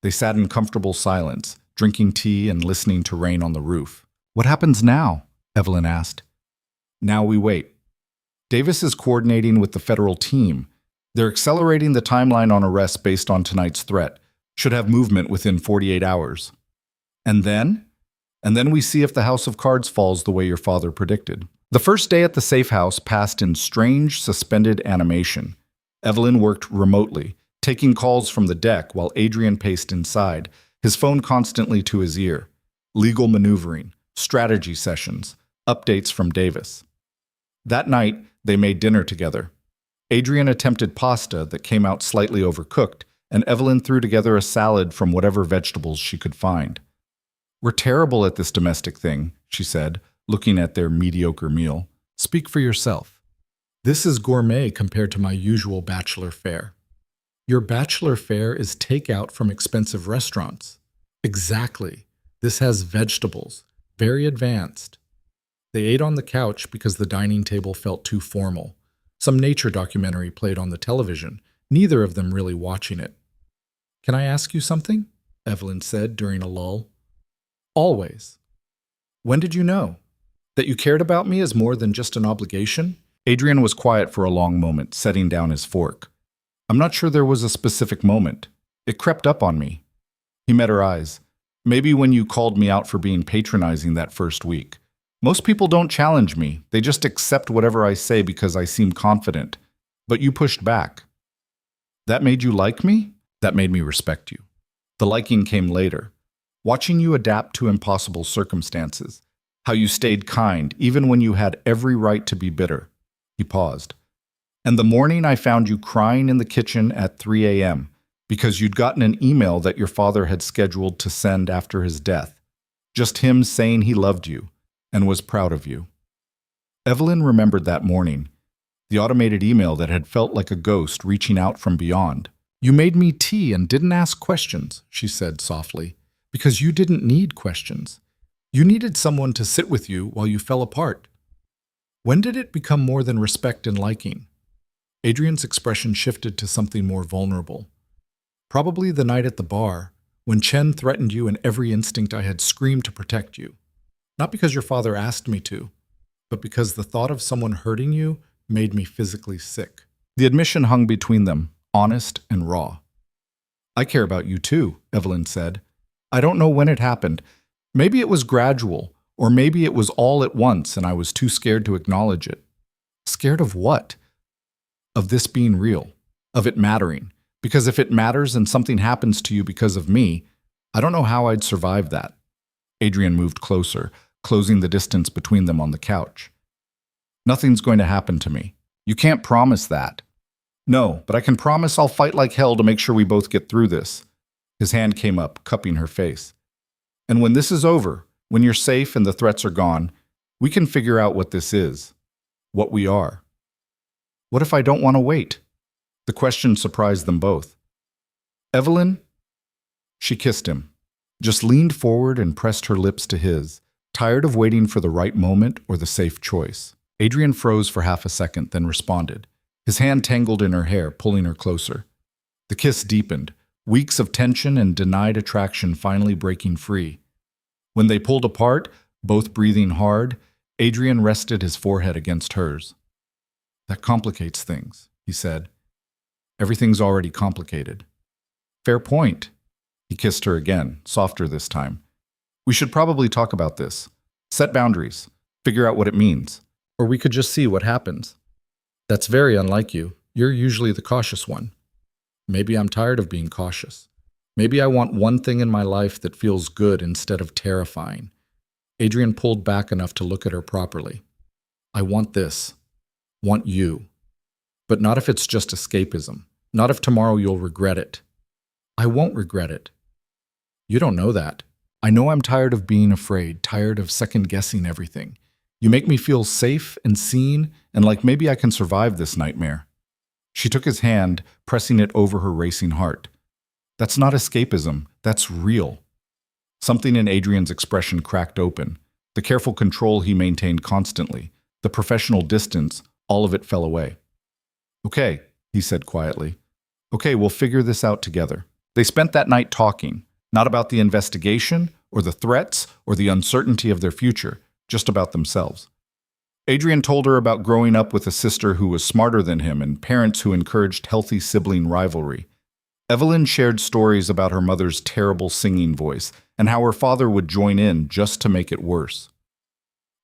They sat in comfortable silence, drinking tea and listening to rain on the roof. What happens now? Evelyn asked. Now we wait. Davis is coordinating with the federal team. They're accelerating the timeline on arrests based on tonight's threat. Should have movement within 48 hours. And then? And then we see if the House of Cards falls the way your father predicted. The first day at the safe house passed in strange, suspended animation. Evelyn worked remotely, taking calls from the deck while Adrian paced inside, his phone constantly to his ear. Legal maneuvering, strategy sessions, updates from Davis. That night, they made dinner together. Adrian attempted pasta that came out slightly overcooked, and Evelyn threw together a salad from whatever vegetables she could find. We're terrible at this domestic thing, she said, looking at their mediocre meal. Speak for yourself. This is gourmet compared to my usual bachelor fare. Your bachelor fare is takeout from expensive restaurants. Exactly. This has vegetables. Very advanced. They ate on the couch because the dining table felt too formal. Some nature documentary played on the television, neither of them really watching it. Can I ask you something? Evelyn said during a lull. Always. When did you know? That you cared about me as more than just an obligation? Adrian was quiet for a long moment, setting down his fork. I'm not sure there was a specific moment. It crept up on me. He met her eyes. Maybe when you called me out for being patronizing that first week. Most people don't challenge me. They just accept whatever I say because I seem confident. But you pushed back. That made you like me? That made me respect you. The liking came later. Watching you adapt to impossible circumstances. How you stayed kind, even when you had every right to be bitter. He paused. And the morning I found you crying in the kitchen at 3 a.m. because you'd gotten an email that your father had scheduled to send after his death. Just him saying he loved you and was proud of you. Evelyn remembered that morning. The automated email that had felt like a ghost reaching out from beyond. You made me tea and didn't ask questions, she said softly, because you didn't need questions. You needed someone to sit with you while you fell apart. When did it become more than respect and liking? Adrian's expression shifted to something more vulnerable. Probably the night at the bar, when Chen threatened you and every instinct I had screamed to protect you. Not because your father asked me to, but because the thought of someone hurting you made me physically sick. The admission hung between them, honest and raw. I care about you too, Evelyn said. I don't know when it happened. Maybe it was gradual, or maybe it was all at once and I was too scared to acknowledge it. Scared of what? of this being real, of it mattering. Because if it matters and something happens to you because of me, I don't know how I'd survive that. Adrian moved closer, closing the distance between them on the couch. Nothing's going to happen to me. You can't promise that. No, but I can promise I'll fight like hell to make sure we both get through this. His hand came up, cupping her face. And when this is over, when you're safe and the threats are gone, we can figure out what this is, what we are. What if I don't want to wait? The question surprised them both. Evelyn? She kissed him, just leaned forward and pressed her lips to his, tired of waiting for the right moment or the safe choice. Adrian froze for half a second, then responded. His hand tangled in her hair, pulling her closer. The kiss deepened, weeks of tension and denied attraction finally breaking free. When they pulled apart, both breathing hard, Adrian rested his forehead against hers. That complicates things, he said. Everything's already complicated. Fair point. He kissed her again, softer this time. We should probably talk about this. Set boundaries. Figure out what it means. Or we could just see what happens. That's very unlike you. You're usually the cautious one. Maybe I'm tired of being cautious. Maybe I want one thing in my life that feels good instead of terrifying. Adrian pulled back enough to look at her properly. I want this. Want you. But not if it's just escapism. Not if tomorrow you'll regret it. I won't regret it. You don't know that. I know I'm tired of being afraid, tired of second-guessing everything. You make me feel safe and seen, and like maybe I can survive this nightmare. She took his hand, pressing it over her racing heart. That's not escapism, that's real. Something in Adrian's expression cracked open. The careful control he maintained constantly, the professional distance, all of it fell away. Okay, he said quietly. Okay, we'll figure this out together. They spent that night talking, not about the investigation, or the threats, or the uncertainty of their future, just about themselves. Adrian told her about growing up with a sister who was smarter than him and parents who encouraged healthy sibling rivalry. Evelyn shared stories about her mother's terrible singing voice and how her father would join in just to make it worse.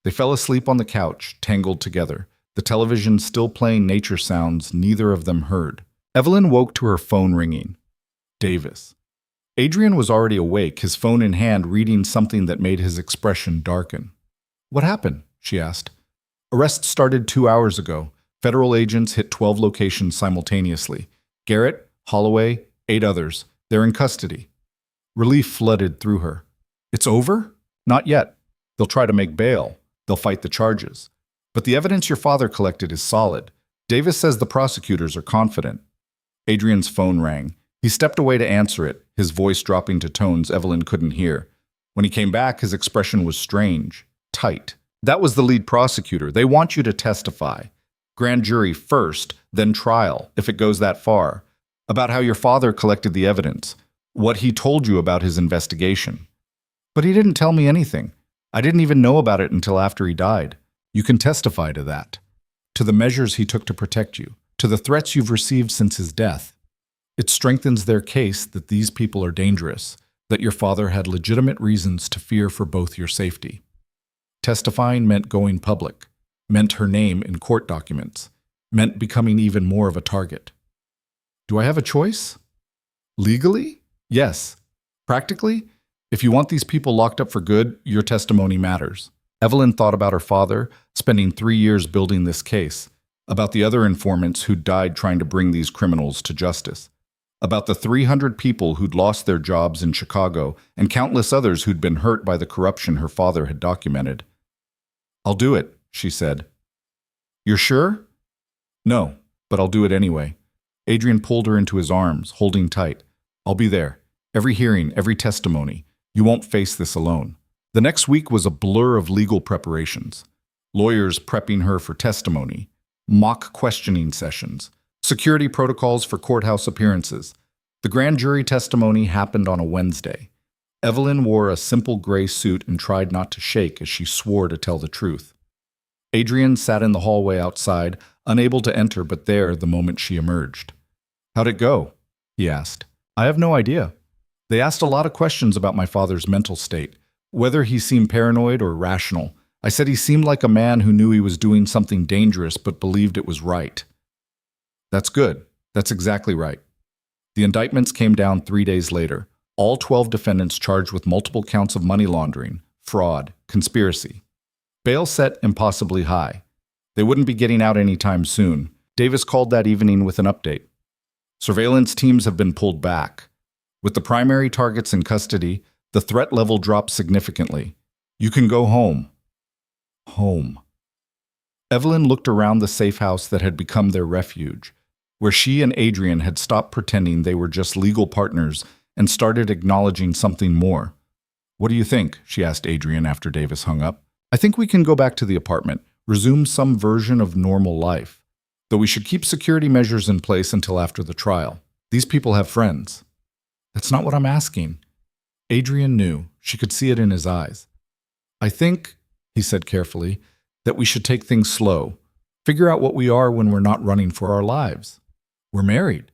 They fell asleep on the couch, tangled together, the television still playing nature sounds neither of them heard. Evelyn woke to her phone ringing. Davis. Adrian was already awake, his phone in hand, reading something that made his expression darken. What happened? She asked. Arrests started 2 hours ago. Federal agents hit 12 locations simultaneously. Garrett, Holloway, 8 others. They're in custody. Relief flooded through her. It's over? Not yet. They'll try to make bail. They'll fight the charges. But the evidence your father collected is solid. Davis says the prosecutors are confident. Adrian's phone rang. He stepped away to answer it, his voice dropping to tones Evelyn couldn't hear. When he came back, his expression was strange, tight. That was the lead prosecutor. They want you to testify. Grand jury first, then trial, if it goes that far. About how your father collected the evidence. What he told you about his investigation. But he didn't tell me anything. I didn't even know about it until after he died. You can testify to that. To the measures he took to protect you. To the threats you've received since his death. It strengthens their case that these people are dangerous, that your father had legitimate reasons to fear for both your safety. Testifying meant going public, meant her name in court documents, meant becoming even more of a target. Do I have a choice? Legally? Yes. Practically? If you want these people locked up for good, your testimony matters. Evelyn thought about her father, spending 3 years building this case, about the other informants who'd died trying to bring these criminals to justice, about the 300 people who'd lost their jobs in Chicago and countless others who'd been hurt by the corruption her father had documented. I'll do it, she said. You're sure? No, but I'll do it anyway. Adrian pulled her into his arms, holding tight. I'll be there. Every hearing, every testimony. You won't face this alone. The next week was a blur of legal preparations. Lawyers prepping her for testimony, mock questioning sessions, security protocols for courthouse appearances. The grand jury testimony happened on a Wednesday. Evelyn wore a simple gray suit and tried not to shake as she swore to tell the truth. Adrian sat in the hallway outside, unable to enter but there the moment she emerged. How'd it go? He asked. I have no idea. They asked a lot of questions about my father's mental state, whether he seemed paranoid or rational. I said he seemed like a man who knew he was doing something dangerous but believed it was right. That's good. That's exactly right. The indictments came down 3 days later. All 12 defendants charged with multiple counts of money laundering, fraud, conspiracy. Bail set impossibly high. They wouldn't be getting out anytime soon. Davis called that evening with an update. Surveillance teams have been pulled back. With the primary targets in custody, the threat level dropped significantly. You can go home. Home. Evelyn looked around the safe house that had become their refuge, where she and Adrian had stopped pretending they were just legal partners and started acknowledging something more. What do you think? She asked Adrian after Davis hung up. I think we can go back to the apartment, resume some version of normal life, though we should keep security measures in place until after the trial. These people have friends. That's not what I'm asking. Adrian knew. She could see it in his eyes. I think, he said carefully, that we should take things slow, figure out what we are when we're not running for our lives. We're married.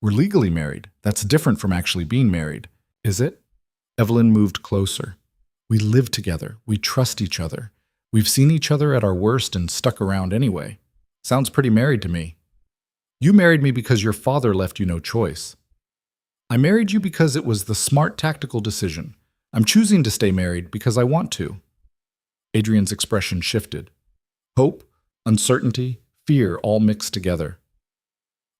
We're legally married. That's different from actually being married. Is it? Evelyn moved closer. We live together. We trust each other. We've seen each other at our worst and stuck around anyway. Sounds pretty married to me. You married me because your father left you no choice. I married you because it was the smart tactical decision. I'm choosing to stay married because I want to. Adrian's expression shifted. Hope, uncertainty, fear all mixed together.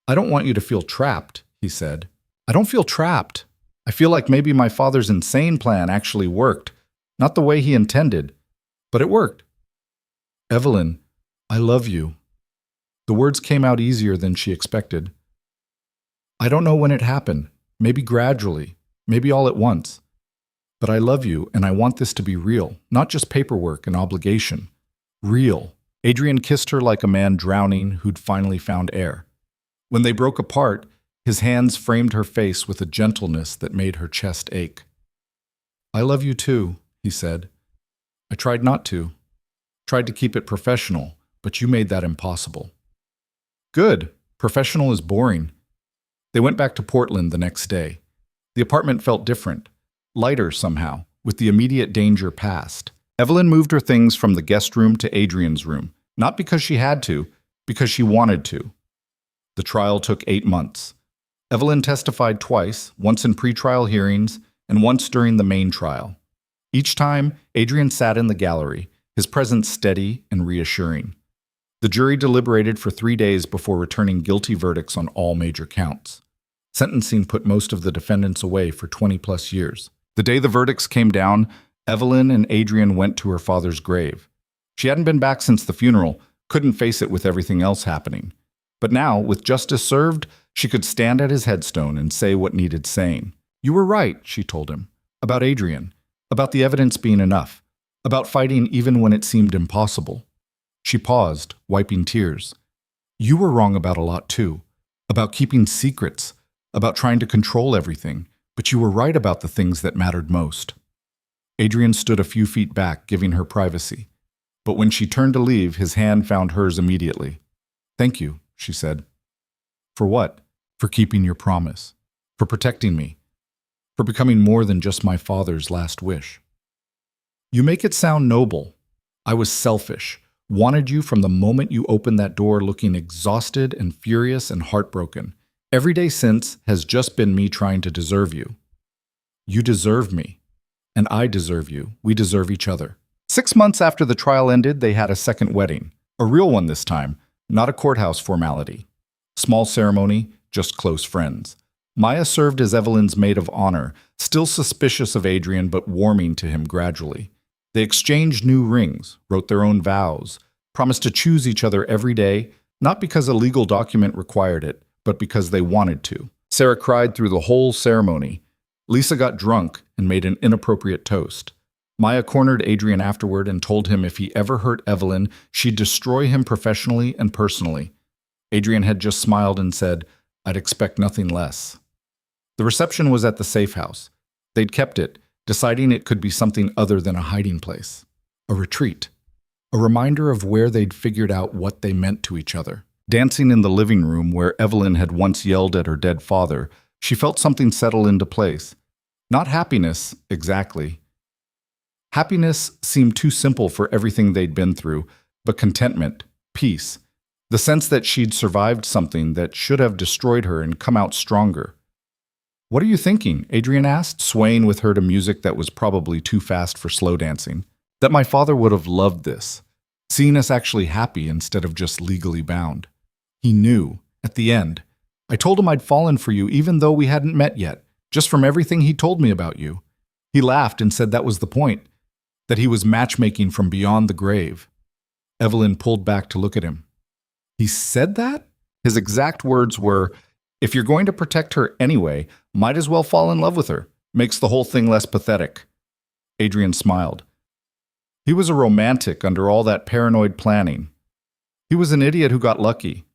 I don't want you to feel trapped, he said. I don't feel trapped. I feel like maybe my father's insane plan actually worked. Not the way he intended, but it worked. Evelyn, I love you. The words came out easier than she expected. I don't know when it happened. Maybe gradually, maybe all at once. But I love you, and I want this to be real, not just paperwork and obligation. Real. Adrian kissed her like a man drowning who'd finally found air. When they broke apart, his hands framed her face with a gentleness that made her chest ache. I love you too, he said. I tried not to. Tried to keep it professional, but you made that impossible. Good. Professional is boring. They went back to Portland the next day. The apartment felt different. Lighter somehow, with the immediate danger past. Evelyn moved her things from the guest room to Adrian's room, not because she had to, because she wanted to. The trial took 8 months. Evelyn testified twice, once in pretrial hearings and once during the main trial. Each time, Adrian sat in the gallery, his presence steady and reassuring. The jury deliberated for 3 days before returning guilty verdicts on all major counts. Sentencing put most of the defendants away for 20-plus years. The day the verdicts came down, Evelyn and Adrian went to her father's grave. She hadn't been back since the funeral, couldn't face it with everything else happening. But now, with justice served, she could stand at his headstone and say what needed saying. You were right, she told him, about Adrian, about the evidence being enough, about fighting even when it seemed impossible. She paused, wiping tears. You were wrong about a lot too, about keeping secrets, about trying to control everything, but you were right about the things that mattered most. Adrian stood a few feet back, giving her privacy. But when she turned to leave, his hand found hers immediately. Thank you, she said. For what? For keeping your promise. For protecting me. For becoming more than just my father's last wish. You make it sound noble. I was selfish. Wanted you from the moment you opened that door looking exhausted and furious and heartbroken. Every day since has just been me trying to deserve you. You deserve me. And I deserve you. We deserve each other. 6 months after the trial ended, they had a second wedding. A real one this time, not a courthouse formality. Small ceremony, just close friends. Maya served as Evelyn's maid of honor, still suspicious of Adrian but warming to him gradually. They exchanged new rings, wrote their own vows, promised to choose each other every day, not because a legal document required it, but because they wanted to. Sarah cried through the whole ceremony. Lisa got drunk and made an inappropriate toast. Maya cornered Adrian afterward and told him if he ever hurt Evelyn, she'd destroy him professionally and personally. Adrian had just smiled and said, I'd expect nothing less. The reception was at the safe house. They'd kept it, deciding it could be something other than a hiding place. A retreat. A reminder of where they'd figured out what they meant to each other. Dancing in the living room where Evelyn had once yelled at her dead father, she felt something settle into place. Not happiness, exactly. Happiness seemed too simple for everything they'd been through, but contentment, peace. The sense that she'd survived something that should have destroyed her and come out stronger. "What are you thinking?" Adrian asked, swaying with her to music that was probably too fast for slow dancing. "That my father would have loved this, seeing us actually happy instead of just legally bound. He knew, at the end. I told him I'd fallen for you even though we hadn't met yet, just from everything he told me about you. He laughed and said that was the point, that he was matchmaking from beyond the grave." Evelyn pulled back to look at him. "He said that?" His exact words were, "If you're going to protect her anyway, might as well fall in love with her. Makes the whole thing less pathetic." Adrian smiled. He was a romantic under all that paranoid planning. He was an idiot who got lucky.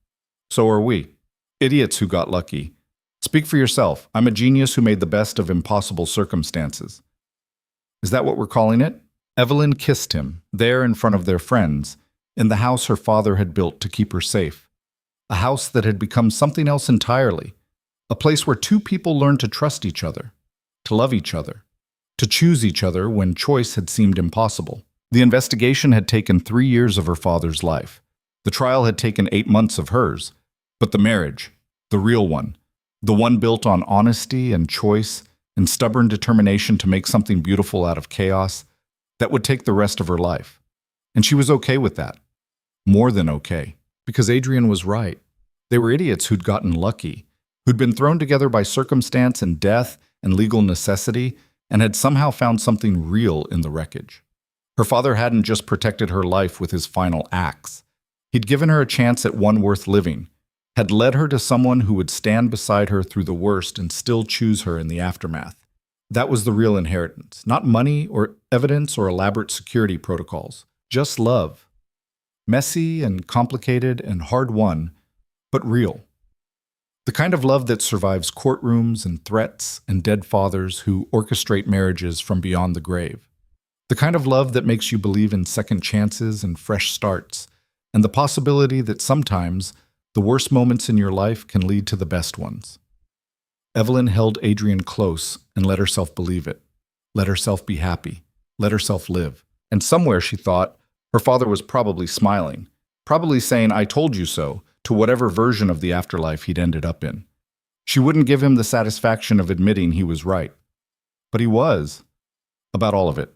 So are we. Idiots who got lucky. Speak for yourself. I'm a genius who made the best of impossible circumstances. Is that what we're calling it? Evelyn kissed him, there in front of their friends, in the house her father had built to keep her safe. A house that had become something else entirely. A place where two people learned to trust each other, to love each other, to choose each other when choice had seemed impossible. The investigation had taken 3 years of her father's life. The trial had taken 8 months of hers. But the marriage, the real one, the one built on honesty and choice and stubborn determination to make something beautiful out of chaos, that would take the rest of her life. And she was okay with that. More than okay. Because Adrian was right. They were idiots who'd gotten lucky, who'd been thrown together by circumstance and death and legal necessity, and had somehow found something real in the wreckage. Her father hadn't just protected her life with his final acts. He'd given her a chance at one worth living, had led her to someone who would stand beside her through the worst and still choose her in the aftermath. That was the real inheritance, not money or evidence or elaborate security protocols, just love. Messy and complicated and hard-won, but real. The kind of love that survives courtrooms and threats and dead fathers who orchestrate marriages from beyond the grave. The kind of love that makes you believe in second chances and fresh starts, and the possibility that sometimes the worst moments in your life can lead to the best ones. Evelyn held Adrian close and let herself believe it. Let herself be happy. Let herself live. And somewhere, she thought, her father was probably smiling, probably saying, "I told you so," to whatever version of the afterlife he'd ended up in. She wouldn't give him the satisfaction of admitting he was right. But he was. About all of it.